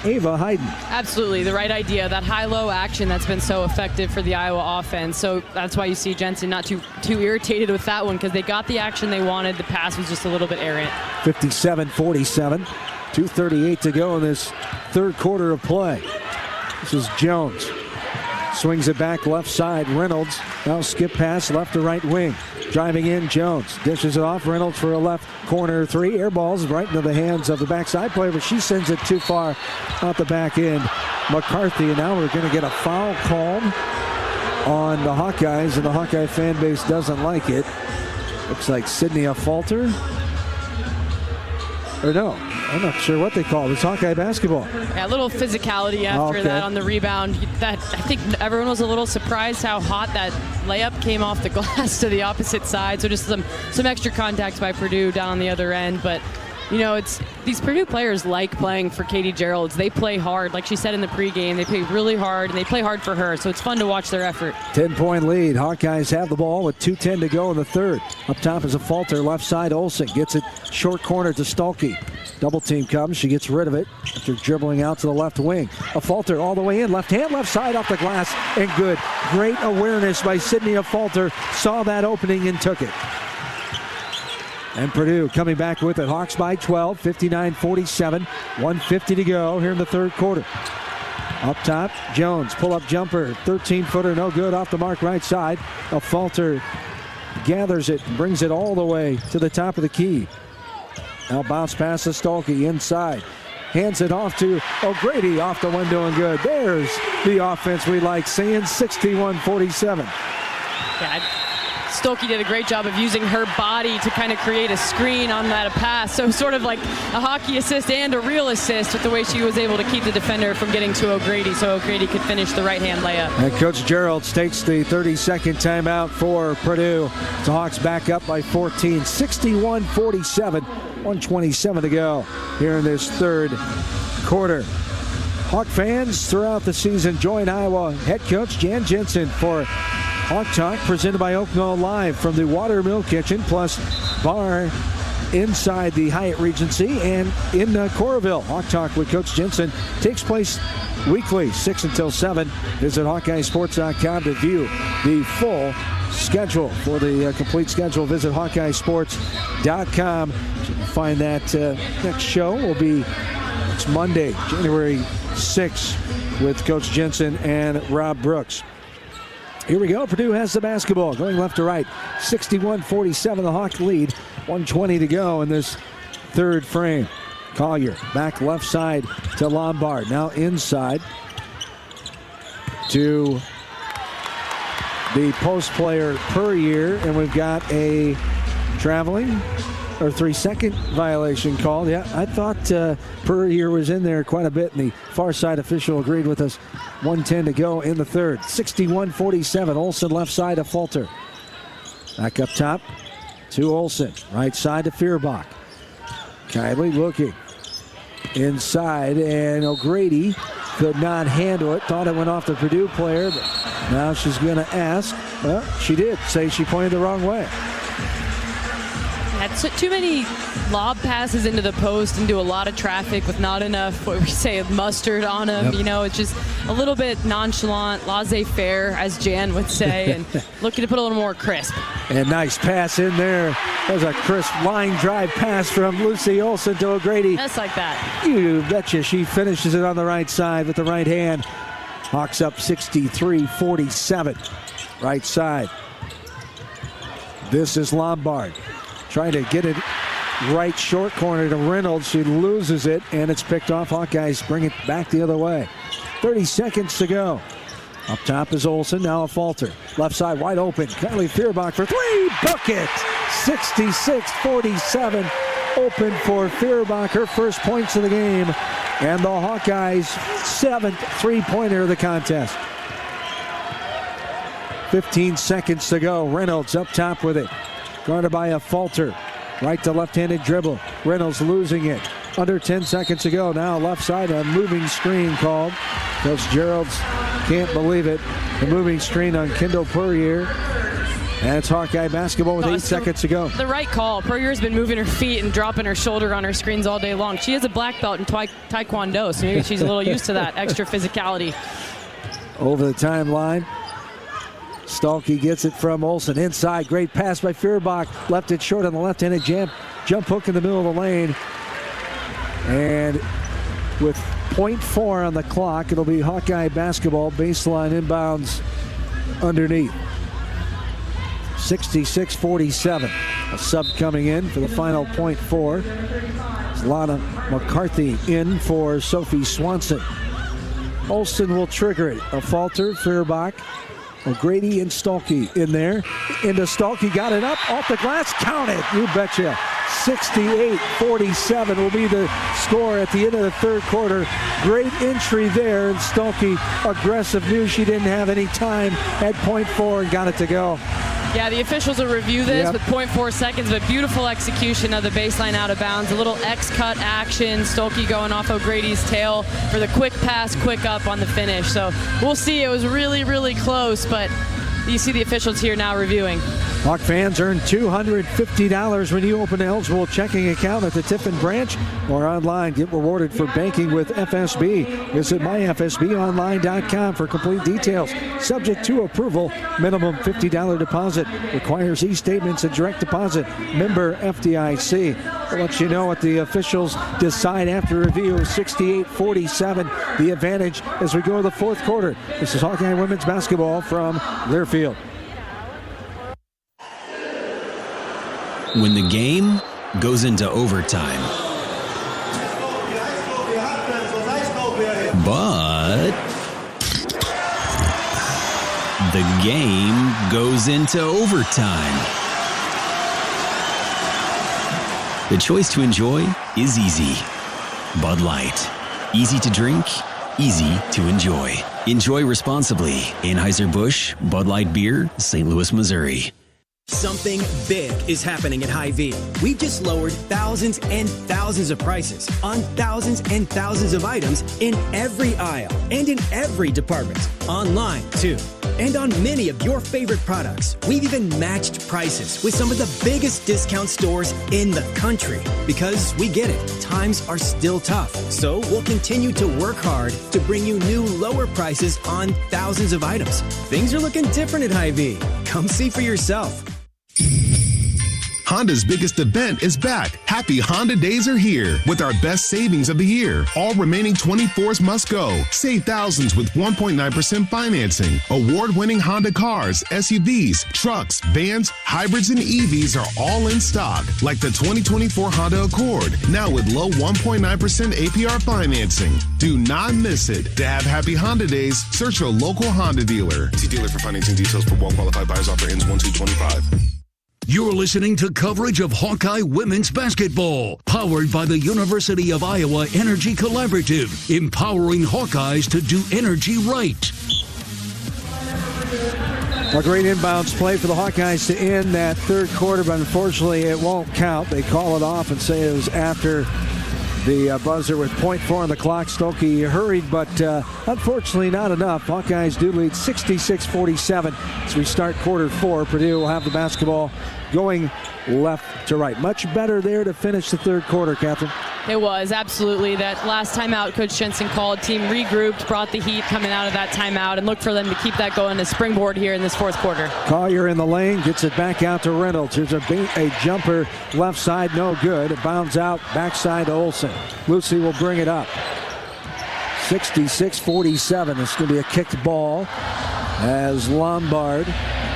Absolutely, the right idea. That high-low action that's been so effective for the Iowa offense. So that's why you see Jensen not too irritated with that one, because they got the action they wanted. The pass was just a little bit errant. 57-47. 2:38 to go in this third quarter of play. This is Jones. Swings it back left side. Reynolds now skip pass left to right wing. Driving in, Jones dishes it off. Reynolds for a left corner three. Air balls right into the hands of the backside player, but she sends it too far out the back end. McCarthy, and now we're going to get a foul called on the Hawkeyes, and the Hawkeye fan base doesn't like it. Looks like Sydney a falter. Or no, I'm not sure what they call it. It's Hawkeye basketball. Yeah, a little physicality after that on the rebound. That I think everyone was a little surprised how hot that layup came off the glass to the opposite side. So just some extra contacts by Purdue down on the other end. But, you know, it's these Purdue players like playing for Katie Geralds. They play hard. Like she said in the pregame, they play really hard, and they play hard for her. So it's fun to watch their effort. 10-point lead. Hawkeyes have the ball with 2:10 to go in the third. Up top is a falter. Left side, Olsen gets it short corner to Stalky. Double team comes. She gets rid of it after dribbling out to the left wing. A falter all the way in. Left hand, left side off the glass, and good. Great awareness by Sydney Falter. Saw that opening and took it. And Purdue coming back with it. Hawks by 12, 59-47. 1:50 to go here in the third quarter. Up top, Jones, pull-up jumper, 13-footer, no good, off the mark right side. A Falter gathers it, brings it all the way to the top of the key. Now bounce pass to Stalky inside. Hands it off to O'Grady, off the window and good. There's the offense we like seeing, 61-47. Yeah, Stolke did a great job of using her body to kind of create a screen on that pass. So sort of like a hockey assist and a real assist with the way she was able to keep the defender from getting to O'Grady so O'Grady could finish the right-hand layup. And Coach Geralds takes the 32nd timeout for Purdue. The Hawks back up by 14, 61-47, 1:27 to go here in this third quarter. Hawk fans throughout the season join Iowa head coach Jan Jensen for Hawk Talk, presented by Oaknall Live from the Watermill Kitchen, plus bar inside the Hyatt Regency and in Coralville. Hawk Talk with Coach Jensen takes place weekly, 6 until 7. Visit HawkeyeSports.com to view the full schedule. For the complete schedule, visit HawkeyeSports.com. You can find that next show will be next Monday, January 6th, with Coach Jensen and Rob Brooks. Here we go. Purdue has the basketball going left to right. 61-47, the Hawk lead. 1:20 to go in this third frame. Collier back left side to Lombard. Now inside to the post player Puryear. And we've got a traveling or 3-second violation called. Yeah, I thought Puryear was in there quite a bit, and the far side official agreed with us. 1:10 to go in the third. 61-47. Olsen left side to Falter. Back up top to Olsen. Right side to Feuerbach. Kiley looking inside, and O'Grady could not handle it. Thought it went off the Purdue player, but now she's going to ask. Well, she did say she pointed the wrong way. That's too many lob passes into the post into a lot of traffic with not enough, what we say, mustard on them. Yep. You know, it's just a little bit nonchalant, laissez-faire, as Jan would say, and looking to put a little more crisp. And nice pass in there. There's a crisp line drive pass from Lucy Olsen to O'Grady. Just like that. You betcha she finishes it on the right side with the right hand. Hawks up 63-47. Right side. This is Lombard. Trying to get it right short corner to Reynolds. She loses it, and it's picked off. Hawkeyes bring it back the other way. 30 seconds to go. Up top is Olsen, now a Falter. Left side wide open. Kylie Feuerbach for three. Book it! 66-47. open for Feuerbach, her first points of the game, and the Hawkeyes' 7th three-pointer of the contest. 15 seconds to go. Reynolds up top with it. Guarded by a Falter. Right to left-handed dribble. Reynolds losing it. Under 10 seconds to go. Now left side, a moving screen called. Coach Gerald's can't believe it. The moving screen on Kendall Purrier. And it's Hawkeye basketball with 8 seconds to go. The right call. Purrier's been moving her feet and dropping her shoulder on her screens all day long. She has a black belt in Taekwondo, so maybe she's a little used to that extra physicality. Over the timeline. Stalky gets it from Olsen. Inside, great pass by Feuerbach. Left it short on the left-handed jump hook in the middle of the lane. And with 0.4 on the clock, it'll be Hawkeye basketball. Baseline inbounds underneath. 66-47. A sub coming in for the final 0.4. It's Lana McCarthy in for Sophie Swanson. Olsen will trigger it. A Falter, Feuerbach, O'Grady and Stalky in there. Into Stalky, got it up, off the glass, counted. You betcha. 68-47 will be the score at the end of the third quarter. Great entry there, and Stalky, aggressive, knew she didn't have any time at 0.4 and got it to go. Yeah, the officials will review this with 0.4 seconds, but beautiful execution of the baseline out of bounds. A little X-cut action. Stolke going off O'Grady's tail for the quick pass, quick up on the finish. So we'll see. It was really, really close, but you see the officials here now reviewing. Hawk fans earn $250 when you open an eligible checking account at the Tiffin branch or online. Get rewarded for banking with FSB. Visit myfsbonline.com for complete details. Subject to approval. Minimum $50 deposit. Requires e-statements and direct deposit. Member FDIC. We'll let you know what the officials decide after review. 68-47, the advantage as we go to the fourth quarter. This is Hawkeye women's basketball from Learfield. When the game goes into overtime. But the game goes into overtime. The choice to enjoy is easy. Bud Light. Easy to drink, easy to enjoy. Enjoy responsibly. Anheuser-Busch, Bud Light Beer, St. Louis, Missouri. Something big is happening at Hy-Vee. We've just lowered thousands and thousands of prices on thousands and thousands of items in every aisle and in every department. Online, too. And on many of your favorite products. We've even matched prices with some of the biggest discount stores in the country. Because we get it, times are still tough. So we'll continue to work hard to bring you new lower prices on thousands of items. Things are looking different at Hy-Vee. Come see for yourself. Honda's biggest event is back. Happy Honda Days are here with our best savings of the year. All remaining 24s must go. Save thousands with 1.9% financing. Award-winning Honda cars, SUVs, trucks, vans, hybrids, and EVs are all in stock. Like the 2024 Honda Accord, now with low 1.9% APR financing. Do not miss it. To have Happy Honda Days, search your local Honda dealer. See dealer for financing details for well-qualified buyers. Offer ends 1/2/25. You're listening to coverage of Hawkeye women's basketball, powered by the University of Iowa Energy Collaborative, empowering Hawkeyes to do energy right. A great inbounds play for the Hawkeyes to end that third quarter, but unfortunately it won't count. They call it off and say it was after the buzzer with 0.4 on the clock. Stolke hurried, but unfortunately not enough. Hawkeyes do lead 66-47 as we start quarter four. Purdue will have the basketball going left to right. Much better there to finish the third quarter, Catherine. It was, absolutely. That last timeout Coach Jensen called, team regrouped, brought the heat coming out of that timeout, and looked for them to keep that going as springboard here in this fourth quarter. Collier in the lane, gets it back out to Reynolds. Here's a jumper left side, no good. It bounds out, backside to Olsen. Lucy will bring it up. 66-47. It's going to be a kicked ball as Lombard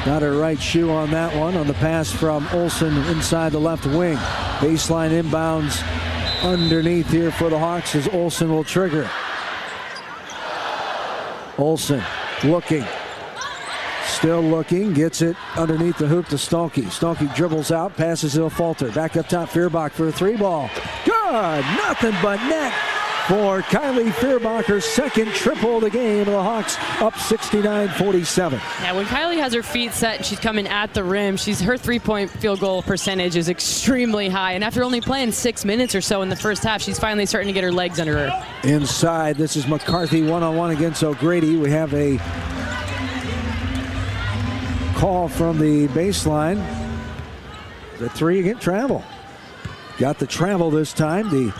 got her right shoe on that one on the pass from Olsen inside the left wing. Baseline inbounds underneath here for the Hawks as Olsen will trigger it. Olsen looking. Still looking, gets it underneath the hoop to Stolke. Stolke dribbles out, passes to Falter. Back up top, Feuerbach for a 3-ball. Good! Nothing but net for Kylie Feuerbach, her second triple of the game. The Hawks up 69-47. Yeah, when Kylie has her feet set and she's coming at the rim, her three-point field goal percentage is extremely high. And after only playing 6 minutes or so in the first half, she's finally starting to get her legs under her. Inside, this is McCarthy one-on-one against O'Grady. We have a call from the baseline. The 3 again, travel. Got the travel this time. The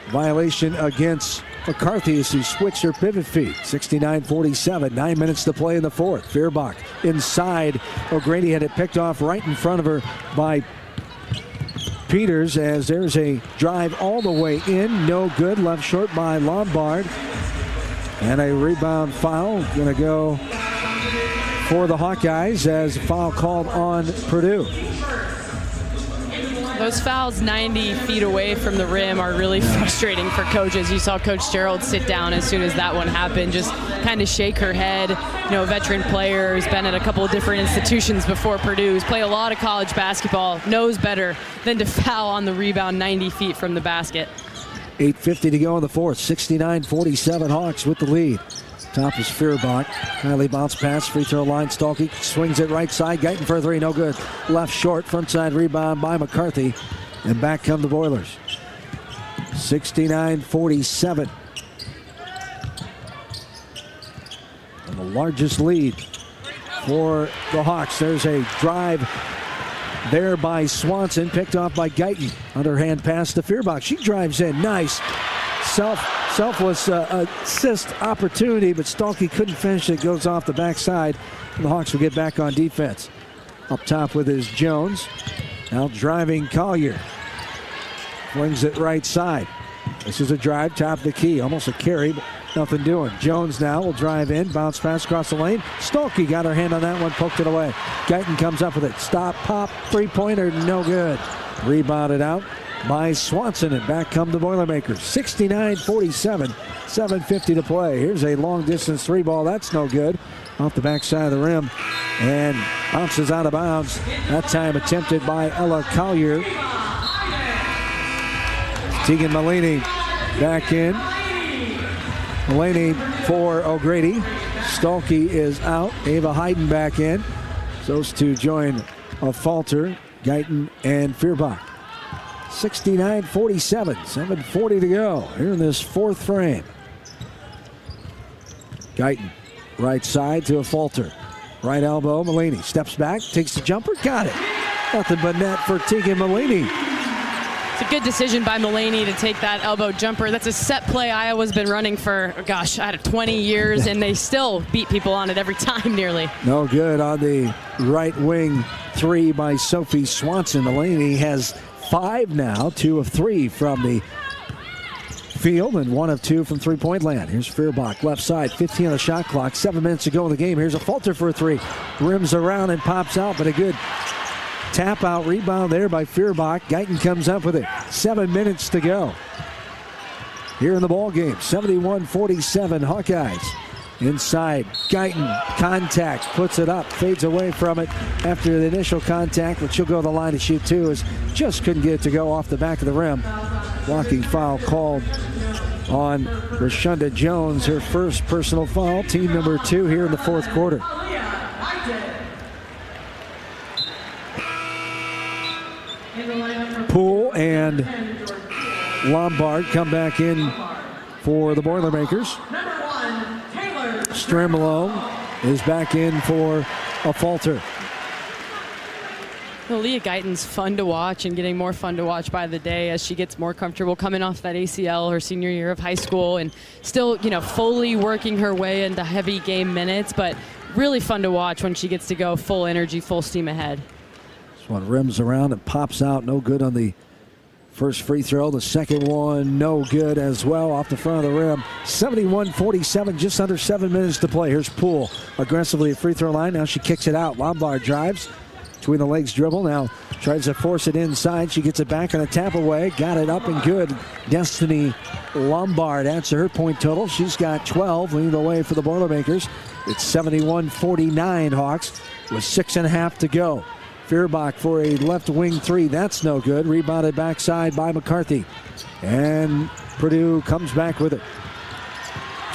violation against McCarthy as she switched her pivot feet. 69-47, 9 minutes to play in the fourth. Feuerbach inside. O'Grady had it picked off right in front of her by Peters as there's a drive all the way in. No good. Left short by Lombard. And a rebound foul going to go for the Hawkeyes as a foul called on Purdue. Those fouls 90 feet away from the rim are really frustrating for coaches. You saw Coach Gerald sit down as soon as that one happened, just kind of shake her head. You know, a veteran player who's been at a couple of different institutions before Purdue, who's played a lot of college basketball, knows better than to foul on the rebound 90 feet from the basket. 8:50 to go in the fourth. 69-47 Hawks with the lead. Top is Feuerbach. Kylie bounce pass, free throw line. Stolke swings it right side. Guyton for 3, no good. Left short, front side rebound by McCarthy. And back come the Boilers. 69-47. And the largest lead for the Hawks. There's a drive there by Swanson, picked off by Guyton. Underhand pass to Feuerbach. She drives in, nice. Selfless assist opportunity, but Stolke couldn't finish it. Goes off the backside. And the Hawks will get back on defense. Up top with his Jones. Now driving Collier. Flings it right side. This is a drive, top of the key. Almost a carry, but nothing doing. Jones now will drive in, bounce pass across the lane. Stolke got her hand on that one, poked it away. Guyton comes up with it. Stop, pop, three-pointer, no good. Rebounded out by Swanson, and back come the Boilermakers. 69-47, 7:50 to play. Here's a long-distance 3-ball. That's no good. Off the backside of the rim, and bounces out of bounds. That time attempted by Ella Collier. Tegan Malini back in. Malini for O'Grady. Stolke is out. Ava Hayden back in. Those two join a Falter, Guyton, and Feuerbach. 69-47, 7:40 to go here in this fourth frame. Guyton, right side to a Falter. Right elbow, Malini steps back, takes the jumper, got it. Nothing but net for Tegan Malini. It's a good decision by Mulaney to take that elbow jumper. That's a set play Iowa's been running for, 20 years, and they still beat people on it every time nearly. No good on the right wing 3 by Sophie Swanson. Mulaney has 5 now, 2 of 3 from the field and 1 of 2 from three-point land. Here's Feuerbach, left side, 15 on the shot clock, 7 minutes to go in the game. Here's a Falter for a 3. Rims around and pops out, but a good tap out rebound there by Feuerbach. Guyton comes up with it. 7 minutes to go here in the ball game. 71-47 Hawkeyes. Inside, Guyton, contact, puts it up, fades away from it after the initial contact, but she'll go to the line to shoot 2 as just couldn't get it to go off the back of the rim. Blocking foul called on Rashunda Jones, her first personal foul, team number 2 here in the fourth quarter. Poole and Lombard come back in for the Boilermakers. Stremolo is back in for a Falter. Well, Leah Guyton's fun to watch and getting more fun to watch by the day as she gets more comfortable coming off that ACL her senior year of high school and still, fully working her way into heavy game minutes, but really fun to watch when she gets to go full energy, full steam ahead. This one rims around and pops out. No good on the first free throw. The second one, no good as well off the front of the rim. 71-47, just under 7 minutes to play. Here's Poole aggressively at free throw line. Now she kicks it out. Lombard drives. Between the legs dribble. Now Tries to force it inside. She gets it back on a tap away. Got it up and good. Destiny Lombard adds to her point total. She's got 12, leading the way for the Boilermakers. It's 71-49 Hawks with 6.5 to go. Feuerbach for a left wing three. That's no good. Rebounded backside by McCarthy. And Purdue comes back with it.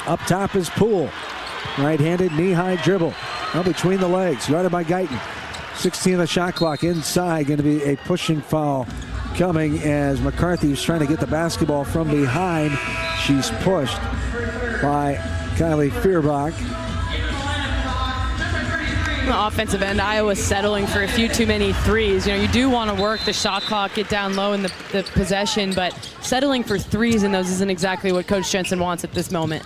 Up top is Poole. Right-handed knee-high dribble. Now between the legs. Guarded by Guyton. 16 on the shot clock. Inside, going to be a pushing foul coming as McCarthy is trying to get the basketball from behind. She's pushed by Kylie Feuerbach. On the offensive end, Iowa settling for a few too many threes. You do want to work the shot clock, get down low in the possession, but settling for threes in those isn't exactly what Coach Jensen wants at this moment.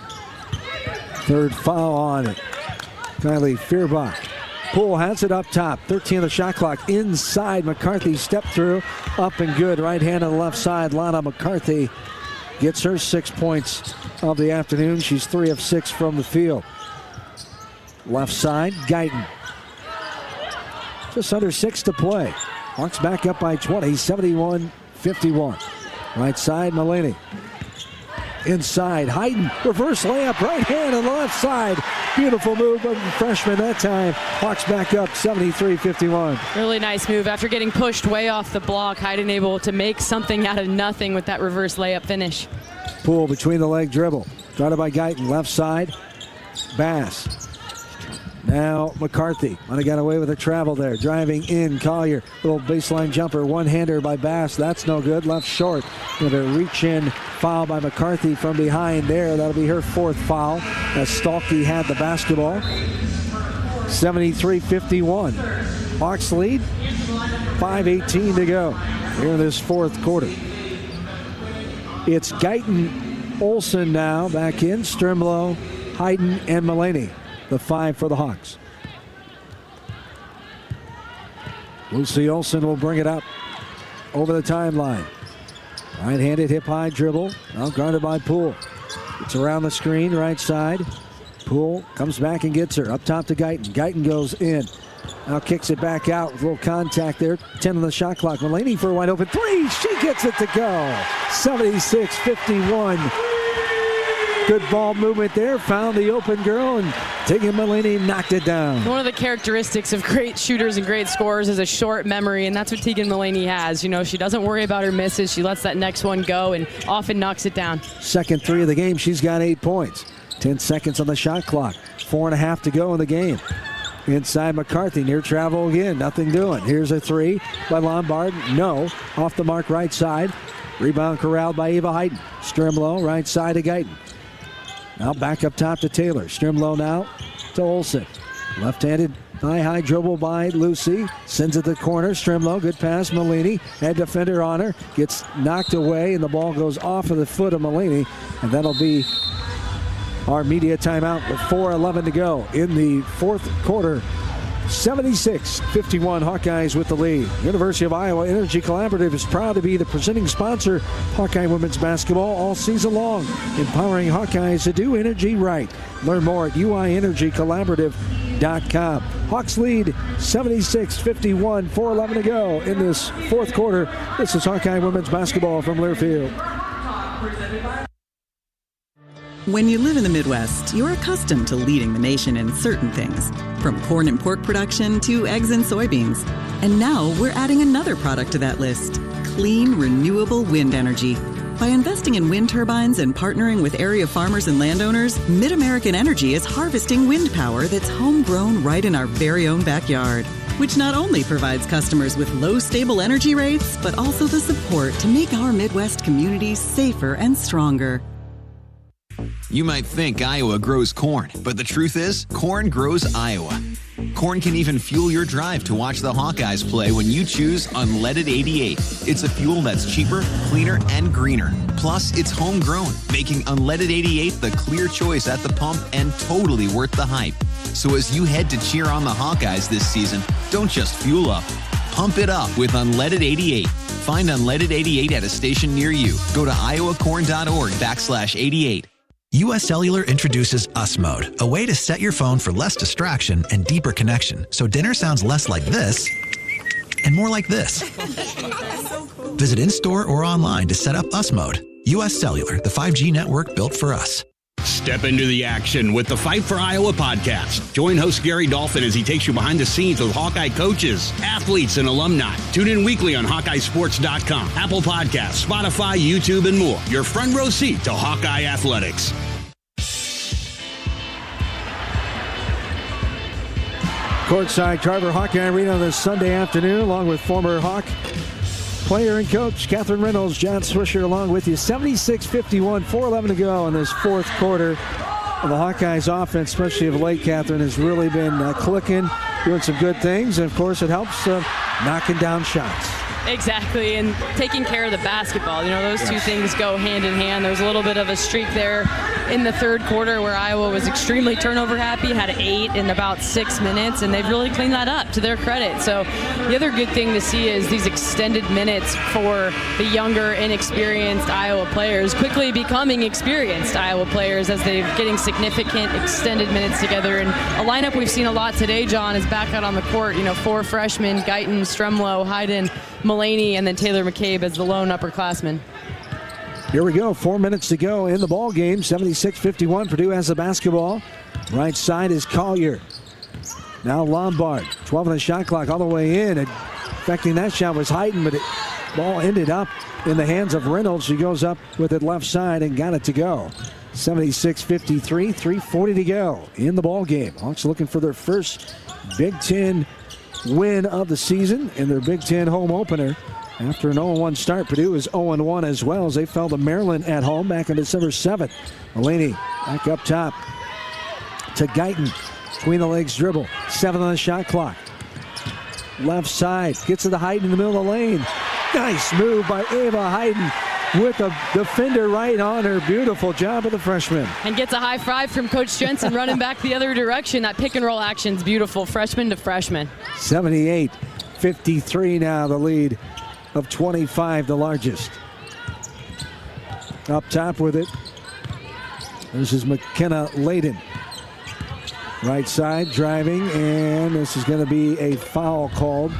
Third foul on it. Kylie Feuerbach. Poole has it up top. 13 on the shot clock. Inside, McCarthy step through. Up and good. Right hand on the left side. Lana McCarthy gets her 6 points of the afternoon. She's 3 of 6 from the field. Left side, Guyton. Just under 6 to play. Hawks back up by 20, 71-51. Right side, Mulaney. Inside, Hayden, reverse layup, right hand on the left side. Beautiful move of the freshman that time. Hawks back up 73-51. Really nice move. After getting pushed way off the block, Hayden able to make something out of nothing with that reverse layup finish. Poole between the leg dribble. Guarded by Guyton, left side. Bass. Now McCarthy. Might have got away with a travel there. Driving in, Collier. Little baseline jumper. One-hander by Bass. That's no good. Left short. With a reach-in foul by McCarthy from behind there. That'll be her 4th foul as Stalky had the basketball. 73-51. Hawks lead. 5:18 to go here in this 4th quarter. It's Guyton, Olsen now back in. Strimlow, Hayden, and Mulaney. The 5 for the Hawks. Lucy Olsen will bring it up over the timeline. Right-handed hip-high dribble. Now guarded by Poole. It's around the screen, right side. Poole comes back and gets her. Up top to Guyton. Guyton goes in. Now kicks it back out with a little contact there. 10 on the shot clock. Mulaney for a wide open 3. She gets it to go. 76-51. Good ball movement there. Found the open girl and Tegan Mulaney knocked it down. One of the characteristics of great shooters and great scorers is a short memory, and that's what Tegan Mulaney has. She doesn't worry about her misses. She lets that next one go and often knocks it down. Second 3 of the game. She's got 8 points. 10 seconds on the shot clock. 4.5 to go in the game. Inside McCarthy, near travel again. Nothing doing. Here's a 3 by Lombard. No. Off the mark right side. Rebound corralled by Ava Hayden. Strimlow, right side to Guyton. Now back up top to Taylor. Strimlow now to Olsen. Left-handed high dribble by Lucy. Sends it to the corner. Strimlow, good pass. Mulaney, head defender on her. Gets knocked away, and the ball goes off of the foot of Mulaney. And that'll be our media timeout with 4:11 to go in the 4th quarter. 76-51 Hawkeyes with the lead. University of Iowa Energy Collaborative is proud to be the presenting sponsor of Hawkeye women's basketball all season long, empowering Hawkeyes to do energy right. Learn more at uienergycollaborative.com. Hawks lead 76-51, 4:11 to go in this 4th quarter. This is Hawkeye women's basketball from Learfield. When you live in the Midwest, you're accustomed to leading the nation in certain things, from corn and pork production to eggs and soybeans. And now we're adding another product to that list: clean, renewable wind energy. By investing in wind turbines and partnering with area farmers and landowners, Mid-American Energy is harvesting wind power that's homegrown right in our very own backyard, which not only provides customers with low, stable energy rates, but also the support to make our Midwest communities safer and stronger. You might think Iowa grows corn, but the truth is, corn grows Iowa. Corn can even fuel your drive to watch the Hawkeyes play when you choose Unleaded 88. It's a fuel that's cheaper, cleaner, and greener. Plus, it's homegrown, making Unleaded 88 the clear choice at the pump and totally worth the hype. So as you head to cheer on the Hawkeyes this season, don't just fuel up. Pump it up with Unleaded 88. Find Unleaded 88 at a station near you. Go to iowacorn.org/88. US Cellular introduces US Mode, a way to set your phone for less distraction and deeper connection, so dinner sounds less like this and more like this. Visit in-store or online to set up Us Mode. U.S. Cellular, the 5G network built for us. Step into the action with the Fight for Iowa podcast. Join host Gary Dolphin as he takes you behind the scenes with Hawkeye coaches, athletes, and alumni. Tune in weekly on HawkeyeSports.com, Apple Podcasts, Spotify, YouTube, and more. Your front row seat to Hawkeye athletics. Courtside Carver Hawkeye Arena this Sunday afternoon, along with former Hawk player and coach Catherine Reynolds, John Swisher along with you. 76-51, 4:11 to go in this fourth quarter. The Hawkeyes offense, especially of late, Catherine, has really been clicking, doing some good things. And, of course, it helps knocking down shots. Exactly, and taking care of the basketball. You know, those two things go hand in hand. There was a little bit of a streak there in the third quarter where Iowa was extremely turnover happy, had 8 in about 6 minutes, and they've really cleaned that up to their credit. So the other good thing to see is these extended minutes for the younger, inexperienced Iowa players quickly becoming experienced Iowa players as they're getting significant extended minutes together. And a lineup we've seen a lot today, John, is back out on the court. You know, 4 freshmen, Guyton, Stremlow, Hayden, Mulaney, and then Taylor McCabe as the lone upperclassman. Here we go. 4 minutes to go in the ball game. 76-51. Purdue has the basketball. Right side is Collier. Now Lombard. 12 on the shot clock all the way in. And affecting that shot was Hayden, but the ball ended up in the hands of Reynolds. She goes up with it left side and got it to go. 76-53. 3:40 to go in the ball game. Hawks looking for their first Big Ten win of the season in their Big Ten home opener. After an 0-1 start, Purdue is 0-1 as well as they fell to Maryland at home back on December 7th. Mulaney back up top to Guyton. Between the legs dribble. 7 on the shot clock. Left side. Gets to the Hayden in the middle of the lane. Nice move by Ava Hayden with a defender right on her. Beautiful job of the freshman. And gets a high five from Coach Jensen running back the other direction. That pick and roll action's beautiful, freshman to freshman. 78-53 now, the lead of 25, the largest. Up top with it. This is McKenna Layden. Right side driving, and this is going to be a foul called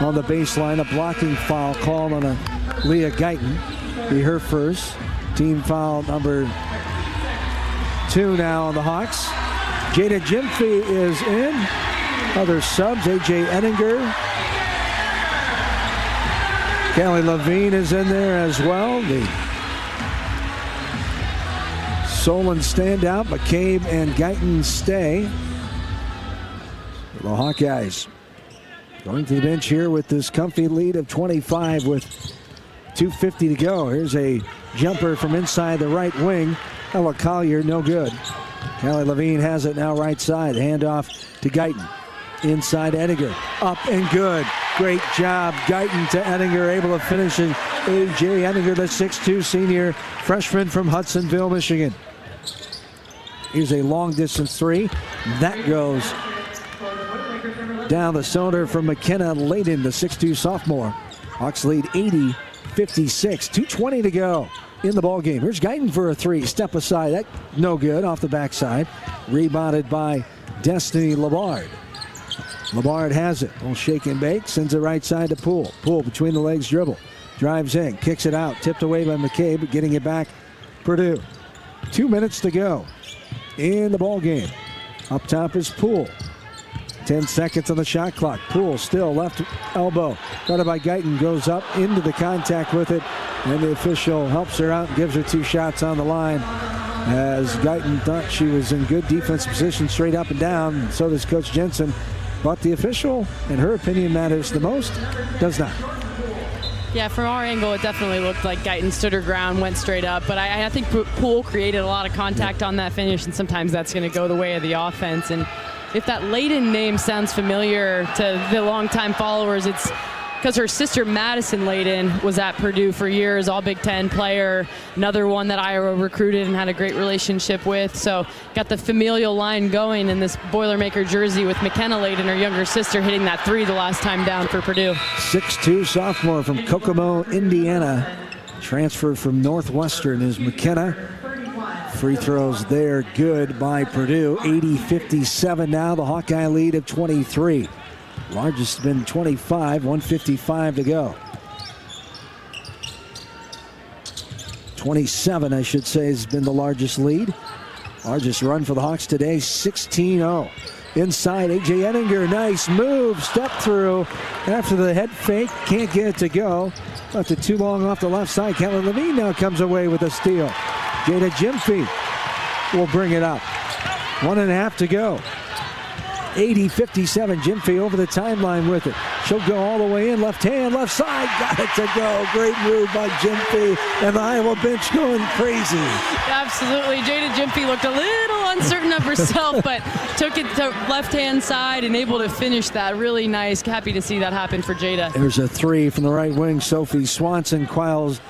on the baseline. A blocking foul called on a Leah Guyton. Be her first. Team foul number 2 now on the Hawks. Jada Gyamfi is in. Other subs, A.J. Ettinger. Kelly Levine is in there as well. The Solon standout. McCabe and Guyton stay. The Hawkeyes going to the bench here with this comfy lead of 25 with 2:50 to go. Here's a jumper from inside the right wing. Ella Collier, no good. Kelly Levine has it now right side. Handoff to Guyton. Inside Ettinger. Up and good. Great job. Guyton to Ettinger, able to finish it. A.J. Ettinger, the 6'2 senior freshman from Hudsonville, Michigan. Here's a long distance 3. That goes down the cylinder from McKenna Layden, the 6'2 sophomore. Hawks lead 80-56. 2:20 to go in the ball game. Here's Guyton for a 3. Step aside. That no good off the backside. Rebounded by Destiny Labard. Labard has it. Will shake and bake. Sends it right side to Poole. Poole between the legs dribble. Drives in. Kicks it out. Tipped away by McCabe. Getting it back. Purdue. 2 minutes to go in the ball game. Up top is Poole. 10 seconds on the shot clock. Poole still left elbow. Got it by Guyton. Goes up into the contact with it. And the official helps her out and gives her 2 shots on the line. As Guyton thought she was in good defensive position straight up and down. So does Coach Jensen. But the official, in her opinion, matters the most, does not. Yeah, from our angle, it definitely looked like Guyton stood her ground, went straight up. But I think Poole created a lot of contact on that finish, and sometimes that's going to go the way of the offense. And if that Layden name sounds familiar to the longtime followers, it's because her sister Madison Layden was at Purdue for years, all Big Ten player, another one that Iowa recruited and had a great relationship with. So got the familial line going in this Boilermaker jersey with McKenna Layden, her younger sister, hitting that 3 the last time down for Purdue. 6'2 sophomore from Kokomo, Indiana. Transferred from Northwestern is McKenna. Free throws there, good by Purdue. 80-57 now, the Hawkeye lead of 23. Largest has been 25, 1:55 to go. 27, I should say, has been the largest lead. Largest run for the Hawks today, 16-0. Inside, A.J. Ettinger, nice move, step through. After the head fake, can't get it to go. Left it too long off the left side. Caitlin Levine now comes away with a steal. Jada Gyamfi will bring it up. 1.5 to go. 80-57, Gyamfi over the timeline with it. She'll go all the way in, left hand, left side, got it to go. Great move by Gyamfi, and the Iowa bench going crazy. Absolutely, Jada Gyamfi looked a little uncertain of herself, but took it to left-hand side and able to finish that. Really nice. Happy to see that happen for Jada. There's a three from the right wing. Sophie Swanson quiets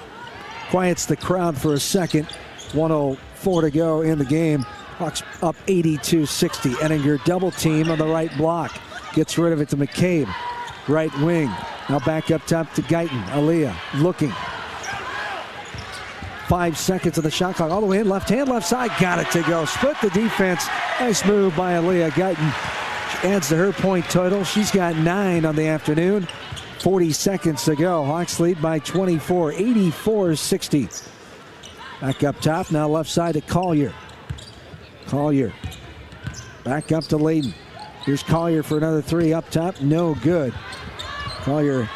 the crowd for a second. 1:04 to go in the game. Hawks up 82-60. Ettinger double team on the right block. Gets rid of it to McCabe. Right wing. Now back up top to Guyton. Aaliyah looking. 5 seconds of the shot clock. All the way in. Left hand, left side. Got it to go. Split the defense. Nice move by Aaliyah. Guyton adds to her point total. She's got 9 on the afternoon. 40 seconds to go. Hawks lead by 24. 84-60. Back up top. Now left side to Collier. Collier back up to Layden. Here's Collier for another three up top. No good. Collier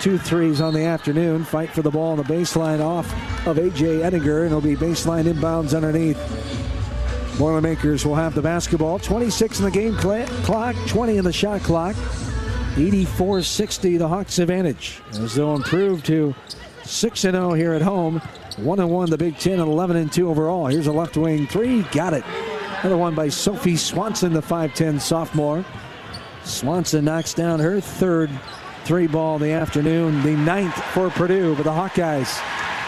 2 threes on the afternoon. Fight for the ball on the baseline off of A.J. Ettinger, and it'll be baseline inbounds underneath. Boilermakers will have the basketball. 26 in the game clock, 20 in the shot clock. 84-60, the Hawks advantage, as they'll improve to 6-0 here at home. 1-1 the Big Ten and 11-2 overall. Here's a left wing three. Got it. Another one by Sophie Swanson, the 5'10 sophomore. Swanson knocks down her third three ball of the afternoon, the 9th for Purdue. But the Hawkeyes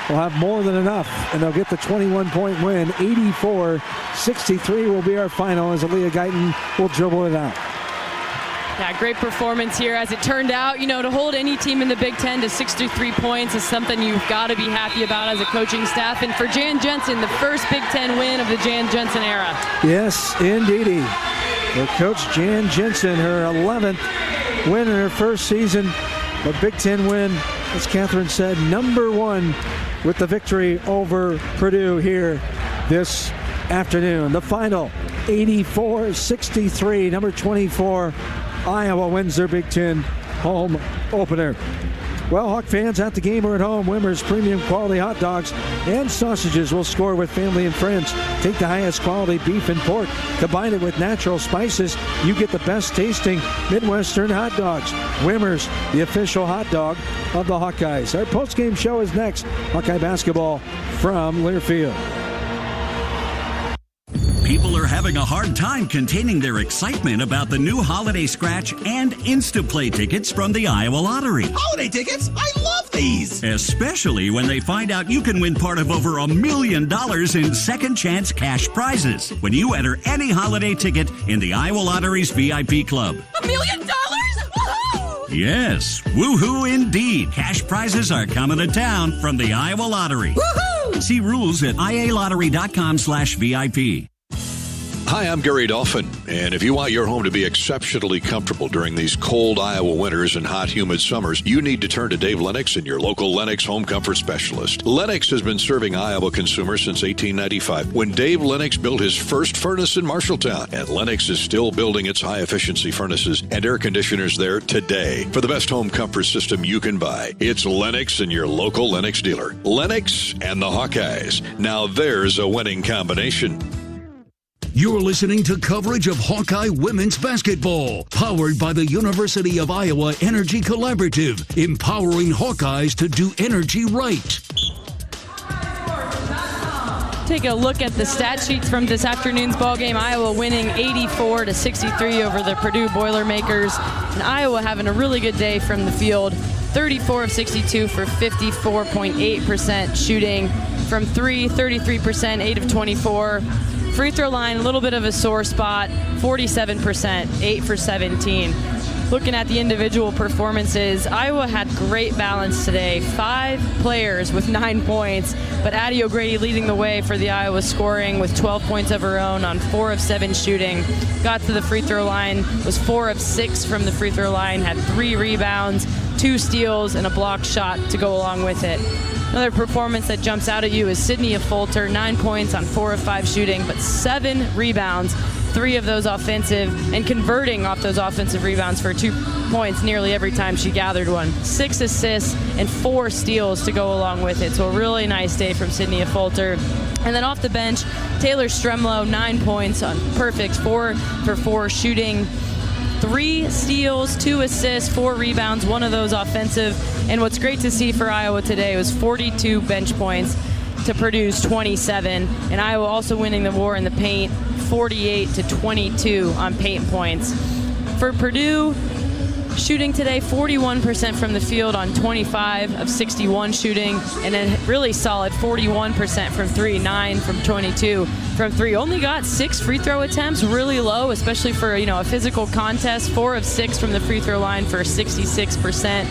will have more than enough, and they'll get the 21-point win. 84-63 will be our final as Aaliyah Guyton will dribble it out. Yeah, great performance here. As it turned out, to hold any team in the Big Ten to 63 points is something you've got to be happy about as a coaching staff. And for Jan Jensen, the first Big Ten win of the Jan Jensen era. Yes, indeedy. For Coach Jan Jensen, her 11th win in her first season. A Big Ten win, as Catherine said, number 1 with the victory over Purdue here this afternoon. The final, 84-63, number 24. Iowa wins their Big Ten home opener. Well, Hawk fans at the game or at home, Wimmer's premium quality hot dogs and sausages will score with family and friends. Take the highest quality beef and pork, combine it with natural spices, you get the best tasting Midwestern hot dogs. Wimmer's, the official hot dog of the Hawkeyes. Our post-game show is next. Hawkeye basketball from Learfield. People are having a hard time containing their excitement about the new Holiday Scratch and Instaplay tickets from the Iowa Lottery. Holiday tickets? I love these! Especially when they find out you can win part of over $1 million in second chance cash prizes when you enter any holiday ticket in the Iowa Lottery's VIP Club. $1 million? Woohoo! Yes, woohoo indeed. Cash prizes are coming to town from the Iowa Lottery. Woohoo! See rules at ialottery.com/VIP. Hi, I'm Gary Dolphin, and if you want your home to be exceptionally comfortable during these cold Iowa winters and hot, humid summers, you need to turn to Dave Lennox and your local Lennox home comfort specialist. Lennox has been serving Iowa consumers since 1895, when Dave Lennox built his first furnace in Marshalltown, and Lennox is still building its high-efficiency furnaces and air conditioners there today. For the best home comfort system you can buy, it's Lennox and your local Lennox dealer. Lennox and the Hawkeyes. Now there's a winning combination. You're listening to coverage of Hawkeye women's basketball, powered by the University of Iowa Energy Collaborative, empowering Hawkeyes to do energy right. Take a look at the stat sheets from this afternoon's ball game. Iowa winning 84-63 over the Purdue Boilermakers. And Iowa having a really good day from the field. 34 of 62 for 54.8% shooting from 3, 33%, 8 of 24. Free throw line, a little bit of a sore spot, 47%, 8 for 17. looking at the individual performances, Iowa had great balance today. 5 players with 9 points, but Addie O'Grady leading the way for the Iowa scoring with 12 points of her own on 4 of 7 shooting. Got to the free throw line, was 4 of 6 from the free throw line, had 3 rebounds, 2 steals, and a block shot to go along with it. Another performance that jumps out at you is Sydney Fulter, 9 points on 4 of 5 shooting, but 7 rebounds, 3 of those offensive, and converting off those offensive rebounds for 2 points nearly every time she gathered one. 6 assists and 4 steals to go along with it. So a really nice day from Sydney Fulter. And then off the bench, Taylor Stremlow, 9 points on perfect 4 for 4 shooting. 3 steals, 2 assists, 4 rebounds, 1 of those offensive. And what's great to see for Iowa today was 42 bench points to Purdue's 27. And Iowa also winning the war in the paint, 48-22 on paint points. For Purdue, shooting today, 41% from the field on 25 of 61 shooting, and then really solid 41% from 3, 9 from 22 from 3. Only got 6 free throw attempts, really low, especially for a physical contest. 4 of 6 from the free throw line for 66%.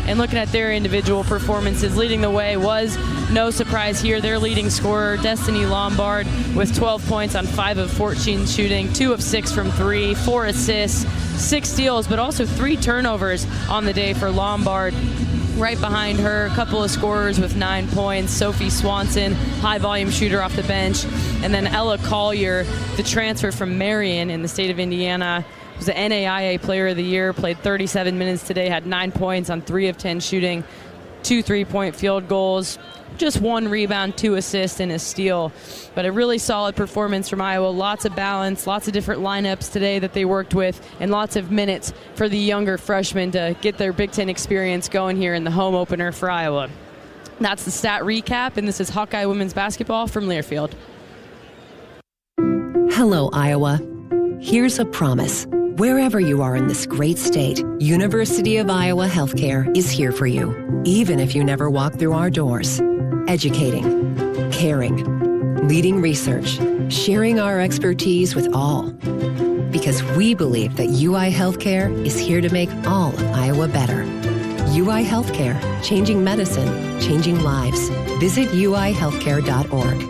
And looking at their individual performances, leading the way was, no surprise here, their leading scorer, Destiny Lombard, with 12 points on 5 of 14 shooting, 2 of 6 from 3, 4 assists, 6 steals, but also 3 turnovers on the day for Lombard. Right behind her, a couple of scorers with 9 points. Sophie Swanson, high-volume shooter off the bench. And then Ella Collier, the transfer from Marion in the state of Indiana, was the NAIA Player of the Year, played 37 minutes today, had 9 points on 3 of 10 shooting, 2 3-point field goals, just 1 rebound, 2 assists, and a steal. But a really solid performance from Iowa. Lots of balance, lots of different lineups today that they worked with, and lots of minutes for the younger freshmen to get their Big Ten experience going here in the home opener for Iowa. That's the stat recap, and this is Hawkeye women's basketball from Learfield. Hello, Iowa. Here's a promise. Wherever you are in this great state, University of Iowa Healthcare is here for you, even if you never walk through our doors. Educating, caring, leading research, sharing our expertise with all. Because we believe that UI Healthcare is here to make all of Iowa better. UI Healthcare, changing medicine, changing lives. Visit uihealthcare.org.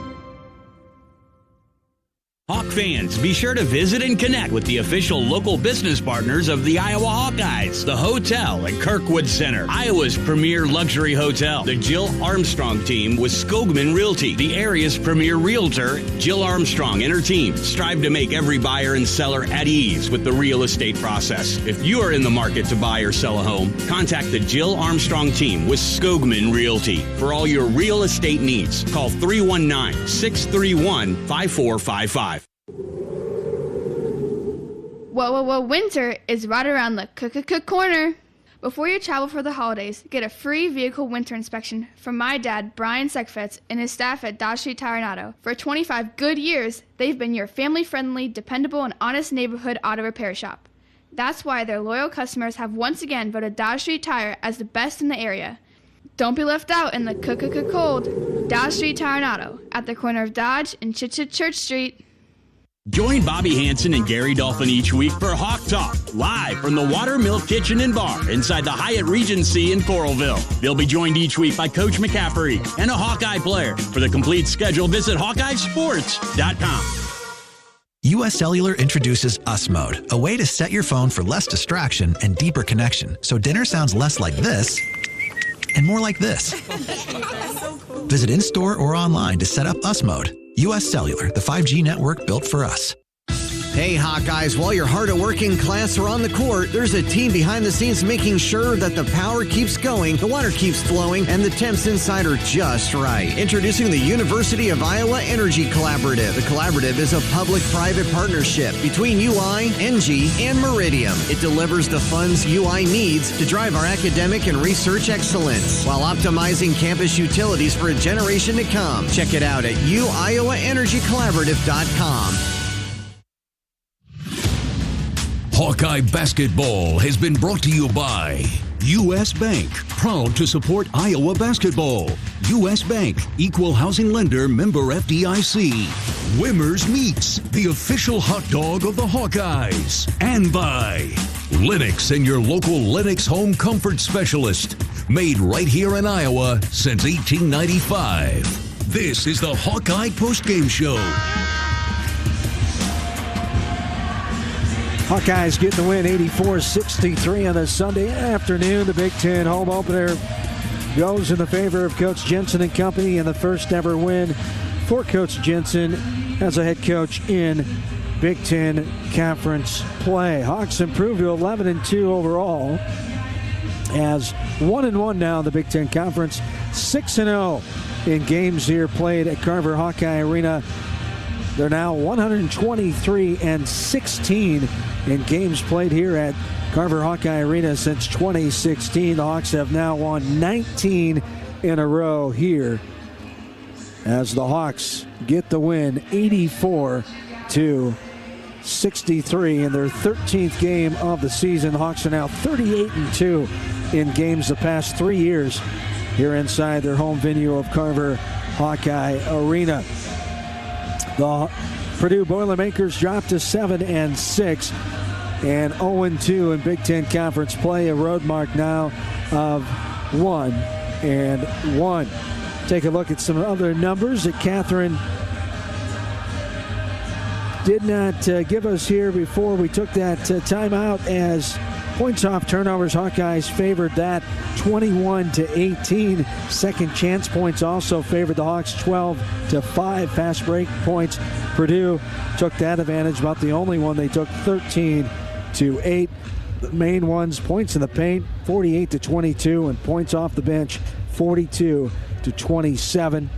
Hawk fans, be sure to visit and connect with the official local business partners of the Iowa Hawkeyes. The hotel at Kirkwood Center, Iowa's premier luxury hotel. The Jill Armstrong team with Skogman Realty, the area's premier realtor. Jill Armstrong and her team strive to make every buyer and seller at ease with the real estate process. If you are in the market to buy or sell a home, contact the Jill Armstrong team with Skogman Realty. For all your real estate needs, call 319-631-5455. Whoa, winter is right around the corner. Before you travel for the holidays, get a free vehicle winter inspection from my dad, Brian Sekfetz, and his staff at Dodge Street Tire and Auto. For 25 good years, they've been your family-friendly, dependable, and honest neighborhood auto repair shop. That's why their loyal customers have once again voted Dodge Street Tire as the best in the area. Don't be left out in the cold. Dodge Street Tire and Auto, at the corner of Dodge and Church Street. Join Bobby Hansen and Gary Dolphin each week for Hawk Talk, live from the Watermill Kitchen and Bar inside the Hyatt Regency in Coralville. They'll be joined each week by Coach McCaffrey and a Hawkeye player. For the complete schedule, visit HawkeyeSports.com. U.S. Cellular introduces Us Mode, a way to set your phone for less distraction and deeper connection, so dinner sounds less like this and more like this. Visit in-store or online to set up Us Mode. U.S. Cellular, the 5G network built for us. Hey, Hawkeyes, while your hard-at-working class are on the court, there's a team behind the scenes making sure that the power keeps going, the water keeps flowing, and the temps inside are just right. Introducing the University of Iowa Energy Collaborative. The collaborative is a public-private partnership between UI, NG, and Meridium. It delivers the funds UI needs to drive our academic and research excellence while optimizing campus utilities for a generation to come. Check it out at uiowaenergycollaborative.com. Hawkeye Basketball has been brought to you by U.S. Bank, proud to support Iowa basketball. U.S. Bank, equal housing lender, member FDIC. Wimmers Meats, the official hot dog of the Hawkeyes. And by Lennox and your local Lennox home comfort specialist. Made right here in Iowa since 1895. This is the Hawkeye Postgame Show. Hawkeyes get the win 84-63 on a Sunday afternoon. The Big Ten home opener goes in the favor of Coach Jensen and company, and the first ever win for Coach Jensen as a head coach in Big Ten Conference play. Hawks improved to 11-2 overall, as 1-1 now in the Big Ten Conference, 6-0 in games here played at Carver Hawkeye Arena. They're now 123-16 in games played here at Carver Hawkeye Arena since 2016. The Hawks have now won 19 in a row here as the Hawks get the win 84-63 in their 13th game of the season. The Hawks are now 38-2 in games the past 3 years here inside their home venue of Carver Hawkeye Arena. The Purdue Boilermakers dropped to 7-6 and 0-2 in Big Ten Conference play, a road mark now of 1-1. Take a look at some other numbers that Catherine did not give us here before we took that timeout. As points off turnovers, Hawkeyes favored that 21-18. Second chance points also favored the Hawks 12-5. Fast break points, Purdue took that advantage, about the only one they took, 13-8. The main ones, points in the paint, 48-22, and points off the bench, 42-27.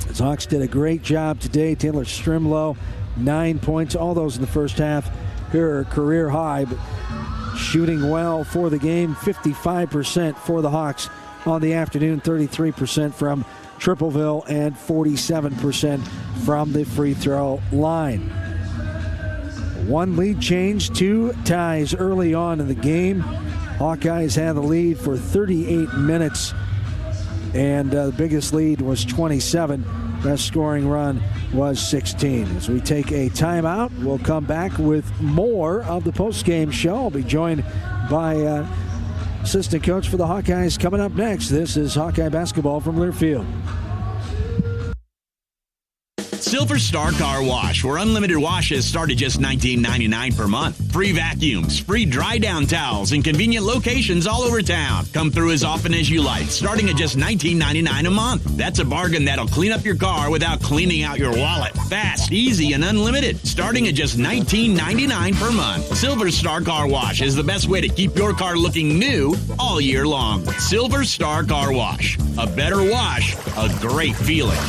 The Hawks did a great job today. Taylor Strimlow, 9 points, all those in the first half. Her career high, but shooting well for the game, 55% for the Hawks on the afternoon, 33% from Tripleville, and 47% from the free throw line. One lead change, 2 ties early on in the game. Hawkeyes had the lead for 38 minutes, and the biggest lead was 27. Best scoring run was 16. As we take a timeout, we'll come back with more of the post-game show. I'll be joined by assistant coach for the Hawkeyes coming up next. This is Hawkeye basketball from Learfield. Silver Star Car Wash, where unlimited washes start at just $19.99 per month. Free vacuums, free dry down towels, and convenient locations all over town. Come through as often as you like, starting at just $19.99 a month. That's a bargain that'll clean up your car without cleaning out your wallet. Fast, easy, and unlimited, starting at just $19.99 per month. Silver Star Car Wash is the best way to keep your car looking new all year long. Silver Star Car Wash. A better wash, a great feeling.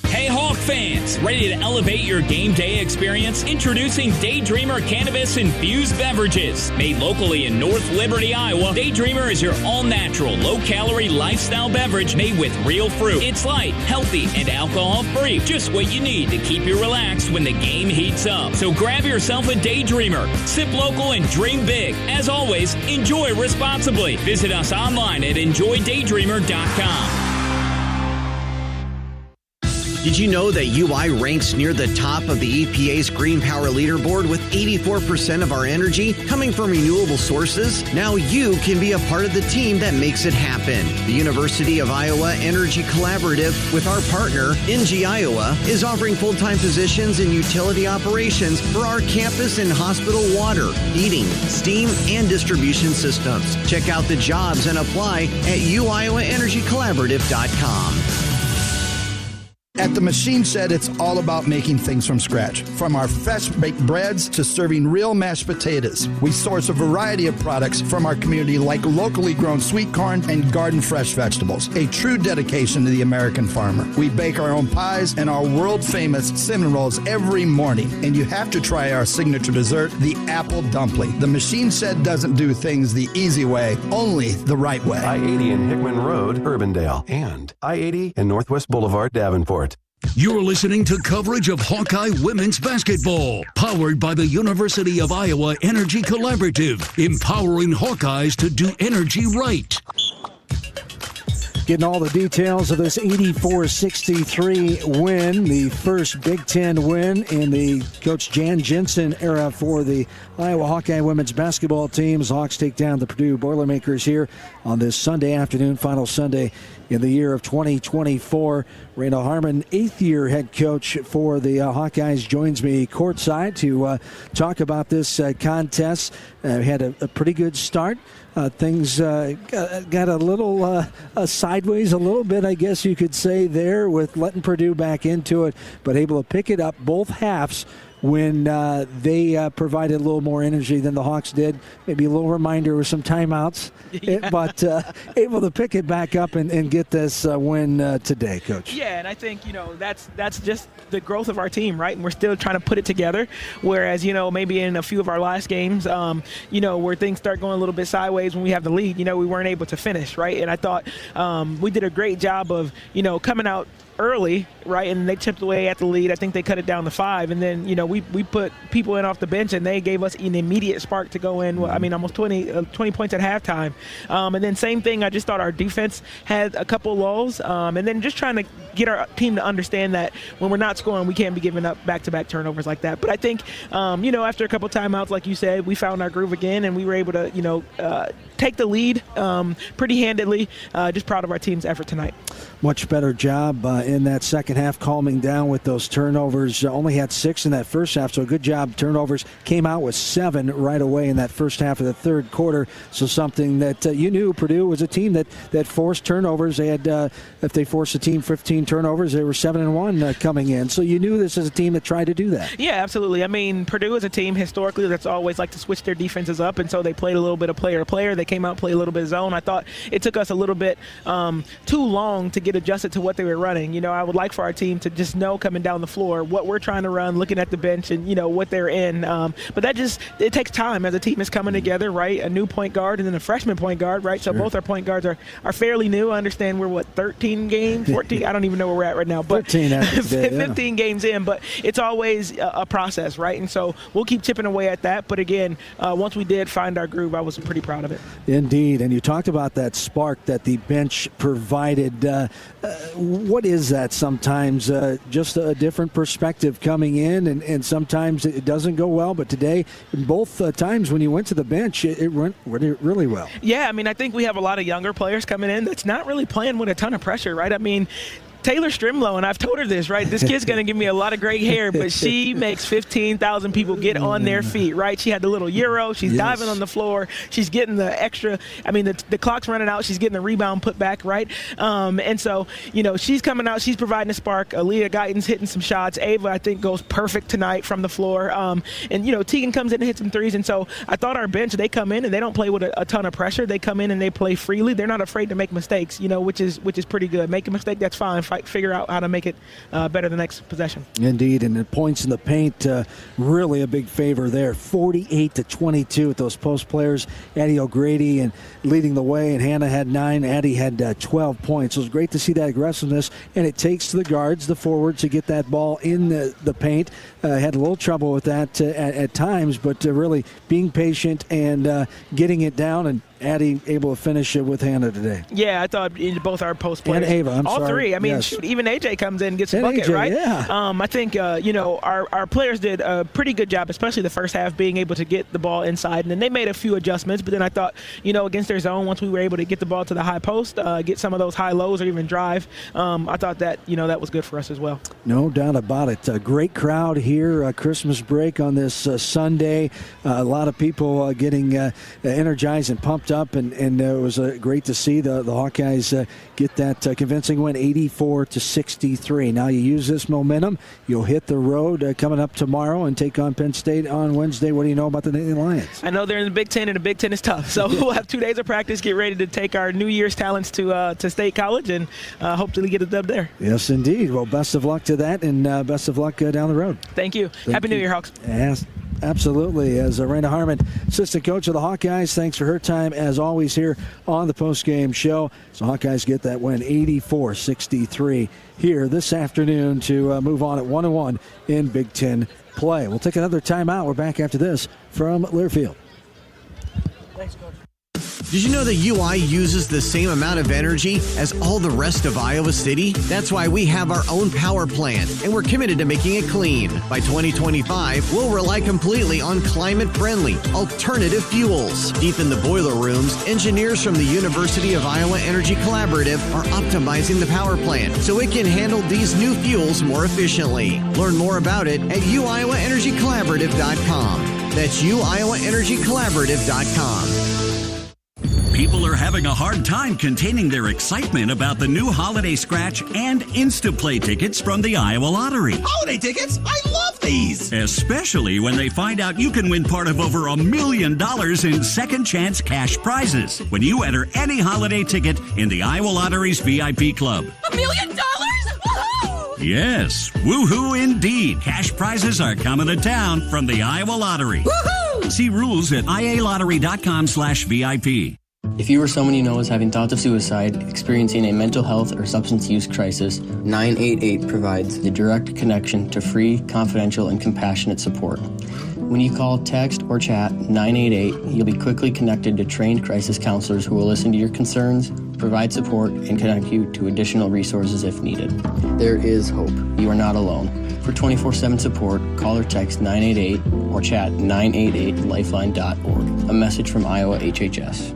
Hey Hawk fans, ready to elevate your game day experience? Introducing Daydreamer Cannabis Infused Beverages. Made locally in North Liberty, Iowa, Daydreamer is your all-natural, low-calorie lifestyle beverage made with real fruit. It's light, healthy, and alcohol-free. Just what you need to keep you relaxed when the game heats up. So grab yourself a Daydreamer. Sip local and dream big. As always, enjoy responsibly. Visit us online at enjoydaydreamer.com. Did you know that UI ranks near the top of the EPA's Green Power Leaderboard with 84% of our energy coming from renewable sources? Now you can be a part of the team that makes it happen. The University of Iowa Energy Collaborative, with our partner, NG Iowa, is offering full-time positions in utility operations for our campus and hospital water, heating, steam, and distribution systems. Check out the jobs and apply at uiowaenergycollaborative.com. At the Machine Shed, it's all about making things from scratch. From our fresh baked breads to serving real mashed potatoes. We source a variety of products from our community like locally grown sweet corn and garden fresh vegetables. A true dedication to the American farmer. We bake our own pies and our world famous cinnamon rolls every morning. And you have to try our signature dessert, the apple dumpling. The Machine Shed doesn't do things the easy way, only the right way. I-80 and Hickman Road, Urbandale, and I-80 and Northwest Boulevard, Davenport. You're listening to coverage of Hawkeye women's basketball, powered by the University of Iowa Energy Collaborative, empowering Hawkeyes to do energy right. Getting all the details of this 84-63 win, the first Big Ten win in the Coach Jan Jensen era for the Iowa Hawkeye women's basketball teams. Hawks take down the Purdue Boilermakers here on this Sunday afternoon, final Sunday in the year of 2024. Randall Harmon, 8th-year head coach for the Hawkeyes, joins me courtside to talk about this contest. Had a pretty good start. Things got a little sideways a little bit, I guess you could say, there with letting Purdue back into it, but able to pick it up both halves when they provided a little more energy than the Hawks did. Maybe a little reminder with some timeouts, but able to pick it back up and get this win today, Coach. Yeah, and I think, that's just the growth of our team, right? And we're still trying to put it together, whereas, maybe in a few of our last games, where things start going a little bit sideways when we have the lead, we weren't able to finish, right? And I thought we did a great job of, coming out early, right, and they chipped away at the lead. I think they cut it down to 5, and then we put people in off the bench, and they gave us an immediate spark to go in. Almost 20 points at halftime, and then same thing. I just thought our defense had a couple lulls, and then just trying to get our team to understand that when we're not scoring, we can't be giving up back-to-back turnovers like that. But I think after a couple timeouts, like you said, we found our groove again, and we were able to take the lead pretty handedly. Just proud of our team's effort tonight. Much better job in that second half, calming down with those turnovers. Only had 6 in that first half, so a good job. Turnovers came out with 7 right away in that first half of the third quarter. So something that you knew Purdue was a team that forced turnovers. They had, if they forced a team 15 turnovers, they were 7-1 coming in. So you knew this is a team that tried to do that. Yeah, absolutely. Purdue is a team historically that's always liked to switch their defenses up, and so they played a little bit of player to player. They came out, played a little bit of zone. I thought it took us a little bit too long to get adjusted to what they were running. I would like for our team to just know coming down the floor what we're trying to run, looking at the bench and, what they're in. But it takes time as a team is coming together, right? A new point guard and then a freshman point guard, right? So both our point guards are fairly new. I understand we're, 13 games, 14? I don't even know where we're at right now. But 15 games in, but it's always a process, right? And so we'll keep chipping away at that. But again, once we did find our groove, I was pretty proud of it. Indeed. And you talked about that spark that the bench provided. What is that sometimes? Just a different perspective coming in, and sometimes it doesn't go well. But today, both times when you went to the bench, it went really well. Yeah, I think we have a lot of younger players coming in that's not really playing with a ton of pressure, right? Taylor Strimlow, and I've told her this, right? This kid's going to give me a lot of gray hair, but she makes 15,000 people get on their feet, right? She had the little Euro. She's diving on the floor. She's getting the extra. The clock's running out. She's getting the rebound put back, right? And so, she's coming out. She's providing a spark. Aaliyah Guyton's hitting some shots. Ava, I think, goes perfect tonight from the floor. And, Tegan comes in and hits some threes. And so I thought our bench, they come in and they don't play with a ton of pressure. They come in and they play freely. They're not afraid to make mistakes, which is pretty good. Make a mistake, that's fine. Figure out how to make it better the next possession. Indeed, and the points in the paint, really a big favor there. 48-22 with those post players. Addie O'Grady and leading the way, and Hannah had 9. Addie had 12 points. So it was great to see that aggressiveness, and it takes the guards, the forwards, to get that ball in the paint. Had a little trouble with that at times, but really being patient and getting it down, and Addie able to finish it with Hannah today. Yeah, I thought both our post players. And Ava, I'm all sorry. Three. Shoot, even AJ comes in and gets a bucket, AJ, right? Yeah. I think, our players did a pretty good job, especially the first half, being able to get the ball inside. And then they made a few adjustments, but then I thought, against their zone, once we were able to get the ball to the high post, get some of those high lows or even drive, I thought that, that was good for us as well. No doubt about it. A great crowd here, Christmas break on this Sunday. A lot of people getting energized and pumped up, and it was great to see the Hawkeyes get that convincing win, 84-63. Now you use this momentum, you'll hit the road coming up tomorrow and take on Penn State on Wednesday. What do you know about the Nittany Lions? I know they're in the Big Ten, and the Big Ten is tough. So we'll have 2 days of practice, get ready to take our New Year's talents to State College, and hopefully get a dub there. Yes, indeed. Well, best of luck to that, and best of luck down the road. Thank you. Happy New Year, Hawks. Yes. Absolutely. As Raina Harmon, assistant coach of the Hawkeyes, thanks for her time as always here on the postgame show. So Hawkeyes get that win 84-63 here this afternoon to move on at 1-1 in Big Ten play. We'll take another timeout. We're back after this from Learfield. Thanks, Coach. Did you know that UI uses the same amount of energy as all the rest of Iowa City? That's why we have our own power plant, and we're committed to making it clean. By 2025, we'll rely completely on climate-friendly, alternative fuels. Deep in the boiler rooms, engineers from the University of Iowa Energy Collaborative are optimizing the power plant so it can handle these new fuels more efficiently. Learn more about it at uiowaenergycollaborative.com. That's uiowaenergycollaborative.com. People are having a hard time containing their excitement about the new Holiday Scratch and Instaplay tickets from the Iowa Lottery. Holiday tickets? I love these! Especially when they find out you can win part of over $1 million in second chance cash prizes when you enter any holiday ticket in the Iowa Lottery's VIP Club. $1 million? Woohoo! Yes, woohoo indeed. Cash prizes are coming to town from the Iowa Lottery. Woohoo! See rules at ialottery.com/VIP. If you or someone you know is having thoughts of suicide, experiencing a mental health or substance use crisis, 988 provides the direct connection to free, confidential, and compassionate support. When you call, text, or chat 988, you'll be quickly connected to trained crisis counselors who will listen to your concerns, provide support, and connect you to additional resources if needed. There is hope. You are not alone. For 24/7 support, call or text 988 or chat 988lifeline.org. A message from Iowa HHS.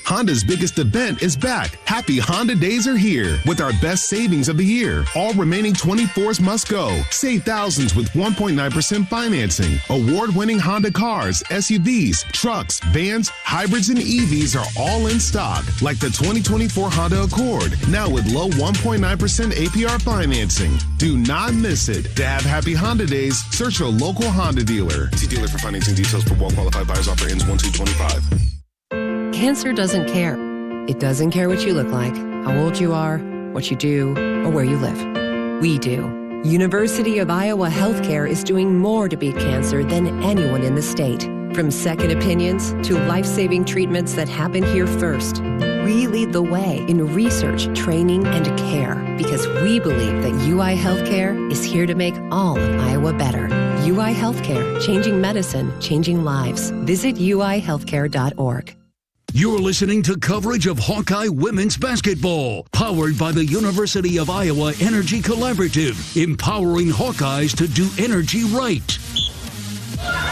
Honda's biggest event is back. Happy Honda Days are here with our best savings of the year. All remaining 24s must go. Save thousands with 1.9% financing. Award-winning Honda cars, SUVs, trucks, vans, hybrids, and EVs are all in stock, like the 2024 Honda Accord, now with low 1.9% APR financing. Do not miss it. To have Happy Honda Days, search your local Honda dealer. See dealer for financing details for well-qualified buyers. Offer ends 1/2/25. Cancer doesn't care. It doesn't care what you look like, how old you are, what you do, or where you live. We do. University of Iowa Healthcare is doing more to beat cancer than anyone in the state. From second opinions to life-saving treatments that happen here first. We lead the way in research, training, and care because we believe that UI Healthcare is here to make all of Iowa better. UI Healthcare, changing medicine, changing lives. Visit uihealthcare.org. You're listening to coverage of Hawkeye women's basketball, powered by the University of Iowa Energy Collaborative, empowering Hawkeyes to do energy right.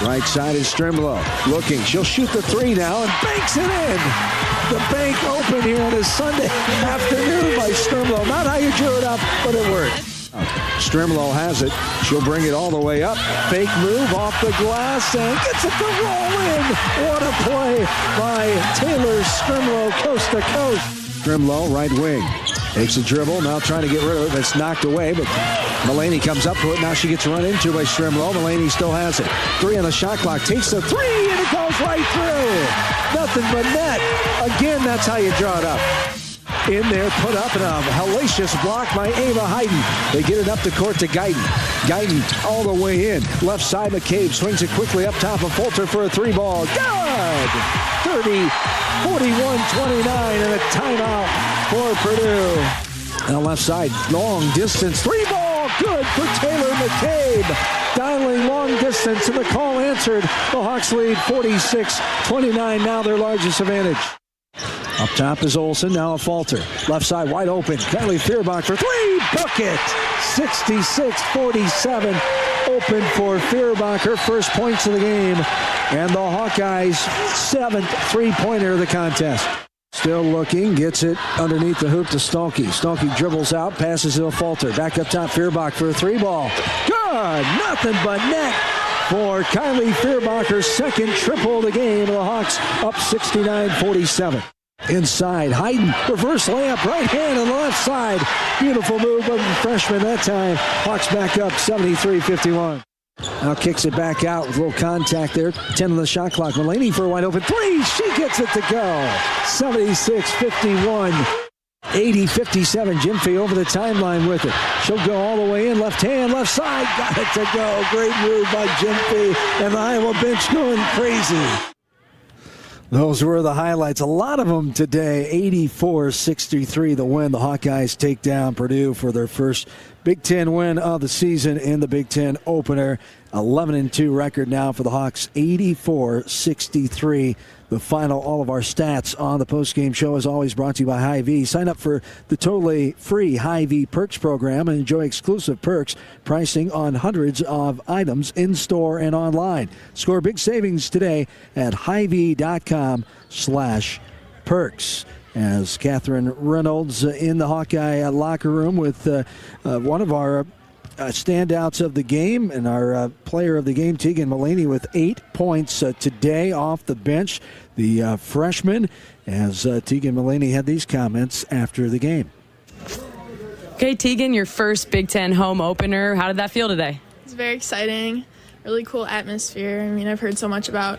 Right side is Strimlow. Looking. She'll shoot the three now and banks it in. The bank open here on a Sunday afternoon by Strimlow. Not how you drew it up, but it worked. Strimlow has it. She'll bring it all the way up. Fake move off the glass and gets it to roll in. What a play by Taylor Strimlow, coast to coast. Strimlow, right wing. Takes a dribble, now trying to get rid of it, but it's knocked away, but Mulaney comes up to it. Now she gets run into by Strimlow. Mulaney still has it. 3 on the shot clock. Takes the 3, and it goes right through. Nothing but net. Again, that's how you draw it up. In there, put up, and a hellacious block by Ava Hayden. They get it up the court to Guyton. Guyton all the way in. Left side, McCabe swings it quickly up top of Fulter for a 3-ball. Good! 30, 41-29, and a timeout for Purdue. On the left side, long distance, 3-ball. Good for Taylor McCabe. Dialing long distance, and the call answered. The Hawks lead 46-29, now their largest advantage. Up top is Olsen, now a Falter. Left side wide open. Kylie Feuerbach for 3. Book it! 66-47. Open for Feuerbach, her first points of the game. And the Hawkeyes' 7th three-pointer of the contest. Still looking, gets it underneath the hoop to Stolke. Stolke dribbles out, passes to a Falter. Back up top, Feuerbach for a 3-ball. Good! Nothing but net for Kylie Feuerbach, her second triple of the game. The Hawks up 69-47. Inside, Hayden, reverse layup, right hand on the left side. Beautiful move of the freshman that time. Hawks back up 73-51. Now kicks it back out with a little contact there. 10 on the shot clock. Mulaney for a wide open 3. She gets it to go. 76-51. 80-57, Jim Fee over the timeline with it. She'll go all the way in, left hand, left side, got it to go. Great move by Jim Fee, and the Iowa bench going crazy. Those were the highlights, a lot of them today. 84-63 the win. The Hawkeyes take down Purdue for their first Big Ten win of the season in the Big Ten opener. 11-2 record now for the Hawks. 84-63 the final. All of our stats on the postgame show is always brought to you by Hy-Vee. Sign up for the totally free Hy-Vee Perks program and enjoy exclusive perks, pricing on hundreds of items in-store and online. Score big savings today at Hy-Vee.com/perks. As Catherine Reynolds in the Hawkeye locker room with one of our standouts of the game and our player of the game, Tegan Mullaney, with 8 points today off the bench. The freshman, as Tegan Mullaney had these comments after the game. Okay, Tegan, your first Big Ten home opener. How did that feel today? It's very exciting. Really cool atmosphere. I mean, I've heard so much about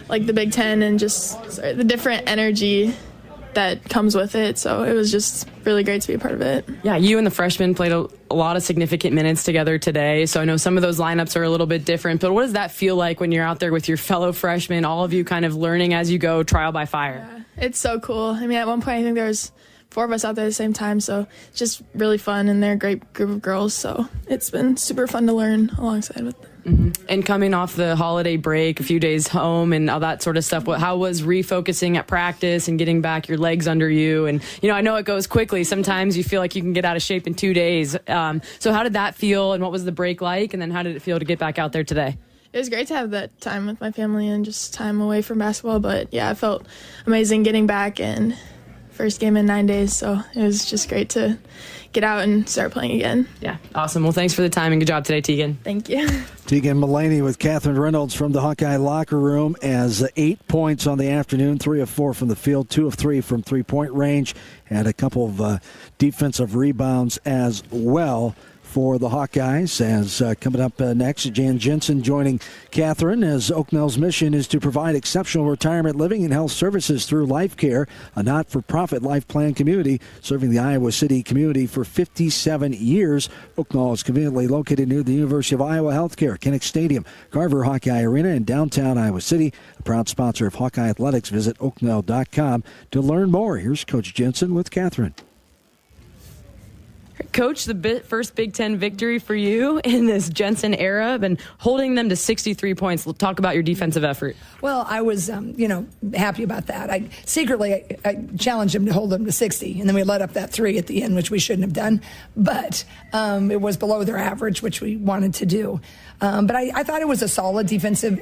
like the Big Ten and just the different energy that comes with it, so it was just really great to be a part of it. Yeah, you and the freshmen played a lot of significant minutes together today, so I know some of those lineups are a little bit different, but what does that feel like when you're out there with your fellow freshmen, all of you kind of learning as you go, trial by fire? Yeah, it's so cool. I mean, at one point I think there was 4 of us out there at the same time, so it's just really fun, and they're a great group of girls, so it's been super fun to learn alongside with them. Mm-hmm. And coming off the holiday break, a few days home and all that sort of stuff, how was refocusing at practice and getting back your legs under you? And, I know it goes quickly. Sometimes you feel like you can get out of shape in 2 days. So how did that feel, and what was the break like? And then how did it feel to get back out there today? It was great to have that time with my family and just time away from basketball. But, yeah, it felt amazing getting back, and first game in 9 days. So it was just great to get out and start playing again. Yeah, awesome. Well, thanks for the time and good job today, Tegan. Thank you. Tegan Mullaney with Catherine Reynolds from the Hawkeye locker room as 8 points on the afternoon, 3 of 4 from the field, 2 of 3 from three-point range, and a couple of defensive rebounds as well for the Hawkeyes. As coming up next, Jan Jensen joining Catherine, as Oaknell's mission is to provide exceptional retirement living and health services through Life Care, a not-for-profit life plan community serving the Iowa City community for 57 years. Oaknell is conveniently located near the University of Iowa Healthcare, Kinnick Stadium, Carver Hawkeye Arena in downtown Iowa City. A proud sponsor of Hawkeye Athletics. Visit Oaknell.com to learn more. Here's Coach Jensen with Catherine. Coach, the first Big Ten victory for you in this Jensen era, and holding them to 63 points. Talk about your defensive effort. Well, I was, happy about that. I challenged him to hold them to 60, and then we let up that 3 at the end, which we shouldn't have done. But it was below their average, which we wanted to do. But I thought it was a solid defensive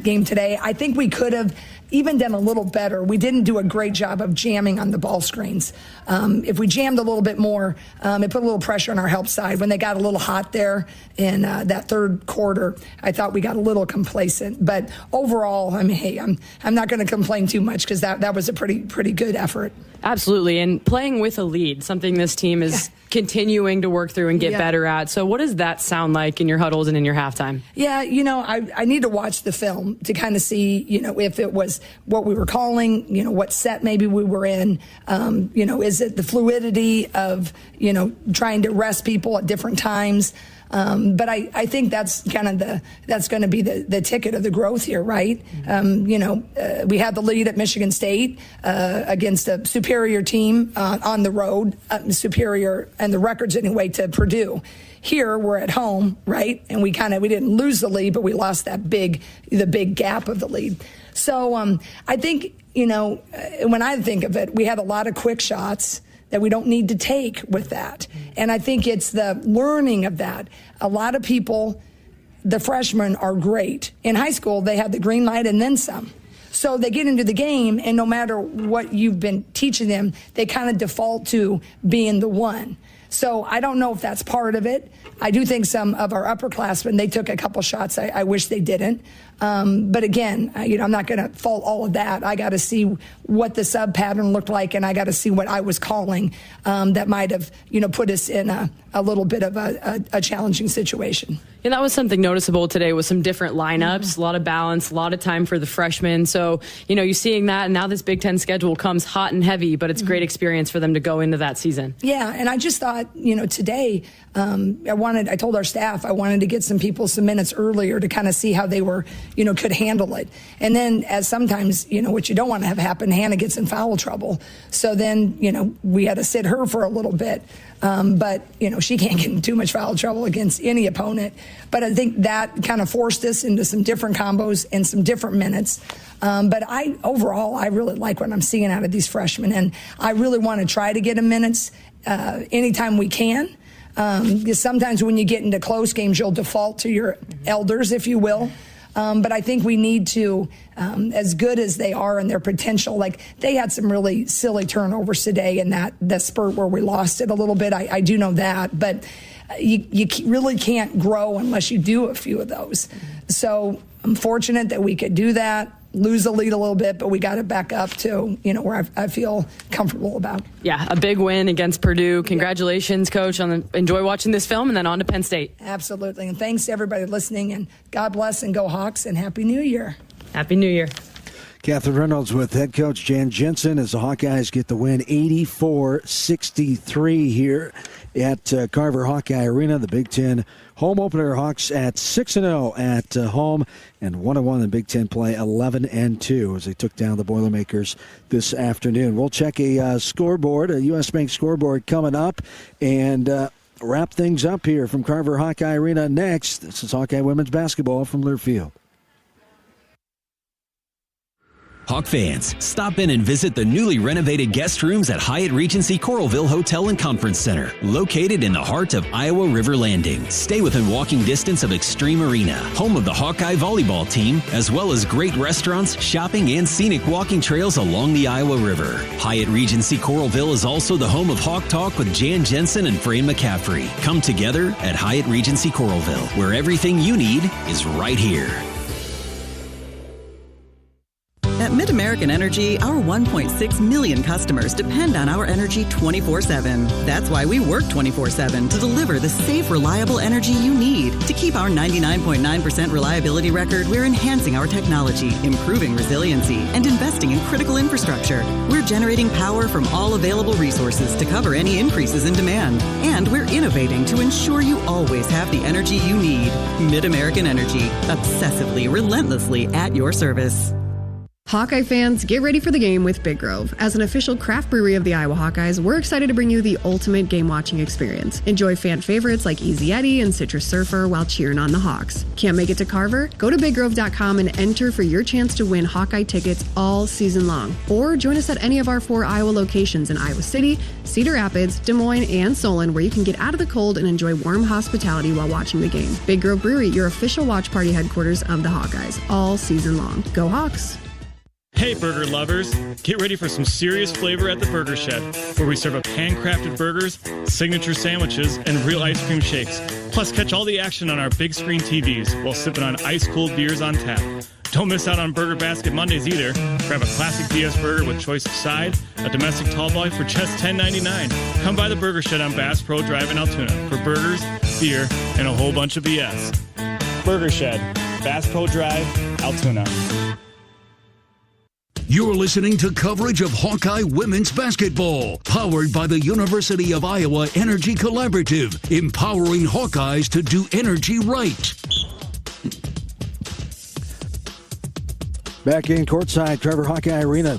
game today. I think we could have even done a little better. We didn't do a great job of jamming on the ball screens. If we jammed a little bit more, it put a little pressure on our help side. When they got a little hot there in that third quarter, I thought we got a little complacent. But overall, I mean, hey, I'm not going to complain too much because that was a pretty good effort. Absolutely, and playing with a lead, something this team is continuing to work through and get better at. So what does that sound like in your huddles and in your halftime? Yeah, I need to watch the film to kind of see, if it was what we were calling, what set maybe we were in. Is it the fluidity of, trying to rest people at different times? But I think that's kind of that's going to be the ticket of the growth here, right? We had the lead at Michigan State against a superior team on the road, superior, and the records anyway, to Purdue. Here we're at home, right? And we didn't lose the lead, but we lost the big gap of the lead. So I think, when I think of it, we had a lot of quick shots that we don't need to take with that. And I think it's the learning of that. A lot of people, the freshmen, are great. In high school, they have the green light and then some. So they get into the game, and no matter what you've been teaching them, they kind of default to being the one. So I don't know if that's part of it. I do think some of our upperclassmen, they took a couple shots. I wish they didn't. But again, I'm not going to fault all of that. I got to see what the sub pattern looked like, and I got to see what I was calling that might have, put us in a little bit of a challenging situation. And that was something noticeable today with some different lineups, a lot of balance, a lot of time for the freshmen. So, you're seeing that, and now this Big Ten schedule comes hot and heavy, but it's great experience for them to go into that season. Yeah, and I just thought, today, I told our staff I wanted to get some people some minutes earlier to kind of see how they were, could handle it. And then as sometimes, what you don't want to have happen, Hannah gets in foul trouble. So then, we had to sit her for a little bit. But, she can't get in too much foul trouble against any opponent. But I think that kind of forced us into some different combos and some different minutes. But overall, I really like what I'm seeing out of these freshmen. And I really want to try to get them minutes anytime we can. Because sometimes when you get into close games, you'll default to your elders, if you will. But I think we need to, as good as they are in their potential, like they had some really silly turnovers today in the spurt where we lost it a little bit. I do know that, but you really can't grow unless you do a few of those. So I'm fortunate that we could do that, lose the lead a little bit, but we got it back up to, where I feel comfortable about. Yeah, a big win against Purdue. Congratulations, Coach. Enjoy watching this film, and then on to Penn State. Absolutely. And thanks to everybody listening, and God bless and go Hawks, and Happy New Year. Happy New Year. Catherine Reynolds with head coach Jan Jensen as the Hawkeyes get the win 84-63 here at Carver Hawkeye Arena. The Big Ten home opener, Hawks at 6-0 at home and 1-1 in Big Ten play, 11-2 as they took down the Boilermakers this afternoon. We'll check a scoreboard, a U.S. Bank scoreboard coming up, and wrap things up here from Carver Hawkeye Arena next. This is Hawkeye women's basketball from Learfield. Hawk fans, stop in and visit the newly renovated guest rooms at Hyatt Regency Coralville Hotel and Conference Center, located in the heart of Iowa River Landing. Stay within walking distance of Extreme Arena, home of the Hawkeye volleyball team, as well as great restaurants, shopping, and scenic walking trails along the Iowa River. Hyatt Regency Coralville is also the home of Hawk Talk with Jan Jensen and Fran McCaffrey. Come together at Hyatt Regency Coralville, where everything you need is right here. At Mid-American Energy, our 1.6 million customers depend on our energy 24/7. That's why we work 24/7 to deliver the safe, reliable energy you need. To keep our 99.9% reliability record, we're enhancing our technology, improving resiliency, and investing in critical infrastructure. We're generating power from all available resources to cover any increases in demand. And we're innovating to ensure you always have the energy you need. Mid-American Energy, obsessively, relentlessly at your service. Hawkeye fans, get ready for the game with Big Grove. As an official craft brewery of the Iowa Hawkeyes, we're excited to bring you the ultimate game-watching experience. Enjoy fan favorites like Easy Eddie and Citrus Surfer while cheering on the Hawks. Can't make it to Carver? Go to BigGrove.com and enter for your chance to win Hawkeye tickets all season long. Or join us at any of our 4 Iowa locations in Iowa City, Cedar Rapids, Des Moines, and Solon, where you can get out of the cold and enjoy warm hospitality while watching the game. Big Grove Brewery, your official watch party headquarters of the Hawkeyes, all season long. Go Hawks! Hey burger lovers, get ready for some serious flavor at the Burger Shed, where we serve up handcrafted burgers, signature sandwiches, and real ice cream shakes. Plus catch all the action on our big screen TVs while sipping on ice cold beers on tap. Don't miss out on Burger Basket Mondays either. Grab a classic BS burger with choice of side, a domestic tall boy for just $10.99. Come by the Burger Shed on Bass Pro Drive in Altoona for burgers, beer, and a whole bunch of BS. Burger Shed, Bass Pro Drive, Altoona. You're listening to coverage of Hawkeye women's basketball, powered by the University of Iowa Energy Collaborative, empowering Hawkeyes to do energy right. Back in courtside, Carver Hawkeye Arena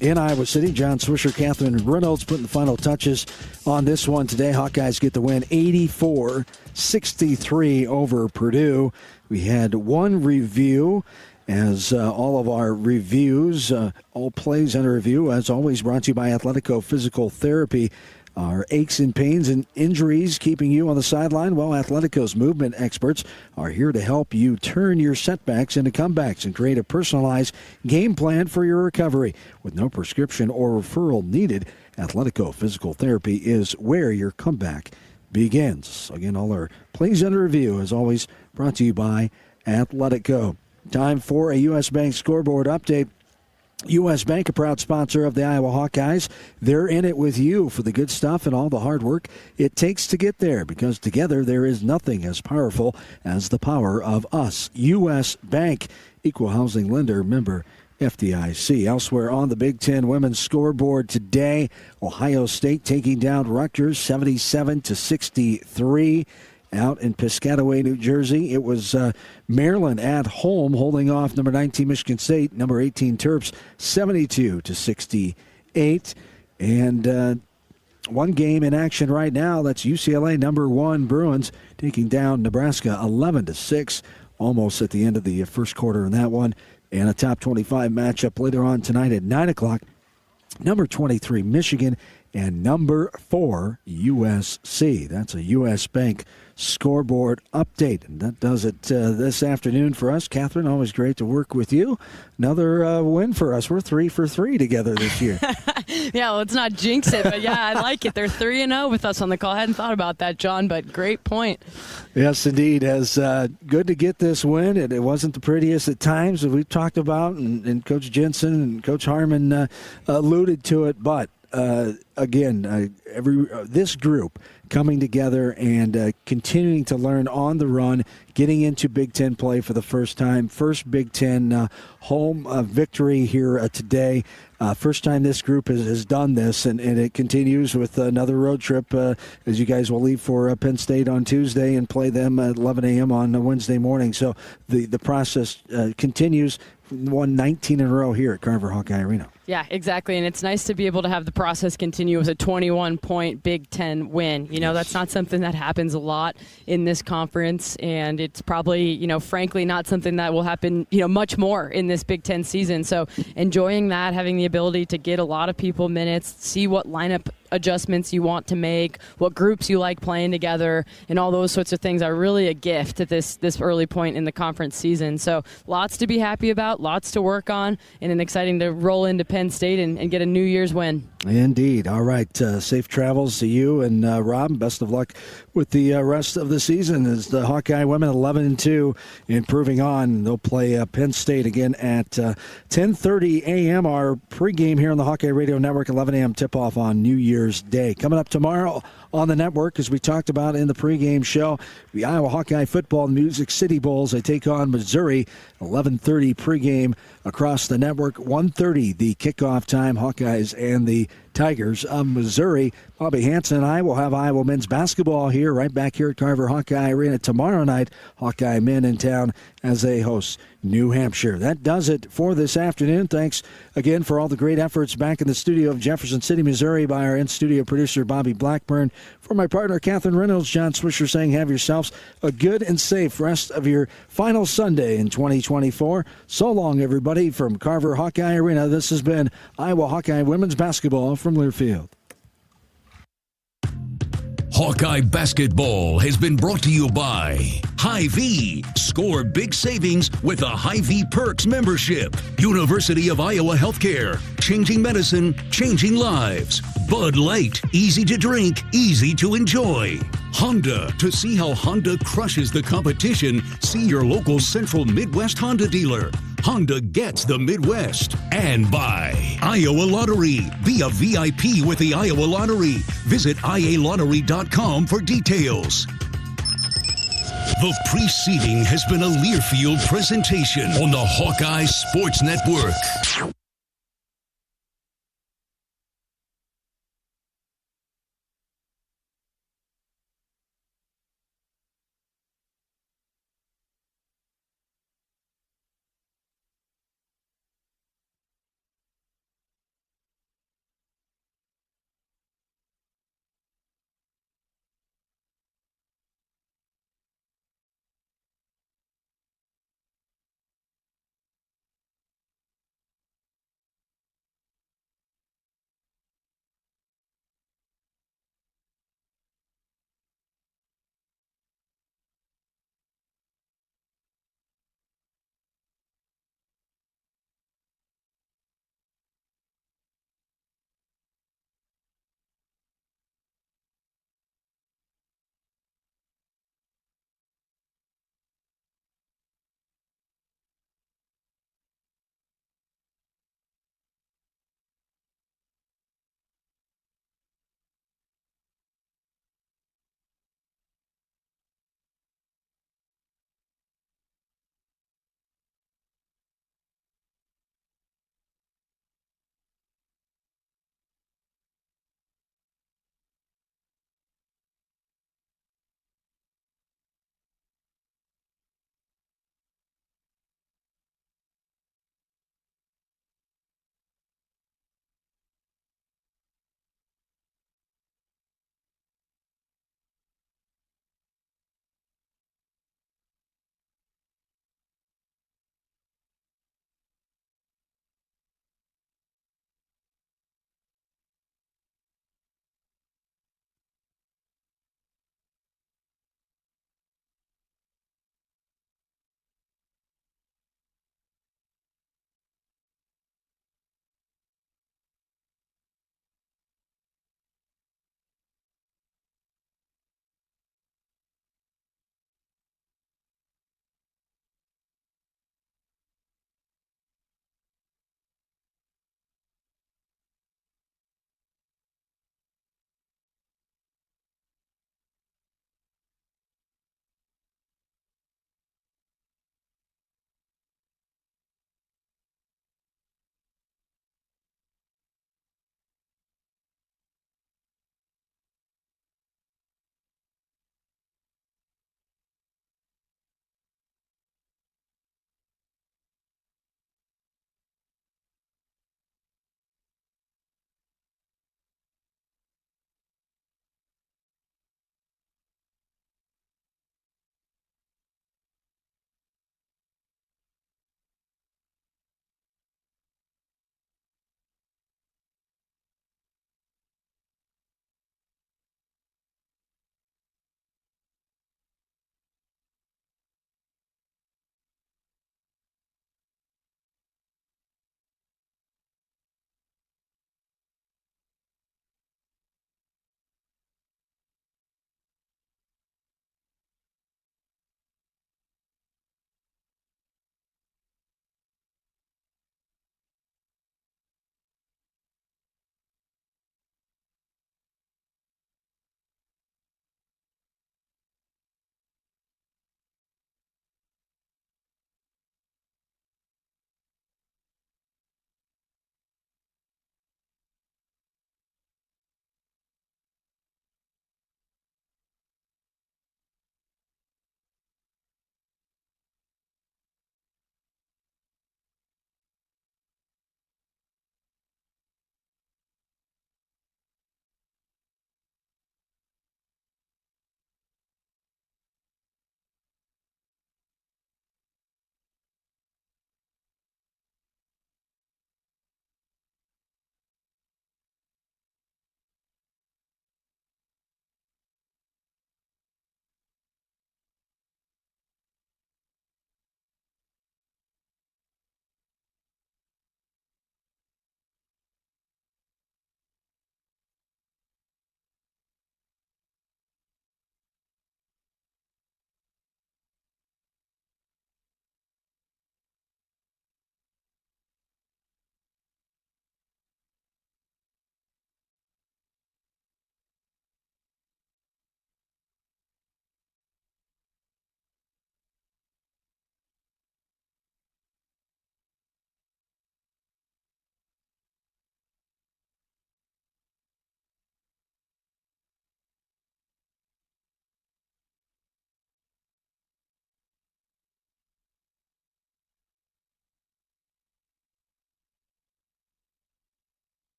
in Iowa City. John Swisher, Catherine Reynolds putting the final touches on this one today. Hawkeyes get the win 84-63 over Purdue. We had one review. As all of our reviews, all plays under review, as always, brought to you by Athletico Physical Therapy. Our aches and pains and injuries keeping you on the sideline? Well, Athletico's movement experts are here to help you turn your setbacks into comebacks and create a personalized game plan for your recovery. With no prescription or referral needed, Athletico Physical Therapy is where your comeback begins. Again, all our plays under review, as always, brought to you by Athletico. Time for a U.S. Bank scoreboard update. U.S. Bank, a proud sponsor of the Iowa Hawkeyes. They're in it with you for the good stuff and all the hard work it takes to get there, because together there is nothing as powerful as the power of us. U.S. Bank, equal housing lender, member FDIC. Elsewhere on the Big Ten women's scoreboard today, Ohio State taking down Rutgers 77-63. Out in Piscataway, New Jersey, it was Maryland at home holding off number 19 Michigan State, number 18 Terps, 72-68. And one game in action right now, that's UCLA number 1 Bruins taking down Nebraska 11-6, almost at the end of the first quarter in that one. And a top 25 matchup later on tonight at 9 o'clock. Number 23 Michigan and number 4 USC. That's a U.S. Bank scoreboard update. And that does it this afternoon for us. Catherine, always great to work with you. Another win for us. We're 3 for 3 together this year. Yeah, let's not jinx it, but yeah, I like it. They're 3-0 with us on the call. I hadn't thought about that, John, but great point. Yes, indeed. As good to get this win. It wasn't the prettiest at times, as we've talked about, and Coach Jensen and Coach Harmon alluded to it, but again, this group coming together and continuing to learn on the run, getting into Big Ten play for the first time. First Big Ten home victory here today. First time this group has done this, and it continues with another road trip as you guys will leave for Penn State on Tuesday and play them at 11 a.m. on Wednesday morning. So the process continues. Won 19 in a row here at Carver Hawkeye Arena. Yeah, exactly. And it's nice to be able to have the process continue with a 21-point Big Ten win. You know, that's not something that happens a lot in this conference, and it's probably, frankly, not something that will happen, much more in this Big Ten season. So enjoying that, having the ability to get a lot of people minutes, see what lineup adjustments you want to make, what groups you like playing together, and all those sorts of things are really a gift at this early point in the conference season. So lots to be happy about, lots to work on, and exciting to roll into Penn State and get a New Year's win. Indeed. All right. Safe travels to you and Rob. Best of luck with the rest of the season as the Hawkeye women 11-2 improving on. They'll play Penn State again at 10:30 a.m. Our pregame here on the Hawkeye Radio Network, 11 a.m. tip-off on New Year's Day. Coming up tomorrow on the network, as we talked about in the pregame show, the Iowa Hawkeye football Music City Bowls. They take on Missouri, 11:30 pregame across the network, 1:30 the kickoff time. Hawkeyes and the Tigers of Missouri. Bobby Hansen and I will have Iowa men's basketball here, right back here at Carver Hawkeye Arena tomorrow night. Hawkeye men in town as they host New Hampshire. That does it for this afternoon. Thanks again for all the great efforts back in the studio of Jefferson City, Missouri by our in-studio producer Bobby Blackburn. For my partner Catherine Reynolds, John Swisher saying have yourselves a good and safe rest of your final Sunday in 2024. So long, everybody, from Carver Hawkeye Arena. This has been Iowa Hawkeye women's basketball from Learfield. Hawkeye Basketball has been brought to you by Hy-Vee. Score big savings with a Hy-Vee Perks membership. University of Iowa Healthcare. Changing medicine, changing lives. Bud Light. Easy to drink, easy to enjoy. Honda. To see how Honda crushes the competition, see your local Central Midwest Honda dealer. Honda gets the Midwest. And by Iowa Lottery. Be a VIP with the Iowa Lottery. Visit ialottery.com for details. The preceding has been a Learfield presentation on the Hawkeye Sports Network.